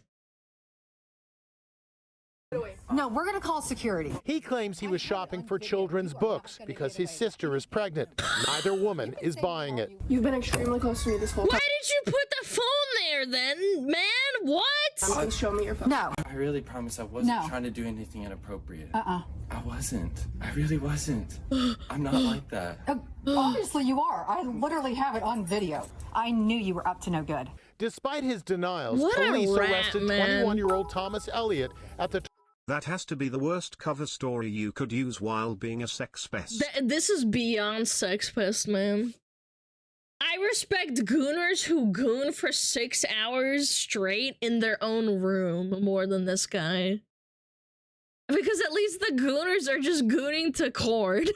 P: No, we're gonna call security.
O: He claims he was shopping for children's books because his sister is pregnant. Neither woman is buying it.
F: You've been extremely close to me this whole time.
A: Why did you put the phone there then, man? What?
F: Please show me your phone.
P: No.
Q: I really promise I wasn't trying to do anything inappropriate. I wasn't. I really wasn't. I'm not like that.
P: Obviously you are. I literally have it on video. I knew you were up to no good.
O: Despite his denials,
A: What a
O: police
A: rat,
O: arrested
A: man.
O: 21-year-old Thomas Elliott at the
B: That has to be the worst cover story you could use while being a sex pest.
A: This is beyond sex pest, man. I respect gooners who goon for 6 hours straight in their own room more than this guy. Because at least the gooners are just gooning to cord.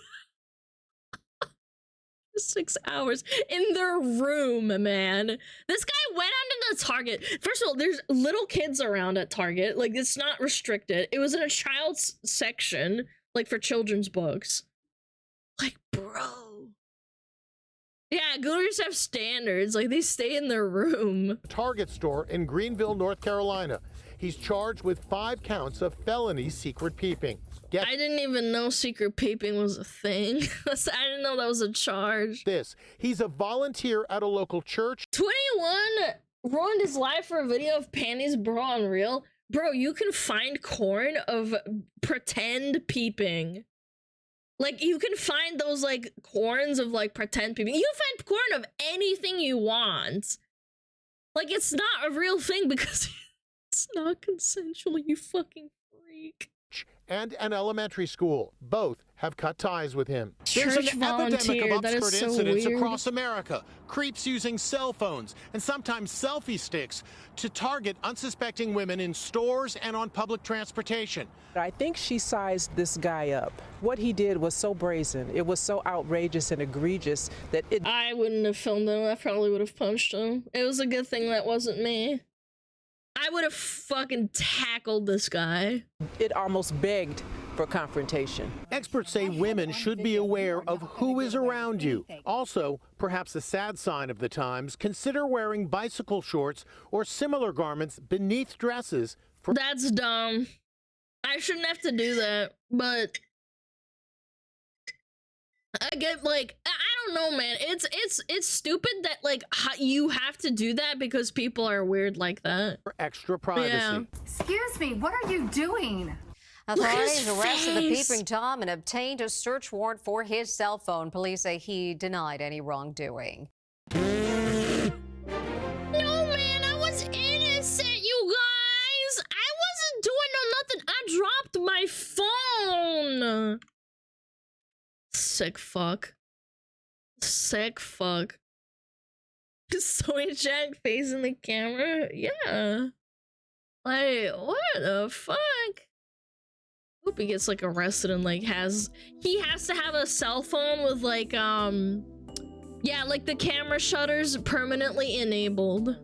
A: 6 hours in their room, man. This guy went onto the Target. First of all, there's little kids around at Target. Like, it's not restricted. It was in a child's section, like, for children's books. Like, bro. Yeah, gooners have standards. Like, they stay in their room.
O: Target store in Greenville, North Carolina. He's charged with 5 counts of felony secret peeping.
A: I didn't even know secret peeping was a thing. I didn't know that was a charge.
O: He's a volunteer at a local church.
A: 21 ruined his life for a video of panties bra unreal. Bro, you can find corn of pretend peeping. Like, you can find those, like, corns of, like, pretend peeping. You can find corn of anything you want. Like, it's not a real thing because it's not consensual, you fucking freak.
O: And an elementary school. Both have cut ties with him.
A: Church
O: There's an epidemic
A: volunteer,
O: of
A: that is
O: upskirt
A: so
O: incidents
A: weird.
O: across America. Creeps using cell phones and sometimes selfie sticks to target unsuspecting women in stores and on public transportation.
R: I think she sized this guy up. What he did was so brazen. It was so outrageous and egregious that it...
A: I wouldn't have filmed him. I probably would have punched him. It was a good thing that wasn't me. I would have fucking tackled this guy.
R: It almost begged for confrontation.
O: Experts say women should be aware of who is around you. Also, perhaps a sad sign of the times, consider wearing bicycle shorts or similar garments beneath dresses.
A: That's dumb. I shouldn't have to do that, but I get, like, I don't know, man. It's stupid that, like, you have to do that because people are weird like that.
O: For extra privacy.
A: Yeah.
P: Excuse me, what are you doing?
N: Authorities arrested the peeping Tom and obtained a search warrant for his cell phone. Police say he denied any wrongdoing.
A: No, man, I was innocent, you guys. I wasn't doing no nothing. I dropped my phone. Sick fuck. Sick fuck. Soy Jack facing the camera? Yeah. Like, what the fuck? Hope he gets, like, arrested and, like, he has to have a cell phone with, like, yeah, like, the camera shutters permanently enabled.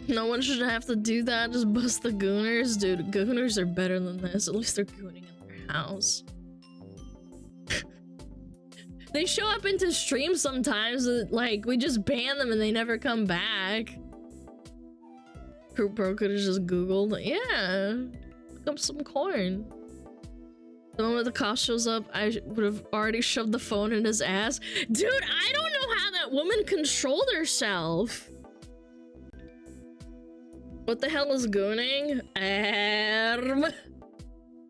A: No one should have to do that, just bust the gooners. Dude, gooners are better than this. At least they're gooning in their house. They show up into streams sometimes, like, we just ban them and they never come back. Bro could have just Googled. Yeah. Look up some corn. The moment the cop shows up, I would have already shoved the phone in his ass. Dude, I don't know how that woman controlled herself. What the hell is gooning?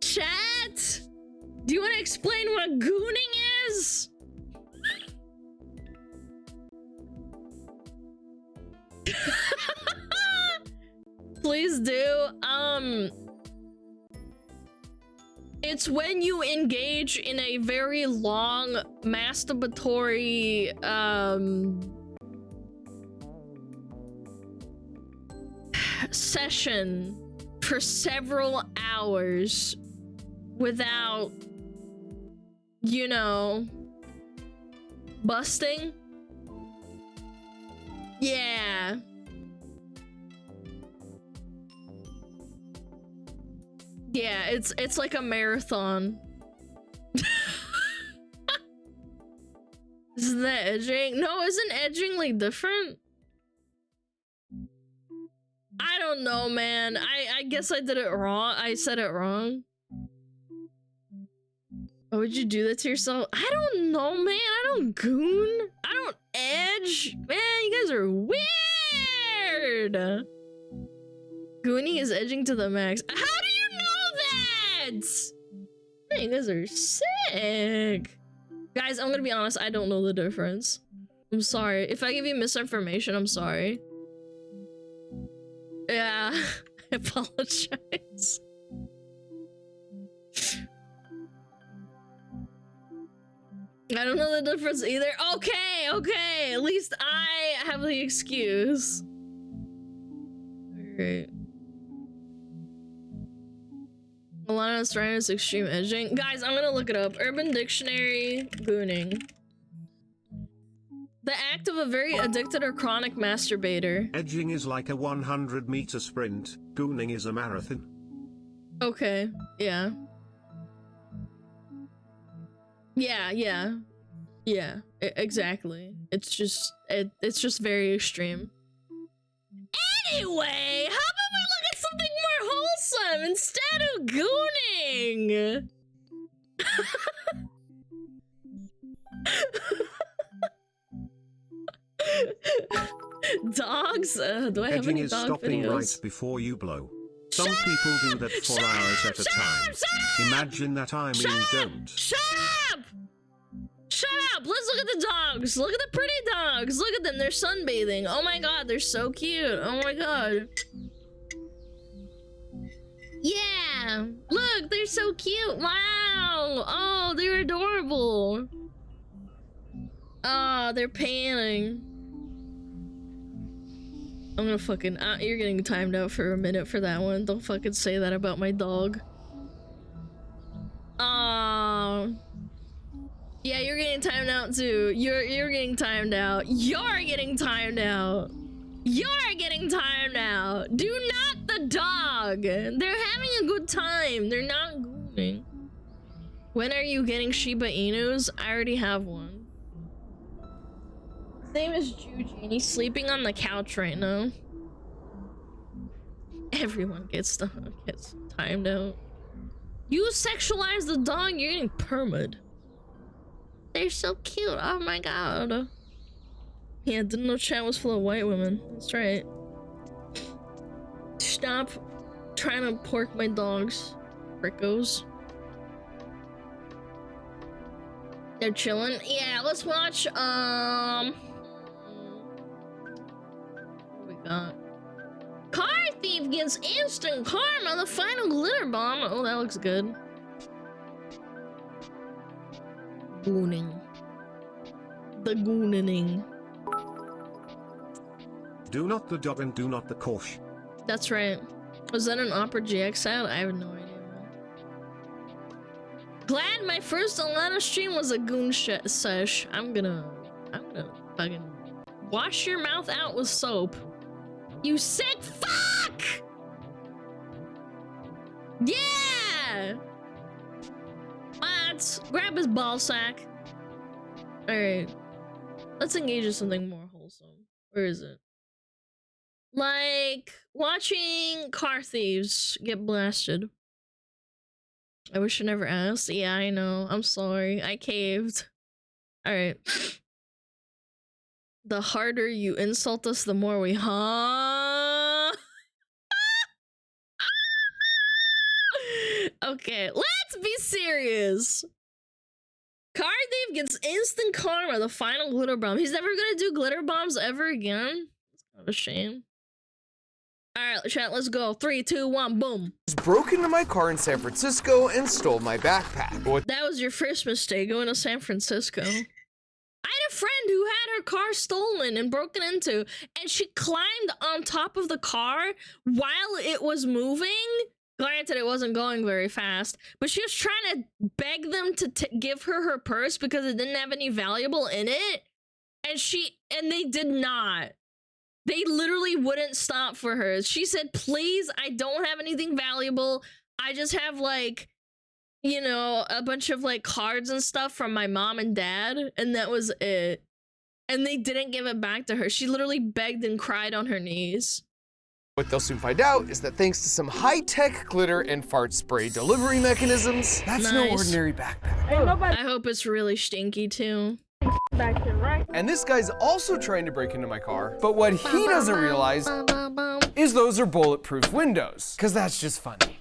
A: Chat! Do you want to explain what gooning is? Please do. It's when you engage in a very long masturbatory session for several hours without, you know, busting. Yeah. Yeah, it's like a marathon. Isn't that edging? No, isn't edging like different? I don't know, man. I guess I did it wrong. I said it wrong. Why would you do that to yourself? I don't know, man. I don't goon. I don't edge. Man, you guys are weird. Gooning is edging to the max. How do you know that? Man, you guys are sick. Guys, I'm gonna be honest. I don't know the difference. I'm sorry. If I give you misinformation, I'm sorry. Yeah, I apologize. I don't know the difference either. Okay, okay. At least I have the excuse. Alright. Alana's trying is extreme edging. Guys, I'm gonna look it up. Urban Dictionary, gooning. The act of a very addicted or chronic masturbator.
B: Edging is like a 100-meter sprint. Gooning is a marathon.
A: Okay, yeah. Yeah, exactly. It's just very extreme. Anyway, how about we look at something more wholesome instead of gooning? Dogs? Do I have
B: Edging
A: any
B: is
A: dog
B: stopping
A: videos?
B: right before you blow. Some people do that for hours at a time. Imagine that, I mean, don't.
A: Shut up! Shut up! Let's look at the dogs. Look at the pretty dogs. Look at them. They're sunbathing. Oh my god, they're so cute. Oh my god. Yeah! Look, they're so cute. Wow! Oh, they're adorable. Oh, they're panning. I'm gonna fucking... you're getting timed out for a minute for that one. Don't fucking say that about my dog. Yeah, you're getting timed out too. You're getting timed out. You're getting timed out. You're getting timed out. Do not the dog. They're having a good time. They're not gooning. When are you getting Shiba Inus? I already have one. His name is Juji, and he's sleeping on the couch right now. Everyone gets timed out. You sexualize the dog, you're getting perma'd. They're so cute. Oh my god. Yeah, didn't know chat was full of white women. That's right. Stop trying to pork my dogs, frickos. They're chilling. Yeah, let's watch. What we got? Car thief gets instant karma. The final glitter bomb. Oh, that looks good. Gooning. The gooning.
B: Do not the dog and do not the Kosh.
A: That's right. Was that an Opera GX ad? I have no idea. Glad my first Alana stream was a goon sesh. I'm gonna fucking wash your mouth out with soap. You sick fuck! Yeah! Let's grab his ball sack. Alright. Let's engage in something more wholesome. Where is it? Like watching car thieves get blasted. I wish I never asked. Yeah, I know. I'm sorry. I caved. Alright. The harder you insult us, the more we Okay, let's be serious. Car thief gets instant karma, the final glitter bomb. He's never gonna do glitter bombs ever again. It's kind of a shame. Alright, chat, let's go. 3, 2, 1, boom.
S: Broke into my car in San Francisco and stole my backpack.
A: That was your first mistake, going to San Francisco. I had a friend who had her car stolen and broken into, and she climbed on top of the car while it was moving. Granted, it wasn't going very fast, but she was trying to beg them to give her purse because it didn't have any valuable in it, and they did not. They literally wouldn't stop for her. She said, please, I don't have anything valuable. I just have like you know, a bunch of like cards and stuff from my mom and dad, and that was it. And they didn't give it back to her. She literally begged and cried on her knees.
S: What they'll soon find out is that thanks to some high-tech glitter and fart spray delivery mechanisms, that's no ordinary backpack.
A: I hope it's really stinky too.
S: Back here, right? And this guy's also trying to break into my car, but what he doesn't realize is those are bulletproof windows, because that's just funny.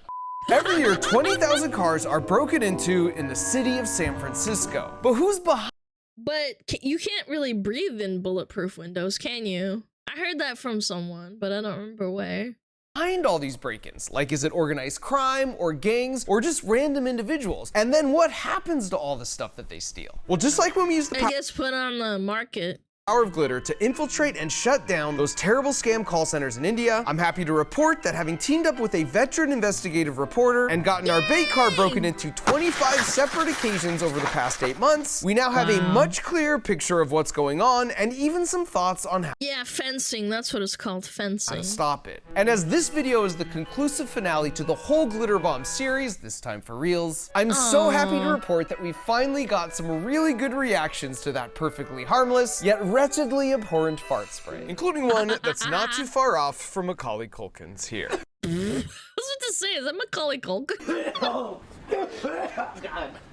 S: Every year, 20,000 cars are broken into in the city of San Francisco. But who's behind?
A: But you can't really breathe in bulletproof windows, can you? I heard that from someone, but I don't remember where.
S: Behind all these break-ins? Like, is it organized crime or gangs or just random individuals? And then what happens to all the stuff that they steal? Well, just like when we use the
A: I guess put on the market.
S: Power of glitter to infiltrate and shut down those terrible scam call centers in India, I'm happy to report that having teamed up with a veteran investigative reporter and gotten our bait car broken into 25 separate occasions over the past 8 months, we now have a much clearer picture of what's going on and even some thoughts on how
A: fencing, that's what it's called, fencing.
S: to stop it. And as this video is the conclusive finale to the whole Glitter Bomb series, this time for reals, I'm so happy to report that we finally got some really good reactions to that perfectly harmless, yet wretchedly abhorrent fart spray, including one that's not too far off from Macaulay Culkin's here.
A: I was about to say, is that Macaulay Culkin?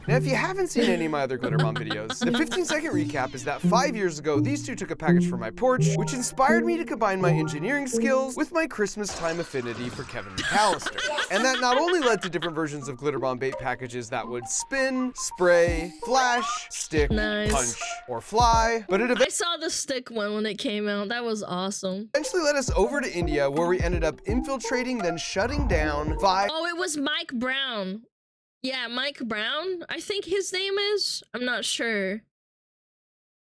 S: Now, if you haven't seen any of my other Glitter Bomb videos, the 15-second recap is that 5 years ago, these two took a package from my porch, which inspired me to combine my engineering skills with my Christmas time affinity for Kevin McAllister. And that not only led to different versions of Glitter Bomb bait packages that would spin, spray, flash, stick, punch, or fly, but it
A: I saw the stick one when it came out. That was awesome.
S: eventually led us over to India, where we ended up infiltrating, then shutting down 5.
A: Oh, it was Mike Brown. Yeah, Mike Brown, I think his name is. I'm not sure.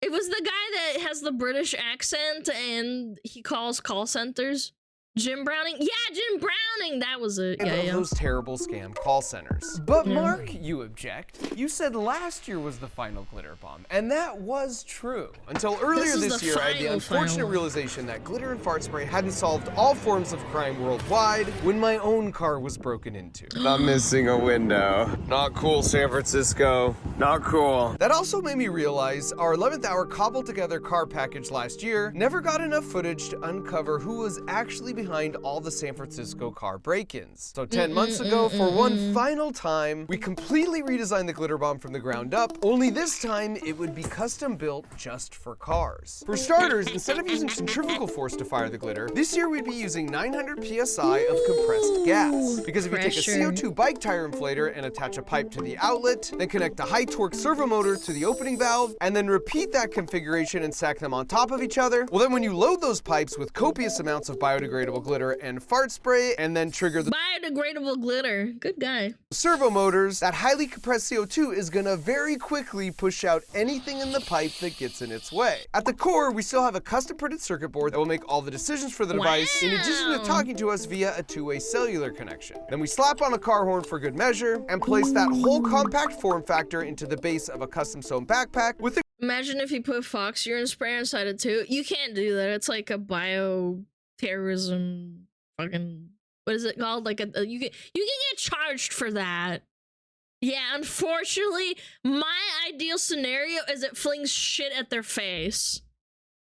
A: It was the guy that has the British accent and he calls call centers. Jim Browning? Yeah, Jim Browning! That was it. Yeah.
S: Those terrible scam call centers. But Mark, you object. You said last year was the final Glitter Bomb, and that was true. Until earlier this year, I had the unfortunate realization that glitter and fart spray hadn't solved all forms of crime worldwide when my own car was broken into.
Q: I'm missing a window. Not cool, San Francisco. Not cool.
S: That also made me realize our 11th hour cobbled together car package last year never got enough footage to uncover who was actually behind all the San Francisco car break-ins. So 10 months ago, for one final time, we completely redesigned the Glitter Bomb from the ground up, only this time it would be custom built just for cars. For starters, instead of using centrifugal force to fire the glitter, this year we'd be using 900 PSI of compressed gas. Because if you take a CO2 bike tire inflator and attach a pipe to the outlet, then connect a high torque servo motor to the opening valve, and then repeat that configuration and stack them on top of each other, well then when you load those pipes with copious amounts of biodegradable glitter and fart spray, and then trigger the
A: biodegradable glitter. Good guy.
S: Servo motors, that highly compressed CO2 is gonna very quickly push out anything in the pipe that gets in its way. At the core, we still have a custom printed circuit board that will make all the decisions for the device, in addition to talking to us via a two-way cellular connection. Then we slap on a car horn for good measure, and place that whole compact form factor into the base of a custom sewn backpack with a
A: Imagine if you put fox urine spray inside it too. You can't do that. It's like a bioterrorism fucking, what is it called? Like you can get charged for that. Yeah, unfortunately, my ideal scenario is it flings shit at their face.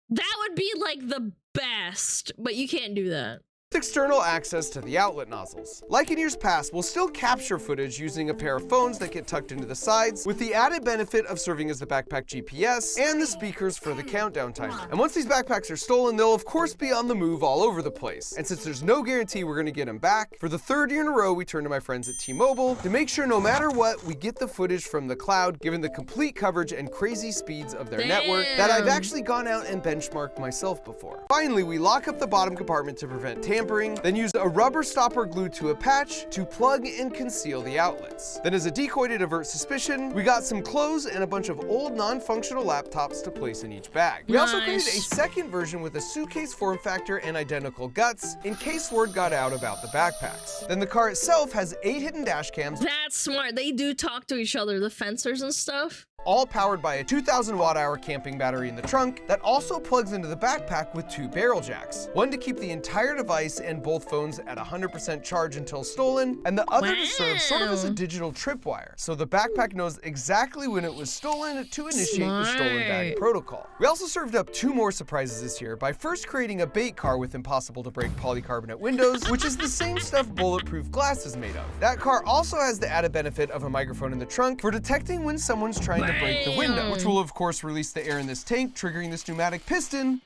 A: That would be like the best, but you can't do that.
S: external access to the outlet nozzles. Like in years past, we'll still capture footage using a pair of phones that get tucked into the sides, with the added benefit of serving as the backpack GPS and the speakers for the countdown timer. And once these backpacks are stolen, they'll of course be on the move all over the place. And since there's no guarantee we're gonna get them back, for the third year in a row, we turn to my friends at T-Mobile to make sure no matter what, we get the footage from the cloud, given the complete coverage and crazy speeds of their network that I've actually gone out and benchmarked myself before. Finally, we lock up the bottom compartment to prevent tampering, then use a rubber stopper glued to a patch to plug and conceal the outlets. Then as a decoy to divert suspicion, we got some clothes and a bunch of old non-functional laptops to place in each bag. We also created a second version with a suitcase form factor and identical guts in case word got out about the backpacks. Then the car itself has 8 hidden dash cams.
A: That's smart. They do talk to each other, the fencers and stuff.
S: All powered by a 2,000 watt-hour camping battery in the trunk that also plugs into the backpack with 2 barrel jacks. One to keep the entire device device and both phones at 100% charge until stolen, and the other to serve sort of as a digital tripwire. So the backpack knows exactly when it was stolen to initiate the stolen bag protocol. We also served up 2 more surprises this year by first creating a bait car with impossible to break polycarbonate windows, which is the same stuff bulletproof glass is made of. That car also has the added benefit of a microphone in the trunk for detecting when someone's trying to break the window, which will of course release the air in this tank, triggering this pneumatic piston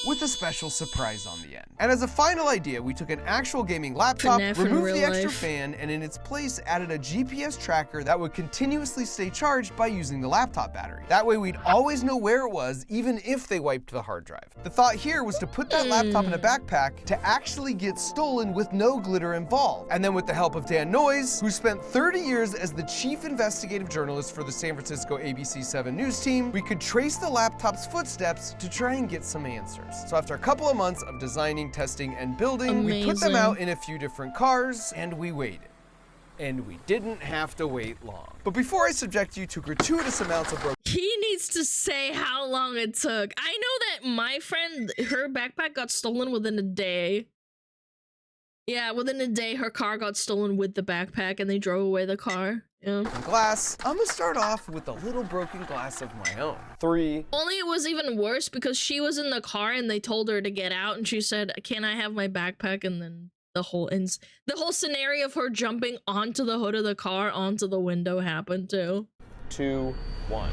S: with a special surprise on the end. And as a final idea, we took an actual gaming laptop, removed the extra fan, and in its place added a GPS tracker that would continuously stay charged by using the laptop battery. That way we'd always know where it was, even if they wiped the hard drive. The thought here was to put that laptop in a backpack to actually get stolen with no glitter involved. And then with the help of Dan Noyes, who spent 30 years as the chief investigative journalist for the San Francisco ABC 7 news team, we could trace the laptop's footsteps to try and get some answers. So after a couple of months of designing, testing, and building, we put them out in a few different cars, and we waited. And we didn't have to wait long. But before I subject you to gratuitous amounts of
A: he needs to say how long it took. I know that my friend, her backpack got stolen within a day. Yeah, within a day, her car got stolen with the backpack, and they drove away the car. Yeah.
S: glass, I'm gonna start off with a little broken glass of my own. 3.
A: Only it was even worse because she was in the car and they told her to get out, and she said, "Can I have my backpack?" And then the whole scenario of her jumping onto the hood of the car onto the window happened too.
S: 2, 1.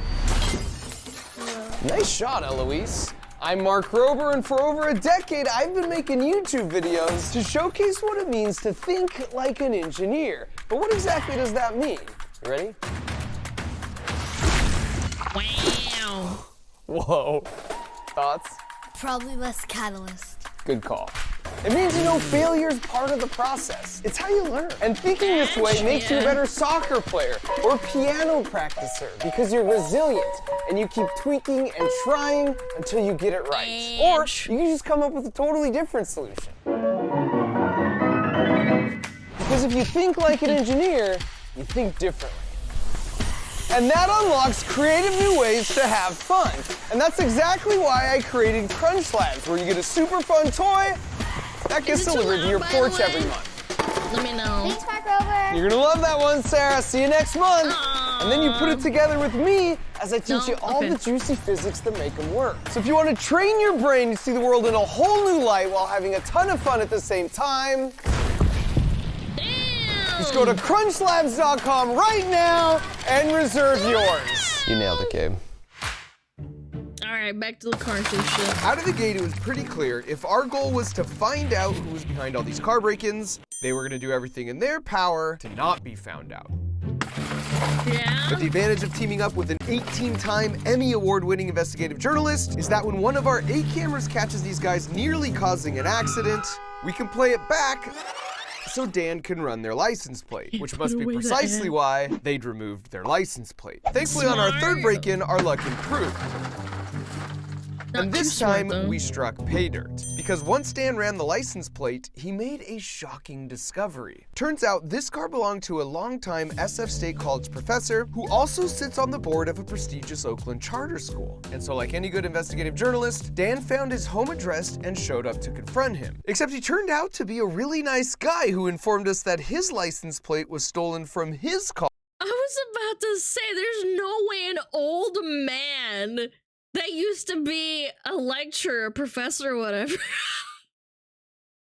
S: Nice shot, Eloise. I'm Mark Rober, and for over a decade, I've been making YouTube videos to showcase what it means to think like an engineer. But what exactly does that mean? You ready?
A: Wow.
S: Whoa. Thoughts?
T: Probably less catalyst.
S: Good call. It means you know failure's part of the process. It's how you learn. And thinking this way makes you a better soccer player or piano practicer because you're resilient and you keep tweaking and trying until you get it right. Or you can just come up with a totally different solution. Because if you think like an engineer, you think differently. And that unlocks creative new ways to have fun. And that's exactly why I created Crunch Labs, where you get a super fun toy that gets delivered to your porch every month.
A: Let me know.
T: Thanks, Mark Rober.
S: You're gonna love that one, Sarah. See you next month. And then you put it together with me as I teach you all the juicy physics that make them work. So if you want to train your brain to see the world in a whole new light while having a ton of fun at the same time, just go to crunchlabs.com right now and reserve yours. You nailed it, Gabe.
A: Alright, back to the car shit.
S: Out of the gate, it was pretty clear if our goal was to find out who was behind all these car break-ins, they were going to do everything in their power to not be found out.
A: Yeah.
S: But the advantage of teaming up with an 18-time Emmy Award-winning investigative journalist is that when one of our 8 cameras catches these guys nearly causing an accident, we can play it back so Dan can run their license plate, which must be precisely why they'd removed their license plate. Thankfully, on our third break-in, our luck improved. And this time, we struck pay dirt. Because once Dan ran the license plate, he made a shocking discovery. Turns out, this car belonged to a longtime SF State College professor who also sits on the board of a prestigious Oakland charter school. And so like any good investigative journalist, Dan found his home address and showed up to confront him. Except he turned out to be a really nice guy who informed us that his license plate was stolen from his car.
A: I was about to say, there's no way an old man that used to be a lecturer, professor, whatever.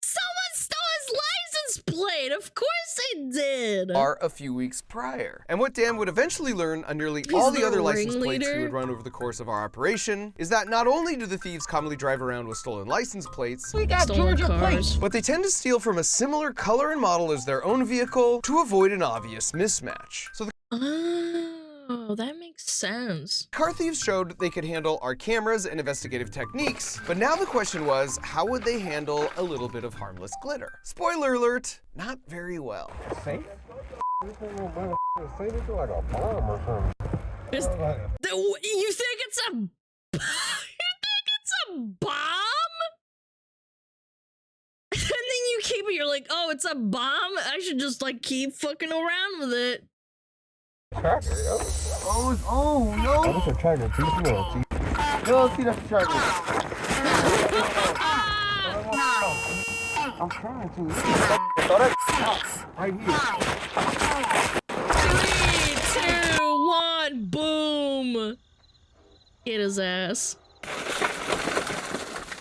A: Someone stole his license plate! Of course they did!
S: Are a few weeks prior. And what Dan would eventually learn on nearly all the other license plates we would run over the course of our operation is that not only do the thieves commonly drive around with stolen license plates,
T: we got Georgia plates,
S: but they tend to steal from a similar color and model as their own vehicle to avoid an obvious mismatch. So the
A: Oh, that makes sense.
S: car thieves showed they could handle our cameras and investigative techniques, but now the question was, how would they handle a little bit of harmless glitter? Spoiler alert, not very well.
A: You think it's a bomb? And then you keep it, you're like, oh, it's a bomb? I should just like keep fucking around with it.
I: Tracker, yo.
T: Oh no.
I: That's a tracker, too small. No, see, that's a tracker.
G: I'm trying to. Throw that right here.
A: 3, 2, 1, boom! Hit his ass.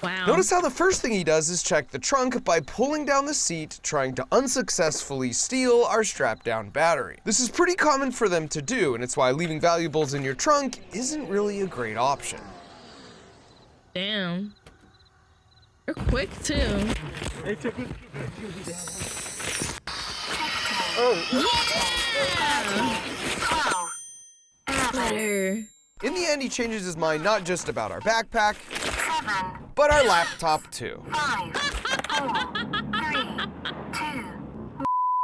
A: Wow.
S: Notice how the first thing he does is check the trunk by pulling down the seat, trying to unsuccessfully steal our strapped-down battery. This is pretty common for them to do, and it's why leaving valuables in your trunk isn't really a great option.
A: Damn. They're quick, too. Better.
S: In the end, he changes his mind not just about our backpack, but our laptop too.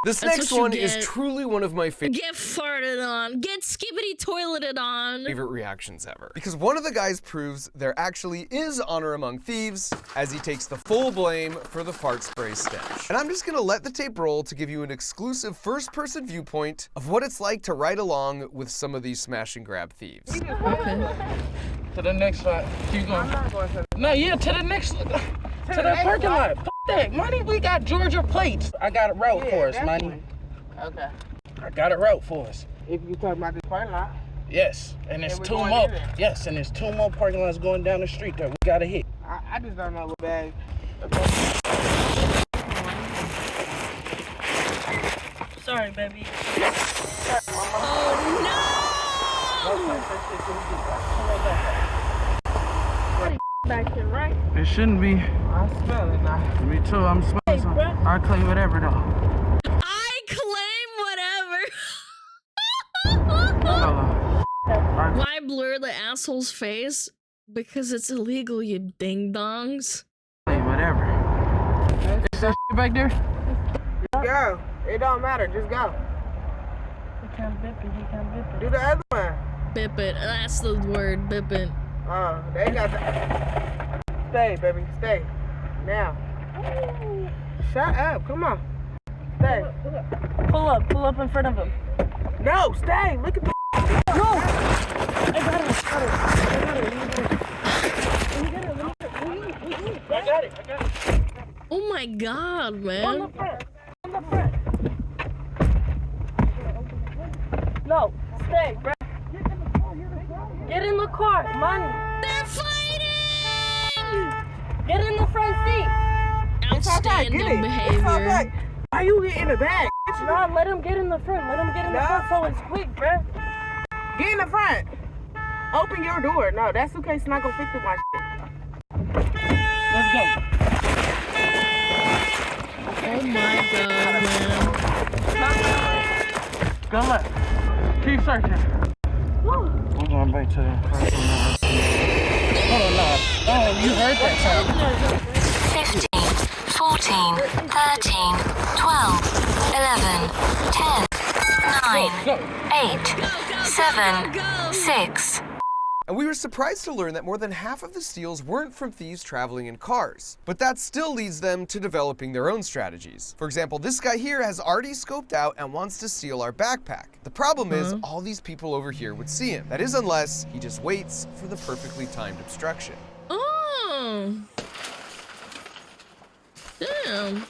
S: This next one is truly one of my favorite.
A: Get farted on. Get skibbity toileted on.
S: Favorite reactions ever. Because one of the guys proves there actually is honor among thieves as he takes the full blame for the fart spray stench. And I'm just gonna let the tape roll to give you an exclusive first-person viewpoint of what it's like to ride along with some of these smash and grab thieves.
G: To the next spot. Keep going. No, yeah, to the next. To the parking lot. F that. Money, we got Georgia plates. I got a route for us, Money. Okay. I got a route for us. If you talk about this parking lot. Yes, and there's two more. Yes, and there's two more parking lots going down the street that we gotta hit. I just don't know what bag. Sorry, baby.
A: Oh
G: no! Back here, right? It shouldn't be. I smell it now. Me too, I'm smelling something. I claim whatever though.
A: I claim whatever. Why blur the asshole's face? Because it's illegal, you ding-dongs.
G: Claim whatever. Is that shit back there? Go. It don't matter, just go. He can't bip it, he can't bip it. Do the other one.
A: Bip it, that's the word, bip it.
G: They got that. Stay, baby, stay. Now. Shut up, come on. Stay. Pull up in front of him. No, stay, look at the. No! I got it.
A: Oh my god, man.
G: On the front. No, stay, bro. Get in the car, Money.
A: They're fighting!
G: Get in the front seat.
A: Outstanding behavior.
G: Why you get in the back? No, let him get in the front. Let him get in the front so it's quick, bro. Get in the front. Open your door. No, that suitcase not gonna fit through my shit. Let's go.
A: Oh my god, man.
G: Go left. Keep searching. We're going back to the first one. Hold on, no. Oh, you heard that sound.
U: 15, 14, 13, 12, 11, 10, 9, 8, 7, 6.
S: And we were surprised to learn that more than half of the steals weren't from thieves traveling in cars. But that still leads them to developing their own strategies. For example, this guy here has already scoped out and wants to steal our backpack. The problem is, all these people over here would see him. That is, unless he just waits for the perfectly timed obstruction.
A: Oh. Damn.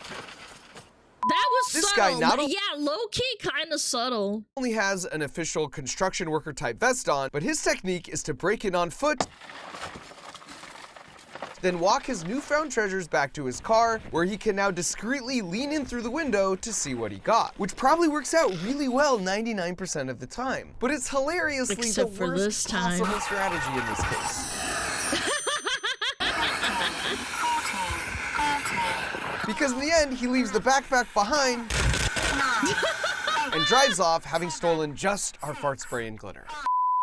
A: That was
S: this
A: subtle.
S: Guy
A: Yeah, low-key kind of subtle.
S: Only has an official construction worker type vest on, but his technique is to break in on foot, then walk his newfound treasures back to his car, where he can now discreetly lean in through the window to see what he got, which probably works out really well 99% of the time. But it's hilariously
A: Except
S: the
A: for
S: worst
A: this time.
S: possible strategy in this case. Because in the end, he leaves the backpack behind and drives off, having stolen just our fart spray and glitter.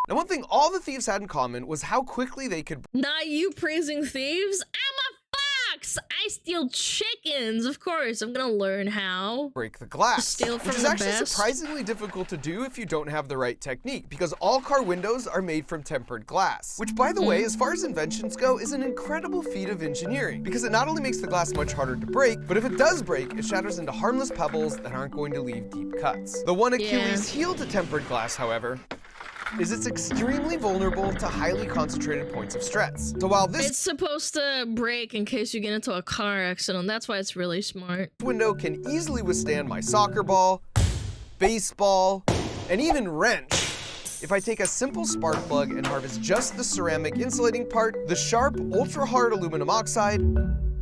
S: Now, one thing all the thieves had in common was how quickly they could.
A: Not you praising thieves? I'm a fox! I steal chickens, of course. I'm gonna learn how.
S: Break the glass.
A: Steal from
S: which is
A: the
S: actually
A: best.
S: surprisingly difficult to do if you don't have the right technique, because all car windows are made from tempered glass. Which, by the way, as far as inventions go, is an incredible feat of engineering, because it not only makes the glass much harder to break, but if it does break, it shatters into harmless pebbles that aren't going to leave deep cuts. The one Achilles heel to tempered glass, however, is it's extremely vulnerable to highly concentrated points of stress. So while this
A: It's supposed to break in case you get into a car accident. That's why it's really smart.
S: window can easily withstand my soccer ball, baseball, and even wrench. If I take a simple spark plug and harvest just the ceramic insulating part, the sharp, ultra-hard aluminum oxide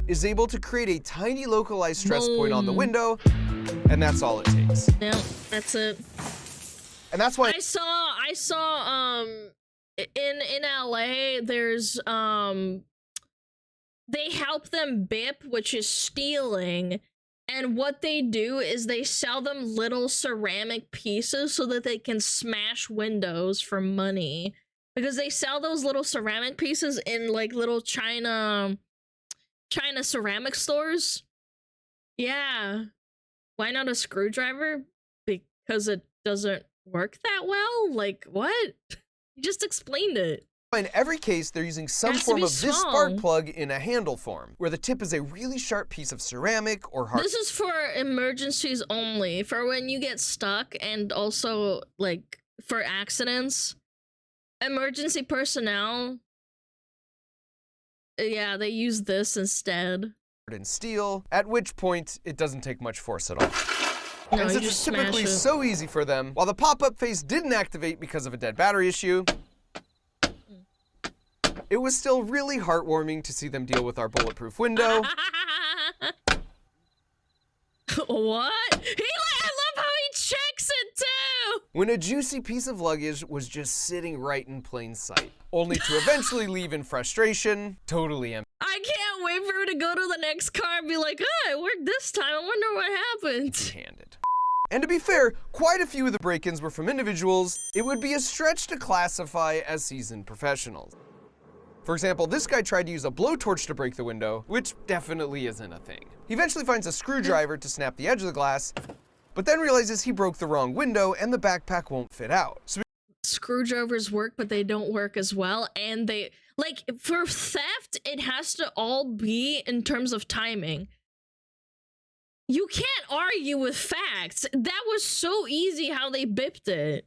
S: is able to create a tiny localized stress point on the window, and that's all it takes.
A: Yeah, that's it.
S: And that's why
A: I saw in LA there's they help them BIP, which is stealing, and what they do is they sell them little ceramic pieces so that they can smash windows for money, because they sell those little ceramic pieces in like little China ceramic stores. Yeah. Why not a screwdriver? Because it doesn't work that well? Like, what? You just explained it.
S: in every case, they're using some form of this spark plug in a handle form, where the tip is a really sharp piece of ceramic or hard.
A: This is for emergencies only, for when you get stuck, and also, like, for accidents. Emergency personnel, yeah, they use this instead.
S: In steel, at which point it doesn't take much force at all.
A: No,
S: and since it's typically so easy for them, while the pop-up face didn't activate because of a dead battery issue, it was still really heartwarming to see them deal with our bulletproof window.
A: What? I love how he checks it too!
S: When a juicy piece of luggage was just sitting right in plain sight, only to eventually leave in frustration, totally empty.
A: I can't wait for her to go to the next car and be like, oh, it worked this time, I wonder what happened.
S: Handed. And to be fair, quite a few of the break-ins were from individuals it would be a stretch to classify as seasoned professionals. For example, this guy tried to use a blowtorch to break the window, which definitely isn't a thing. He eventually finds a screwdriver to snap the edge of the glass, but then realizes he broke the wrong window and the backpack won't fit out. So
A: screwdrivers work, but they don't work as well, and they, like, for theft, it has to all be in terms of timing. You can't argue with facts. That was so easy how they bipped it.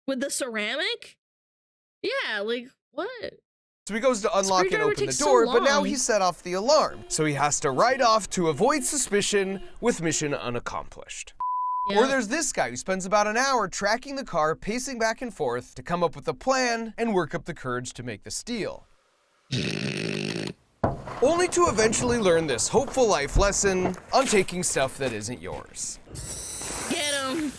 A: With the ceramic? Yeah, like, what?
S: So he goes to unlock and open the door, but now he set off the alarm. So he has to ride off to avoid suspicion with mission unaccomplished.
A: Yeah.
S: Or there's this guy who spends about an hour tracking the car, pacing back and forth to come up with a plan and work up the courage to make the steal. Only to eventually learn this hopeful life lesson on taking stuff that isn't yours.
A: Get him!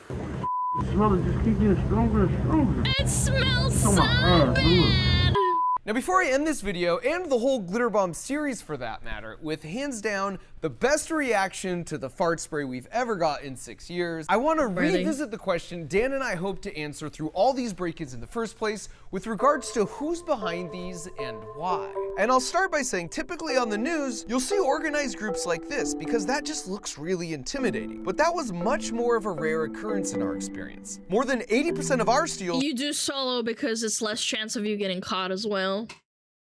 T: The smell just keeps getting stronger and stronger.
A: It smells so bad!
S: Now before I end this video, and the whole Glitter Bomb series for that matter, with hands down the best reaction to the fart spray we've ever got in 6 years, I want to revisit the question Dan and I hope to answer through all these break-ins in the first place, with regards to who's behind these and why. And I'll start by saying typically on the news, you'll see organized groups like this, because that just looks really intimidating. But that was much more of a rare occurrence in our experience. More than 80% of our steals—
A: You do solo because it's less chance of you getting caught as well.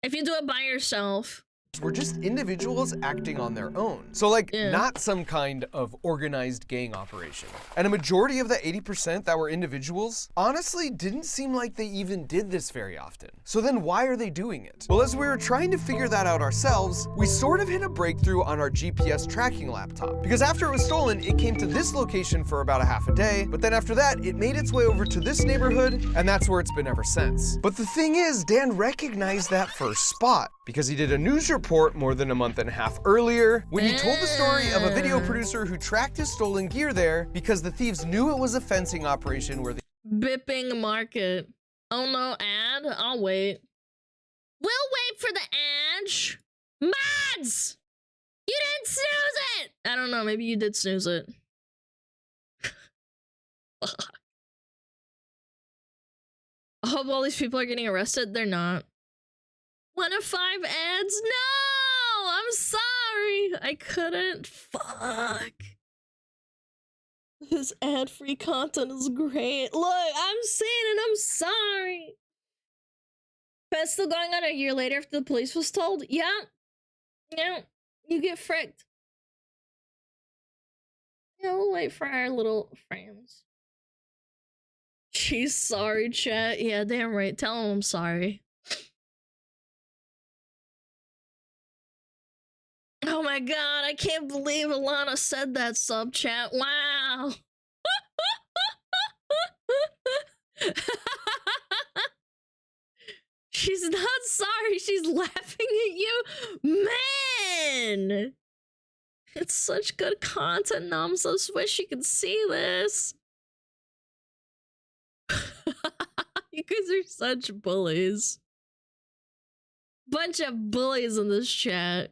A: If you do it by yourself,
S: were just individuals acting on their own. So like, not some kind of organized gang operation. And a majority of the 80% that were individuals honestly didn't seem like they even did this very often. So then why are they doing it? Well, as we were trying to figure that out ourselves, we sort of hit a breakthrough on our GPS tracking laptop. Because after it was stolen, it came to this location for about a half a day, but then after that, it made its way over to this neighborhood, and that's where it's been ever since. But the thing is, Dan recognized that first spot, because he did a news report more than a month and a half earlier when he told the story of a video producer who tracked his stolen gear there because the thieves knew it was a fencing operation where the—
A: bipping market. Oh no, ad? I'll wait. We'll wait for the ad. Mods! You didn't snooze it! I don't know, maybe you did snooze it. I hope all these people are getting arrested. They're not. 1 of 5 ads? No! I'm sorry! I couldn't. Fuck. This ad-free content is great. Look, I'm saying it, I'm sorry. But it's still going on a year later after the police was told? Yeah. Yeah. You get fricked. Yeah, we'll wait for our little friends. She's sorry, chat. Yeah, damn right. Tell him I'm sorry. Oh my god, I can't believe Alana said that, sub chat. Wow. She's not sorry, she's laughing at you. Man! It's such good content, now I'm so wish you could see this. You guys are such bullies. Bunch of bullies in this chat.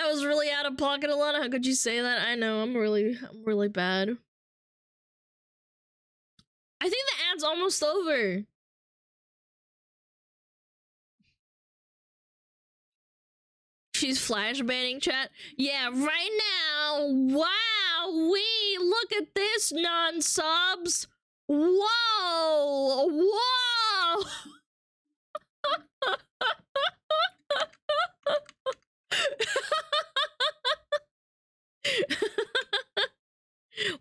A: I was really out of pocket, Alana. How could you say that? I know, I'm really bad. I think the ad's almost over. She's flashbanging, chat. Yeah, right now. Wow, look at this, non-subs. Whoa, whoa.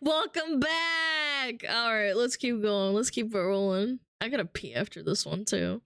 A: Welcome back. All right, let's keep going. Let's keep it rolling. I gotta pee after this one too.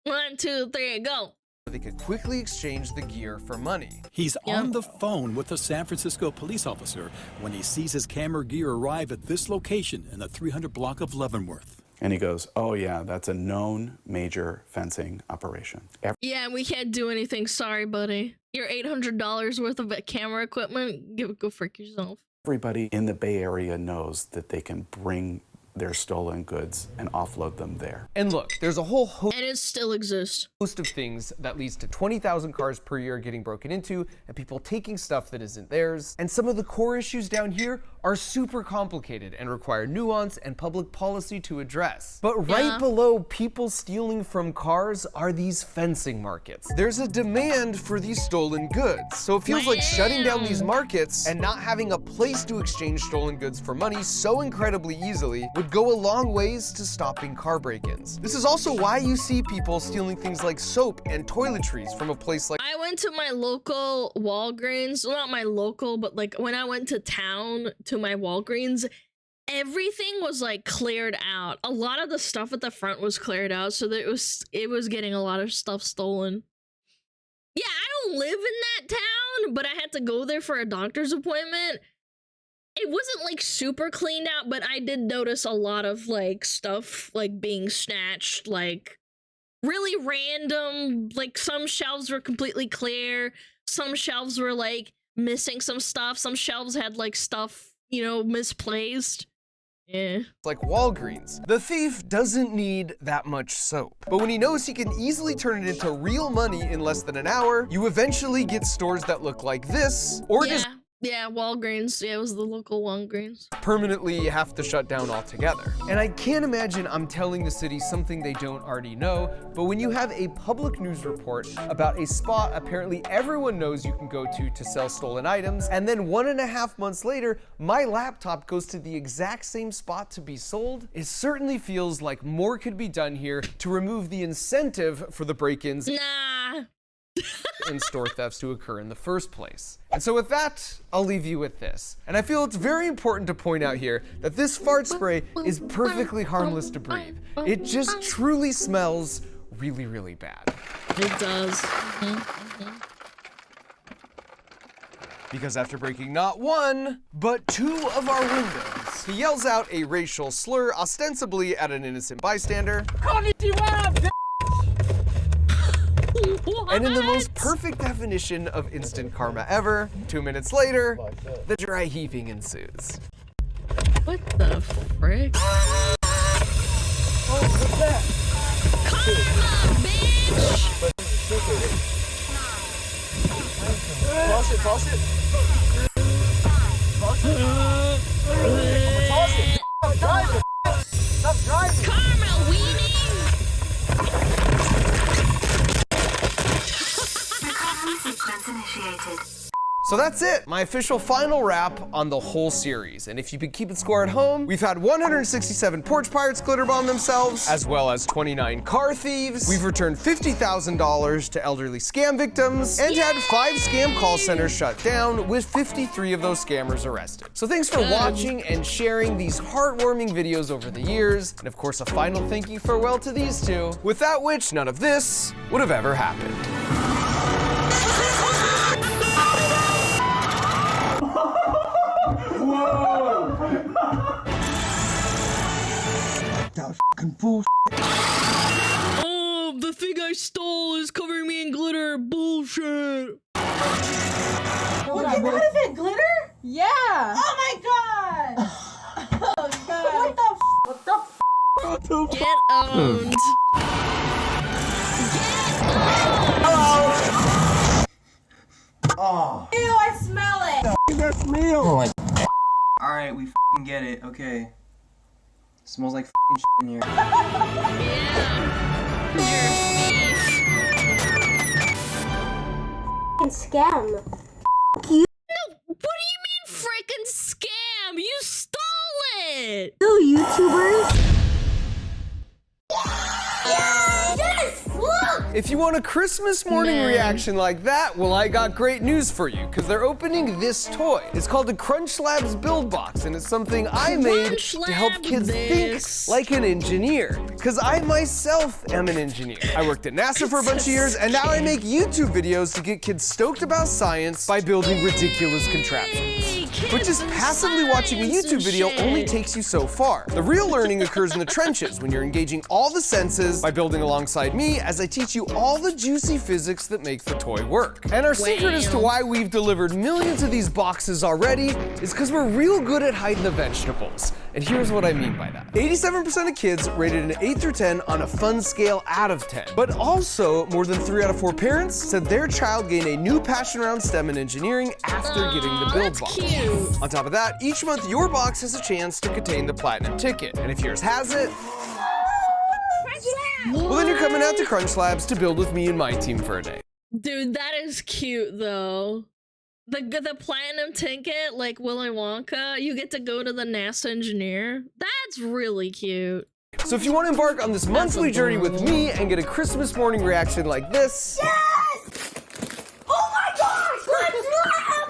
A: 1, 2, 3, go.
S: They could quickly exchange the gear for money.
C: He's on the phone with a San Francisco police officer when he sees his camera gear arrive at this location in the 300 block of Leavenworth.
V: And he goes, oh yeah, that's a known major fencing operation.
A: Yeah, we can't do anything. Sorry, buddy. Your $800 worth of camera equipment, go frick yourself.
V: Everybody in the Bay Area knows that they can bring their stolen goods and offload them there.
S: And look, there's a whole host.
A: And it still exists.
S: Host of things that leads to 20,000 cars per year getting broken into and people taking stuff that isn't theirs. And some of the core issues down here are super complicated and require nuance and public policy to address. But right below people stealing from cars are these fencing markets. There's a demand for these stolen goods. So it feels like shutting down these markets and not having a place to exchange stolen goods for money so incredibly easily would go a long ways to stopping car break-ins. This is also why you see people stealing things like soap and toiletries from a place like—
A: I went to my local Walgreens, well, not my local, but like when I went to town to my Walgreens, everything was like cleared out. A lot of the stuff at the front was cleared out, so that it was getting a lot of stuff stolen. Yeah, I don't live in that town, but I had to go there for a doctor's appointment. It wasn't like super cleaned out, but I did notice a lot of like stuff like being snatched, like really random. Like some shelves were completely clear, some shelves were like missing some stuff, some shelves had like stuff, you know, misplaced. Yeah.
S: Like Walgreens. The thief doesn't need that much soap. But when he knows he can easily turn it into real money in less than an hour, you eventually get stores that look like this, or just
A: Yeah, Walgreens. Yeah, it was the local Walgreens.
S: Permanently have to shut down altogether. And I can't imagine I'm telling the city something they don't already know, but when you have a public news report about a spot apparently everyone knows you can go to sell stolen items, and then 1.5 months later, my laptop goes to the exact same spot to be sold, it certainly feels like more could be done here to remove the incentive for the break-ins and store thefts to occur in the first place. And so with that, I'll leave you with this. And I feel it's very important to point out here that this fart spray is perfectly harmless to breathe. It just truly smells really, really bad.
A: It does.
S: Because after breaking not one, but 2 of our windows, he yells out a racial slur ostensibly at an innocent bystander. And in the most perfect definition of instant karma ever, 2 minutes later, the dry heaving ensues.
A: What the frick? Oh,
S: what's that?
A: Karma, bitch!
S: Toss it, toss it. Toss it. Toss it. Stop driving. Stop driving.
A: Karma, weenie!
S: So that's it, my official final wrap on the whole series. And if you've been keeping score at home, we've had 167 porch pirates glitter bomb themselves, as well as 29 car thieves. We've returned $50,000 to elderly scam victims, and had 5 scam call centers shut down, with 53 of those scammers arrested. So thanks for watching and sharing these heartwarming videos over the years, and of course a final thank you farewell to these two, without which none of this would have ever happened.
T: Whoa! That was fucking bullshit.
A: Oh, the thing I stole is covering me in glitter. Bullshit.
E: What, you out of it, glitter? Yeah. Oh my god. Oh god. What the f? What the f?
T: What the f?
A: Get owned.
T: Hello. Oh.
E: Ew, I smell it.
T: That's me. Oh my.
H: Alright, we f***ing get it, okay. Smells like f***ing shit in here.
E: F***ing scam.
A: No, what do you mean freaking scam? You stole it!
E: No, YouTubers. Yes! Look!
S: If you want a Christmas morning reaction like that, well, I got great news for you, because they're opening this toy. It's called the Crunch Labs Build Box, and it's something I made to help kids think like an engineer. Because I myself am an engineer. I worked at NASA for a bunch of years, and now I make YouTube videos to get kids stoked about science by building ridiculous contraptions. But just passively watching a YouTube video only takes you so far. The real learning occurs in the trenches when you're engaging all the senses by building alongside me as I teach you all the juicy physics that make the toy work. And our secret as to why we've delivered millions of these boxes already is because we're real good at hiding the vegetables. And here's what I mean by that. 87% of kids rated an 8 through 10 on a fun scale out of 10. But also, more than 3 out of 4 parents said their child gained a new passion around STEM and engineering after getting the build box. On top of that, each month your box has a chance to contain the platinum ticket. And if yours has it, well, then you're coming out to Crunch Labs to build with me and my team for a day.
A: Dude, that is cute though. The platinum ticket, like Willy Wonka, you get to go to the NASA engineer. That's really cute.
S: So if you want to embark on this monthly journey with me and get a Christmas morning reaction like this,
E: Yes! Oh my gosh! Crunch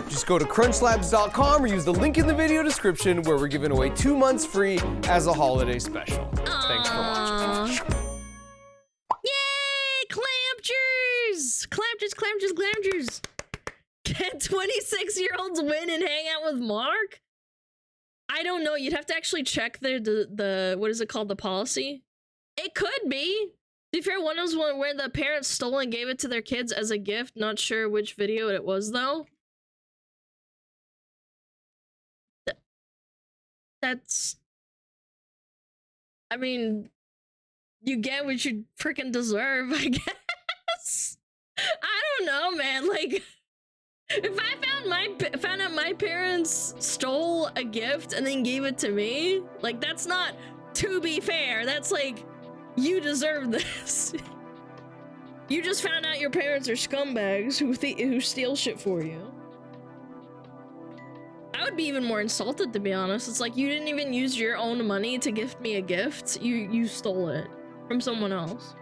S: just go to crunchlabs.com or use the link in the video description where we're giving away 2 months free as a holiday special. Thanks for watching.
A: Yay! Clamchers! Clamchers! Can 26-year-olds win and hang out with Mark? I don't know. You'd have to actually check the what is it called? The policy? It could be. To be fair, one was one where the parents stole and gave it to their kids as a gift. Not sure which video it was though. That's... I mean, you get what you freaking deserve, I guess. I don't know, man. Like, if I found out my parents stole a gift and then gave it to me, like, that's not, to be fair, that's like, you deserve this. You just found out your parents are scumbags who steal shit for you. I would be even more insulted, to be honest. It's like, you didn't even use your own money to gift me a gift. You stole it from someone else.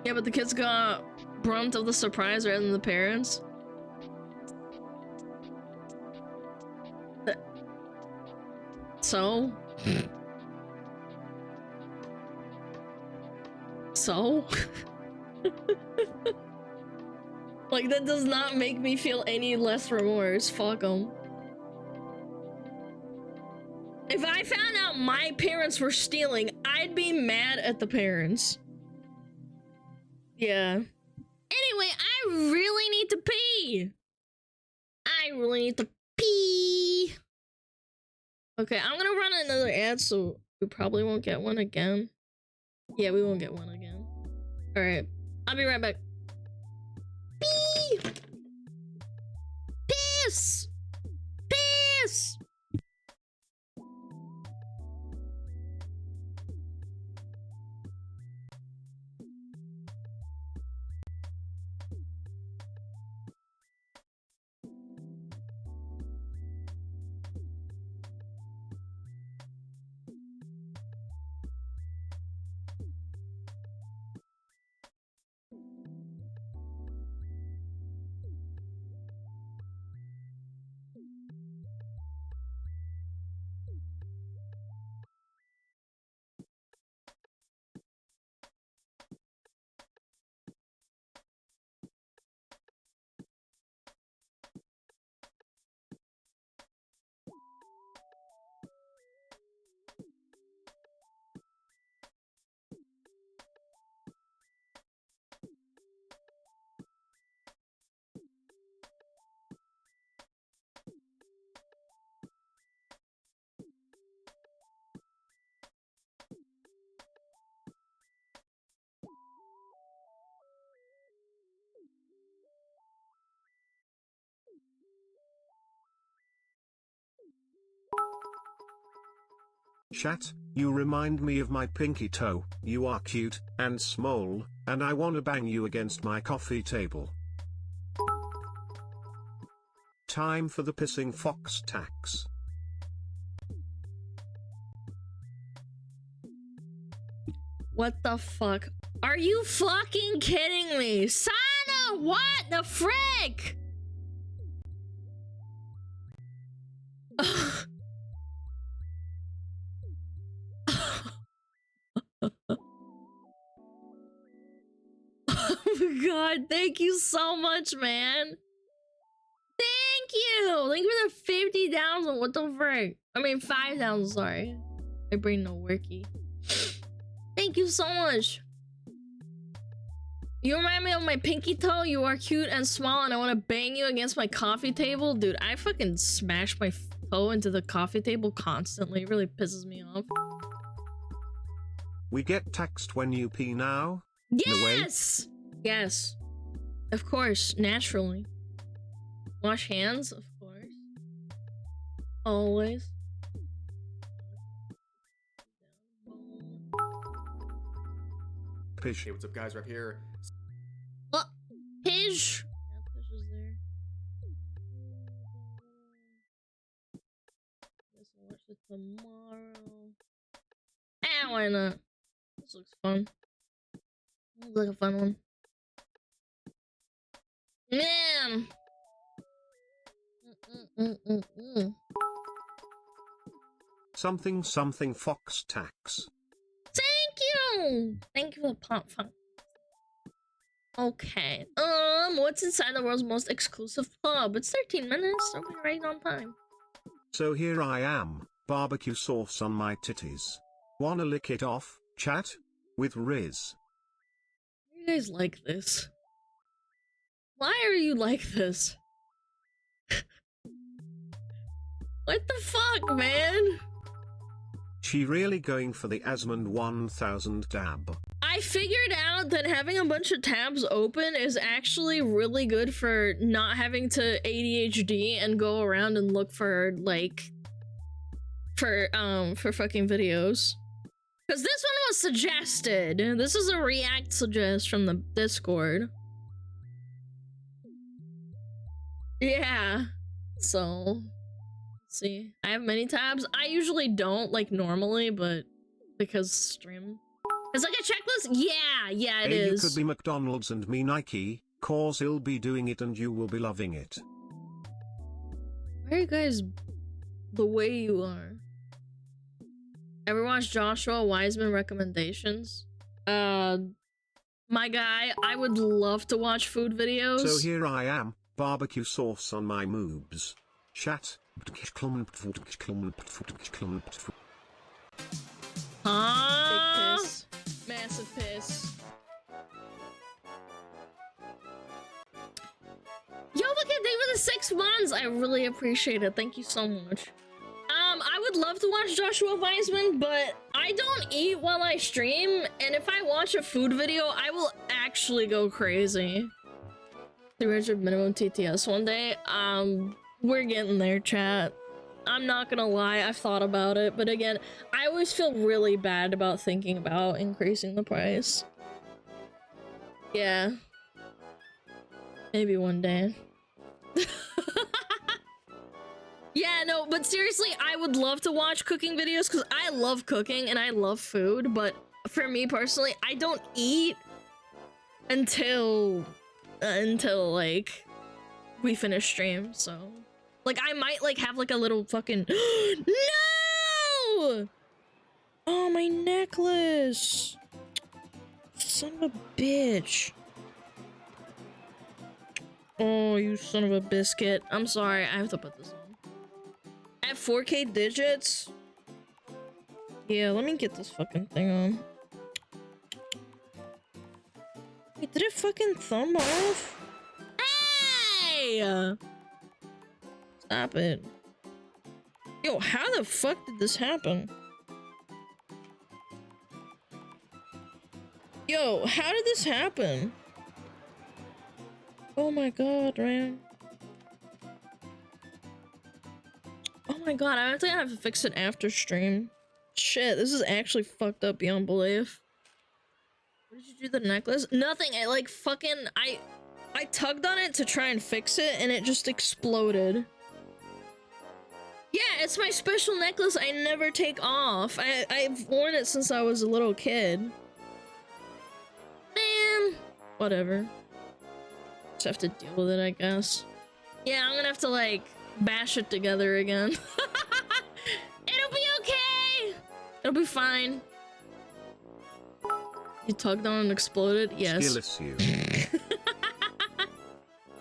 A: Yeah, but the kids got brunt of the surprise rather than the parents. So? So? Like, that does not make me feel any less remorse. Fuck them. If I found out my parents were stealing, I'd be mad at the parents. Yeah. Anyway, I really need to pee. Okay, I'm gonna run another ad, so we probably won't get one again. Yeah, we won't get one again. Alright, I'll be right back. Pee! Piss! Piss!
B: Chat, you remind me of my pinky toe. You are cute and small, and I wanna bang you against my coffee table. Time for the pissing fox tax.
A: What the fuck? Are you fucking kidding me? Sana, what the frick? Oh my god, thank you so much, man. Thank you! Thank you for the 50,000. What the frick? I mean, 5,000, sorry. My brain no worky. Thank you so much. You remind me of my pinky toe. You are cute and small, and I want to bang you against my coffee table. Dude, I fucking smash my toe into the coffee table constantly. It really pisses me off.
B: We get taxed when you pee now?
A: Yes! Yes. Of course, naturally. Wash hands, of course. Always.
J: Pish. Hey, what's up, guys? Right here.
A: What? Pish? Yeah, Pish is there. Guess I'll watch it tomorrow. Ah, why not? This looks fun. Looks like a fun one. Man!
B: Something something fox tax.
A: Thank you! Thank you for the pop fun. Okay. What's inside the world's most exclusive club? It's 13 minutes, so we're right on time.
B: So here I am, barbecue sauce on my titties. Wanna lick it off, chat? With Riz.
A: You guys like this? Why are you like this? What the fuck, man?
B: She really going for the Asmund 1000 dab.
A: I figured out that having a bunch of tabs open is actually really good for not having to ADHD and go around and look for, like, for fucking videos. Because this one was suggested. This is a react suggest from the Discord. Yeah. So, let's see. I have many tabs. I usually don't, like, normally, but because stream. It's like a checklist? Yeah, it is.
B: You could be McDonald's and me Nike, cause he'll be doing it and you will be loving it.
A: Why are you guys the way you are? Ever watch Joshua Wiseman recommendations? My guy, I would love to watch food videos.
B: So here I am, barbecue sauce on my moobs. Chat.
A: Big piss. Massive piss. Yo, look at they for the 6 months. I really appreciate it. Thank you so much. I would love to watch Joshua Weissman, but I don't eat while I stream, and if I watch a food video, I will actually go crazy. 300 minimum TTS one day. We're getting there, chat. I'm not gonna lie, I've thought about it, but again, I always feel really bad about thinking about increasing the price. Yeah. Maybe one day. Yeah, no, but seriously, I would love to watch cooking videos because I love cooking and I love food, but for me personally, I don't eat until like we finish stream, so like I might like have like a little fucking no! Oh, my necklace. Son of a bitch. Oh, you son of a biscuit. I'm sorry, I have to put this on. At 4K digits? Yeah, let me get this fucking thing on. Wait, did it fucking thumb off? Hey! Stop it. Yo, how the fuck did this happen? Yo, how did this happen? Oh my god, man. Oh my god, I think I have to fix it after stream. Shit, this is actually fucked up beyond belief. What did you do to the necklace? Nothing. I like fucking I tugged on it to try and fix it and it just exploded. Yeah, it's my special necklace I never take off. I've worn it since I was a little kid. Man, whatever. Just have to deal with it, I guess. Yeah, I'm gonna have to like bash it together again. It'll be okay. It'll be fine. You tugged on and exploded? Yes.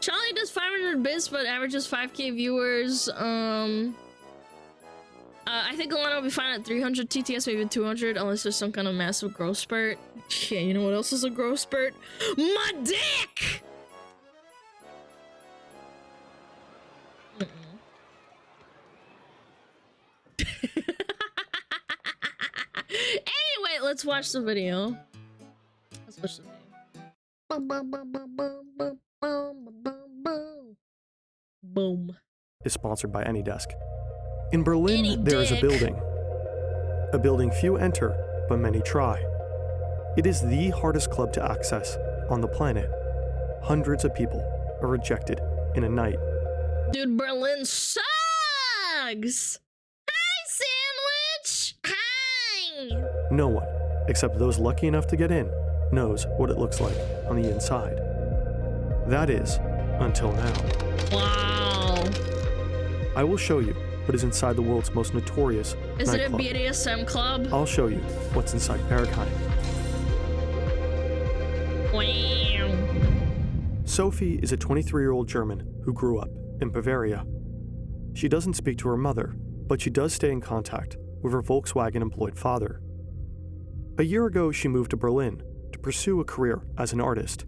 A: Charlie does 500 bits but averages 5k viewers. I think Alana will be fine at 300 TTS, maybe 200, unless there's some kind of massive growth spurt. Yeah, you know what else is a growth spurt? My dick! Anyway, let's watch the video. Let's watch the video. Boom.
D: Is sponsored by AnyDesk. In Berlin, there is a building. A building few enter, but many try. It is the hardest club to access on the planet. Hundreds of people are rejected in a night.
A: Dude, Berlin sucks! Hi, Sandwich! Hi!
D: No one, except those lucky enough to get in, knows what it looks like on the inside. That is, until now.
A: Wow.
D: I will show you what is inside the world's most notorious
A: Is it a
D: nightclub.
A: BDSM club?
D: I'll show you what's inside Berghain.
A: Wow.
D: Sophie is a 23-year-old German who grew up in Bavaria. She doesn't speak to her mother, but she does stay in contact with her Volkswagen-employed father. A year ago, she moved to Berlin to pursue a career as an artist.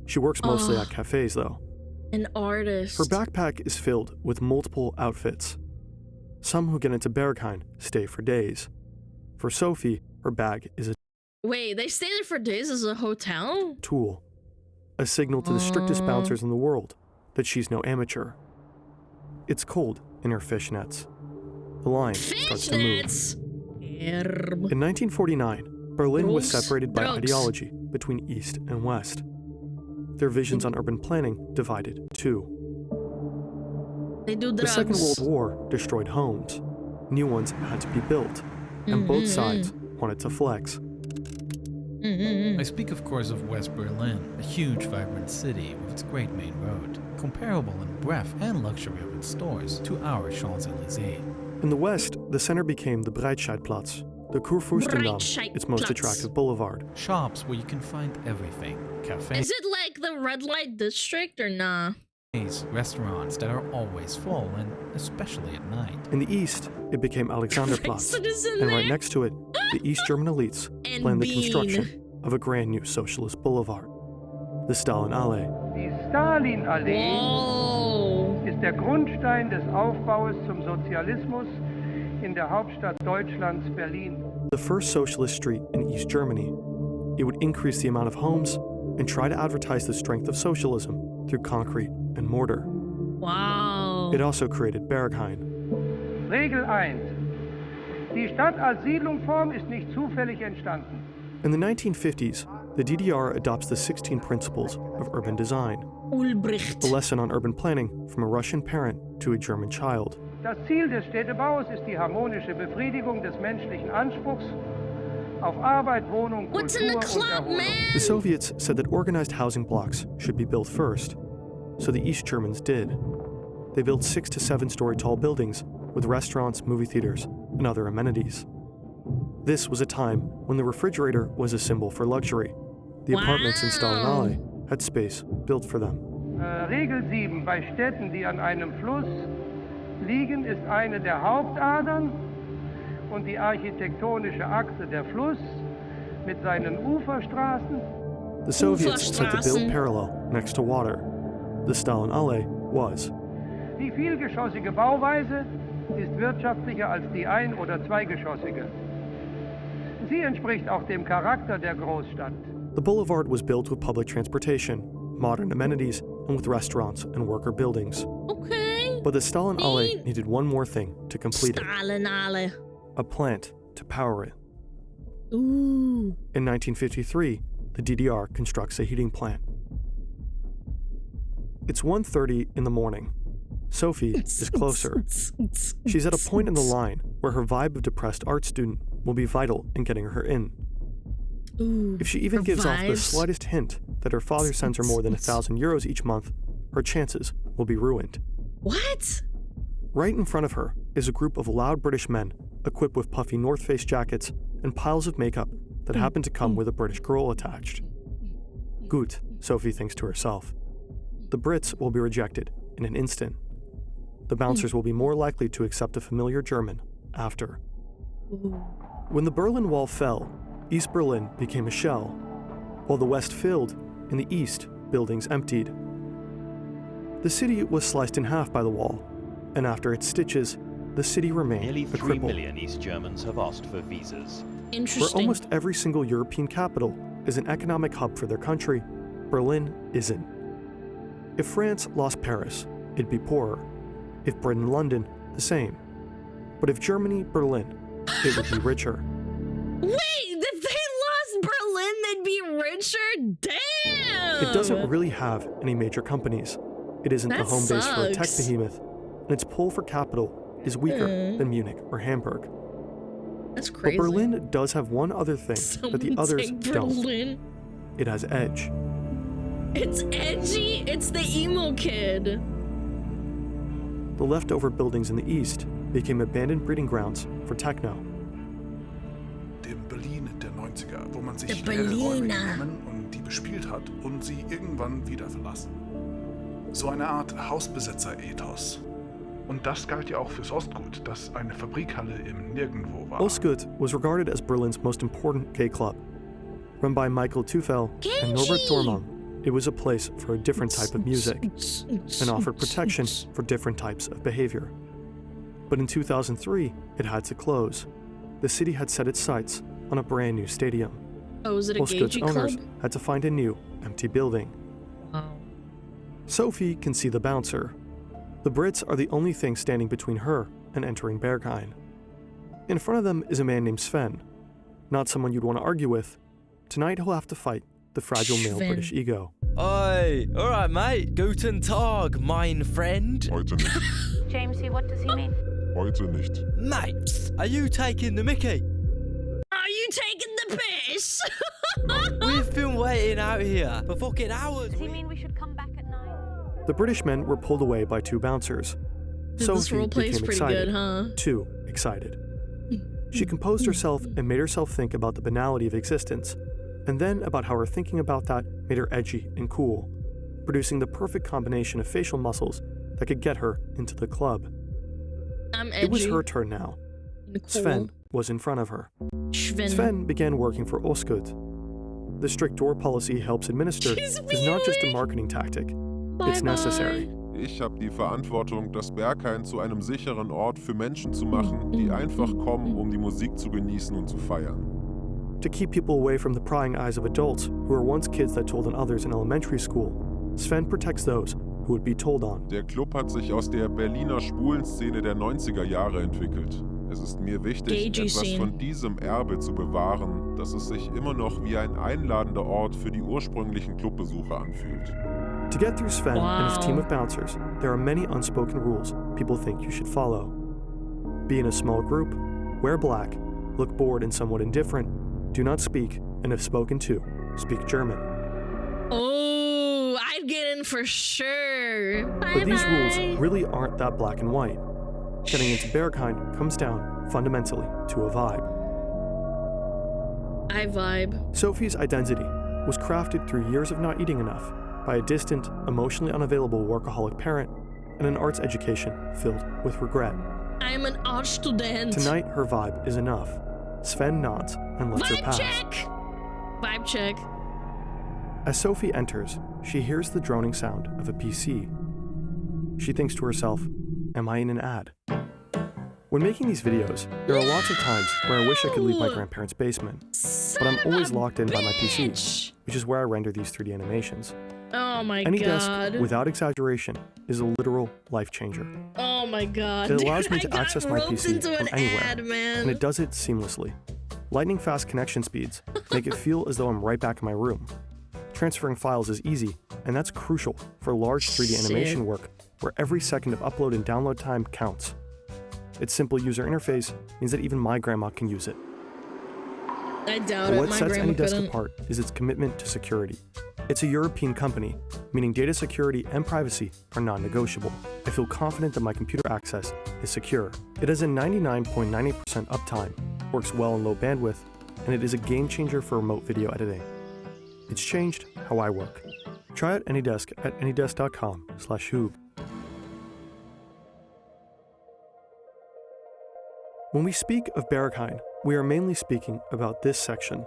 D: She works mostly at cafes, though.
A: An artist.
D: Her backpack is filled with multiple outfits. Some who get into Berghain stay for days. For Sophie, her bag is a
A: Wait, they stay there for days as a hotel?
D: tool, a signal to the strictest bouncers in the world that she's no amateur. It's cold in her fishnets. The line starts to move. In 1949, Berlin was separated by ideology between East and West. Their visions on urban planning divided too.
A: They do drugs.
D: The Second World War destroyed homes. New ones had to be built, and both sides wanted to flex.
K: I speak, of course, of West Berlin, a huge, vibrant city with its great main road, comparable in breadth and luxury of its stores to our Champs-Élysées.
D: In the West, the center became the Breitscheidplatz, the Kurfürstendamm, its most attractive boulevard.
K: Shops where you can find everything. Cafes.
A: Is it like the red light district or nah?
K: Restaurants that are always full, and especially at night.
D: In the East, it became Alexanderplatz, and right next to it, the East German elites planned the construction of a grand new socialist boulevard, the Stalinallee.
W: Die Stalinallee ist der Grundstein des Aufbaus zum Sozialismus in der Hauptstadt Deutschlands, Berlin.
D: The first socialist street in East Germany. It would increase the amount of homes and try to advertise the strength of socialism through concrete and mortar.
A: Wow.
D: It also created Berghain.
W: Regel 1. Die Stadt als Siedlungsform ist nicht zufällig entstanden.
D: In the 1950s, the DDR adopts the 16 principles of urban design.
A: Ulbricht.
D: A lesson on urban planning from a Russian parent to a German child.
W: Das Ziel des Städtebaus ist die harmonische Befriedigung des menschlichen Anspruchs auf Arbeit, Wohnung, Kultur und Erholung.
D: The Soviets said that organized housing blocks should be built first, so the East Germans did. They built 6 to 7 story tall buildings with restaurants, movie theaters, and other amenities. This was a time when the refrigerator was a symbol for luxury. The apartments in Stalinallee had space built for them.
W: Regel 7. Bei Städten, die an einem Fluss liegen, ist eine der Hauptadern und die architektonische Achse der Fluss mit seinen Uferstraßen.
D: The Soviets said to build parallel next to water. The Stalinallee was.
W: Die vielgeschossige Bauweise ist wirtschaftlicher als die ein- oder zweigeschossige. Sie entspricht auch dem Charakter der Großstadt.
D: The boulevard was built with public transportation, modern amenities, and with restaurants and worker buildings.
A: Okay.
D: But the Stalinallee needed one more thing to complete it.
A: Stalinallee.
D: A plant to power it.
A: Ooh.
D: In 1953, the DDR constructs a heating plant. It's 1:30 in the morning. Sophie is closer. She's at a point in the line where her vibe of depressed art student will be vital in getting her in.
A: Ooh,
D: if she even gives off the slightest hint that her father sends her more than 1,000 euros each month, her chances will be ruined.
A: What?
D: Right in front of her is a group of loud British men equipped with puffy North Face jackets and piles of makeup that happen to come with a British girl attached. Gut, Sophie thinks to herself. The Brits will be rejected in an instant. The bouncers will be more likely to accept a familiar German after. When the Berlin Wall fell, East Berlin became a shell. While the West filled, in the East, buildings emptied. The city was sliced in half by the wall, and after its stitches, the city remained
F: Nearly
D: a
F: 3
D: cripple.
F: million East Germans have asked for visas.
D: Where almost every single European capital is an economic hub for their country, Berlin isn't. If France lost Paris, it'd be poorer. If Britain, London, the same. But if Germany, Berlin, it would be richer.
A: Wait, if they lost Berlin, they'd be richer? Damn!
D: It doesn't really have any major companies. It isn't the
A: That
D: home base for a tech
A: sucks.
D: behemoth, and its pull for capital is weaker than Munich or Hamburg.
A: That's crazy.
D: But Berlin does have one other thing that the
A: Someone
D: others
A: say
D: don't.
A: Berlin.
D: It has edge.
A: It's edgy. It's the emo kid.
D: The leftover buildings in the east became abandoned breeding grounds for techno.
L: Dem Berlin der 90er, wo man sich
A: Der
L: leere Räume
A: Berliner.
L: genommen und die bespielt hat und sie irgendwann wieder verlassen. So eine Art Hausbesetzer-Ethos. Und das galt ja auch fürs Ostgut, das eine Fabrikhalle im Nirgendwo war.
D: Ostgut was regarded as Berlin's most important gay club. Run by Michael Tufel and Norbert Dormang, it was a place for a different type of music and offered protection for different types of behavior. But in 2003, it had to close. The city had set its sights on a brand new stadium.
A: Oh, is it a
D: Ostgut's
A: gay
D: owners
A: club?
D: had to find a new, empty building.
A: Wow.
D: Sophie can see the bouncer. The Brits are the only thing standing between her and entering Berghain. In front of them is a man named Sven. Not someone you'd want to argue with. Tonight he'll have to fight the fragile male
M: Sven.
D: British ego.
M: Oi, alright mate, guten Tag, mein friend.
X: Heute nicht.
Y: Jamesy, what does he mean?
X: Heute nicht.
M: Mate, are you taking the mickey?
A: Are you taking the piss?
M: We've been waiting out here for fucking hours.
Y: Does he mean we should come back at 9?
D: The British men were pulled away by two bouncers.
A: Dude, this
D: Sophie
A: roleplay's
D: became
A: pretty
D: excited.
A: good, huh?
D: Too excited. She composed herself and made herself think about the banality of existence, and then about how her thinking about that made her edgy and cool, producing the perfect combination of facial muscles that could get her into the club.
A: I'm edgy.
D: It was her turn now.
A: Cool.
D: Sven was in front of her.
A: Sven.
D: Sven began working for Ostgut. The strict door policy helps administer is not just a marketing tactic, it's necessary.
X: Ich habe die Verantwortung, das Berghain zu einem sicheren Ort für Menschen zu machen, die einfach kommen, um die Musik zu genießen und zu feiern.
D: To keep people away from the prying eyes of adults who were once kids that told on others in elementary school, Sven protects those who would be told on.
X: Der Club hat sich aus der Berliner Schwulenszene der 90er Jahre entwickelt. Es ist mir wichtig, etwas von diesem Erbe zu bewahren, dass es sich immer noch wie ein einladender Ort für die ursprünglichen Clubbesucher anfühlt.
D: To get through Sven and his team of bouncers, there are many unspoken rules people think you should follow. Be in a small group, wear black, look bored and somewhat indifferent, do not speak, and if spoken to, speak German.
A: Oh, I'd get in for sure.
D: But these rules really aren't that black and white. Getting into Berghain comes down, fundamentally, to a vibe.
A: I vibe.
D: Sophie's identity was crafted through years of not eating enough, by a distant, emotionally unavailable workaholic parent, and an arts education filled with regret.
A: I'm an art student.
D: Tonight, her vibe is enough. Sven nods and lets her
A: Vibe
D: pass.
A: check. Vibe check.
D: As Sophie enters, she hears the droning sound of a PC. She thinks to herself, am I in an ad? When making these videos, there are lots of times where I wish I could leave my grandparents' basement, but I'm always locked in by my PC, which is where I render these 3D animations.
A: Oh my
D: Any
A: god.
D: desk, without exaggeration, is a literal life changer.
A: Oh my god.
D: It allows me
A: I
D: to
A: got
D: access my
A: roped
D: PC
A: into
D: from
A: an
D: anywhere,
A: ad, man.
D: and it does it seamlessly. Lightning fast connection speeds make it feel as though I'm right back in my room. Transferring files is easy, and that's crucial for large 3D animation work where every second of upload and download time counts. Its simple user interface means that even my grandma can use it.
A: I doubt
D: But
A: it.
D: what
A: My
D: sets
A: grandma
D: AnyDesk
A: couldn't.
D: apart is its commitment to security. It's a European company, meaning data security and privacy are non-negotiable. I feel confident that my computer access is secure. It has a 99.98% uptime, works well in low bandwidth, and it is a game changer for remote video editing. It's changed how I work. Try out AnyDesk at anydesk.com/hoob. When we speak of Berghain, we are mainly speaking about this section.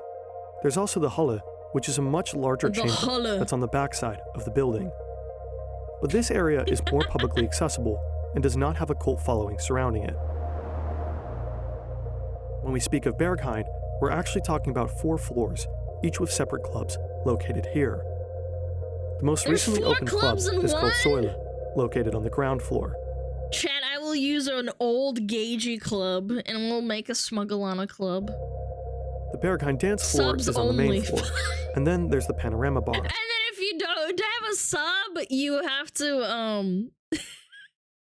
D: There's also the Halle, which is a much larger
A: The
D: chamber
A: Halle.
D: that's on the backside of the building. But this area is more publicly accessible and does not have a cult following surrounding it. When we speak of Berghain, we're actually talking about 4 floors, each with separate clubs located here. The most
A: There's
D: recently
A: 4
D: opened club
A: clubs in
D: is called
A: one?
D: Säule, located on the ground floor.
A: Chat, I will use an old Gagey club and we'll make a SmugAlana club.
D: The Berghain dance floor
A: Subs
D: is on the main
A: only.
D: floor, and then there's the panorama bar.
A: And then if you don't have a sub, you have to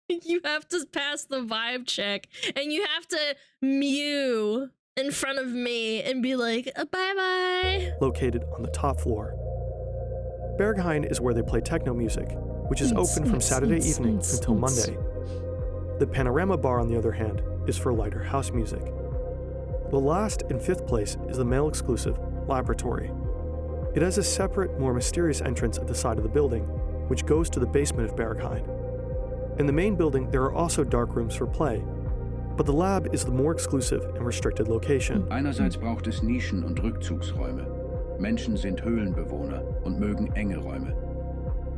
A: you have to pass the vibe check and you have to mew in front of me and be like, bye-bye.
D: Located on the top floor. Berghain is where they play techno music, which is open from Saturday evening until Monday. The panorama bar, on the other hand, is for lighter house music. The last and 5th place is the male-exclusive Laboratory. It has a separate, more mysterious entrance at the side of the building, which goes to the basement of Berghain. In the main building, there are also dark rooms for play, but the lab is the more exclusive and restricted location.
N: Einerseits braucht es Nischen- und Rückzugsräume. Menschen sind Höhlenbewohner und mögen enge Räume.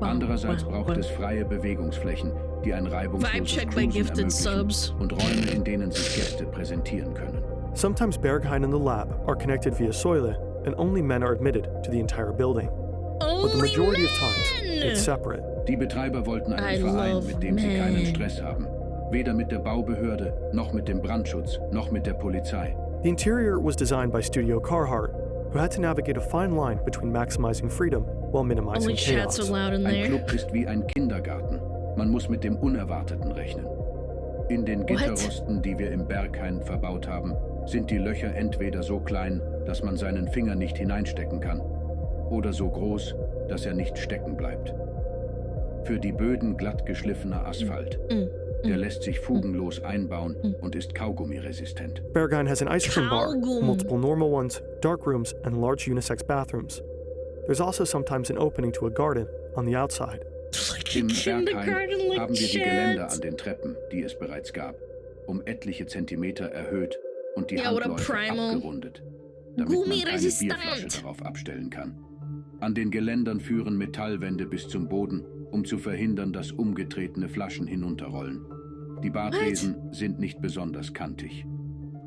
N: Andererseits braucht es freie Bewegungsflächen, die ein reibungsloses Cruisen ermöglichen und Räume, in denen sich Gäste präsentieren können.
D: Sometimes Berghain and the lab are connected via Säule, and only men are admitted to the entire building. But the majority of times, it's separate.
N: Die Betreiber wollten einen Verein, mit dem sie keinen Stress haben. Weder mit der Baubehörde, noch mit dem Brandschutz, noch mit der Polizei.
D: The interior was designed by Studio Carhartt, who had to navigate a fine line between maximizing freedom while minimizing
A: Only
D: chaos.
A: chats are loud in
N: Ein
A: there.
N: Club ist wie ein Kindergarten. Man muss mit dem Unerwarteten rechnen. In den Gitterrosten, die wir im Berghain verbaut haben, sind die Löcher entweder so klein, dass man seinen Finger nicht hineinstecken kann, oder so groß, dass er nicht stecken bleibt. Für die Böden glatt geschliffener Asphalt. Der lässt sich fugenlos einbauen und ist kaugummiresistent.
D: Berghain has an ice cream bar, multiple normal ones, dark rooms, and large unisex bathrooms. There's also sometimes an opening to a garden on the outside.
N: Im Berghain haben wir die Geländer an den Treppen, die es bereits gab, etliche Zentimeter erhöht und die Handläufe abgerundet, damit man keine Bierflasche darauf abstellen kann. An den Geländern führen Metallwände bis zum Boden, zu verhindern, dass umgetretene Flaschen hinunterrollen. Die Bartresen sind nicht besonders kantig.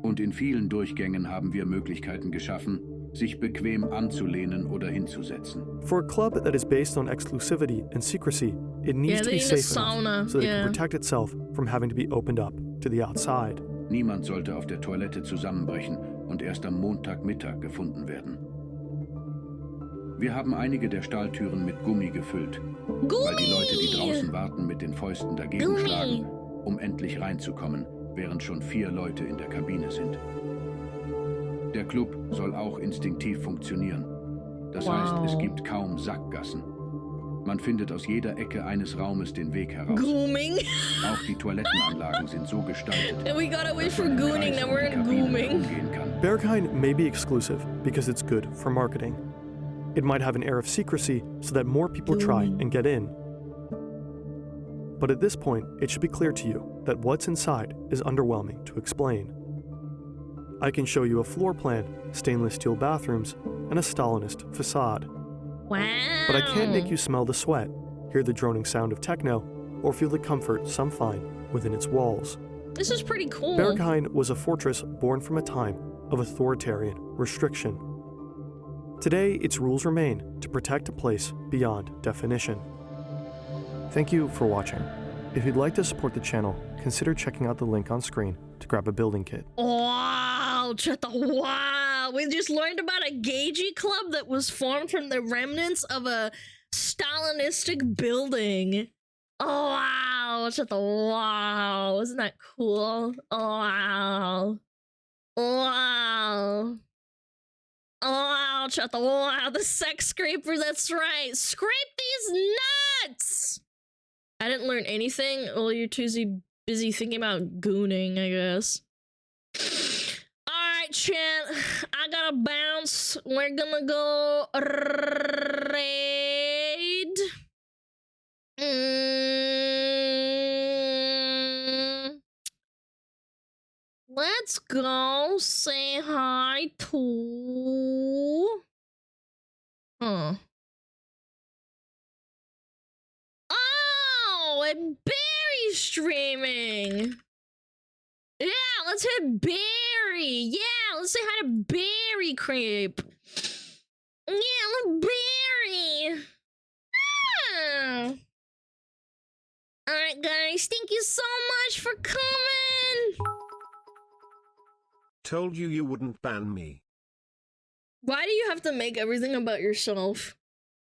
N: Und in vielen Durchgängen haben wir Möglichkeiten geschaffen, sich bequem anzulehnen oder hinzusetzen.
D: For a club that is based on exclusivity and secrecy, it needs to be safe enough so that it can protect itself from having to be opened up to the outside.
N: Niemand sollte auf der Toilette zusammenbrechen und erst am Montagmittag gefunden werden. Wir haben einige der Stahltüren mit Gummi gefüllt, weil die Leute, die draußen warten, mit den Fäusten dagegen schlagen, endlich reinzukommen, während schon 4 Leute in der Kabine sind. Der Club soll auch instinktiv funktionieren. Das heißt, es gibt kaum Sackgassen. Man findet aus jeder Ecke eines Raumes den Weg heraus.
A: Gooming.
N: Auch die Toilettenanlagen sind so gestaltet,
A: And we got away from gooning, now we're in gooming.
D: Berghain may be exclusive because it's good for marketing. It might have an air of secrecy so that more people try and get in. But at this point, it should be clear to you that what's inside is underwhelming to explain. I can show you a floor plan, stainless steel bathrooms, and a Stalinist facade.
A: Wow.
D: But I can't make you smell the sweat, hear the droning sound of techno, or feel the comfort some find within its walls.
A: This is pretty cool.
D: Berghain was a fortress born from a time of authoritarian restriction. Today, its rules remain to protect a place beyond definition. Thank you for watching. If you'd like to support the channel, consider checking out the link on screen to grab a building kit.
A: Wow, wow. We just learned about a Gagey club that was formed from the remnants of a Stalinistic building. Oh, wow. Wow. Isn't that cool? Oh, wow. Wow. Oh, wow. The sex scraper, that's right. Scrape these nuts! I didn't learn anything. Well, you're too busy thinking about gooning, I guess. Alright, chat. I gotta bounce. We're gonna go raid. Let's go say hi to... Huh. Oh, and Barry's streaming. Yeah, let's hit Barry. Yeah, let's say hi to Barry Creep. Yeah, Barry. Ah. Alright, guys, thank you so much for coming.
B: Told you you wouldn't ban me.
A: Why do you have to make everything about yourself?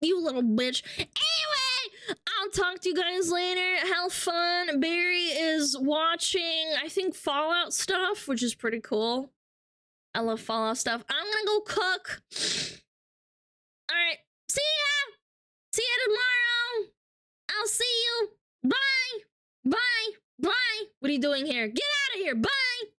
A: You little bitch. Anyway, I'll talk to you guys later. Have fun. Barry is watching, I think, Fallout stuff, which is pretty cool. I love Fallout stuff. I'm gonna go cook. Alright, see ya! See ya tomorrow! I'll see you! Bye! Bye! Bye! What are you doing here? Get out of here! Bye!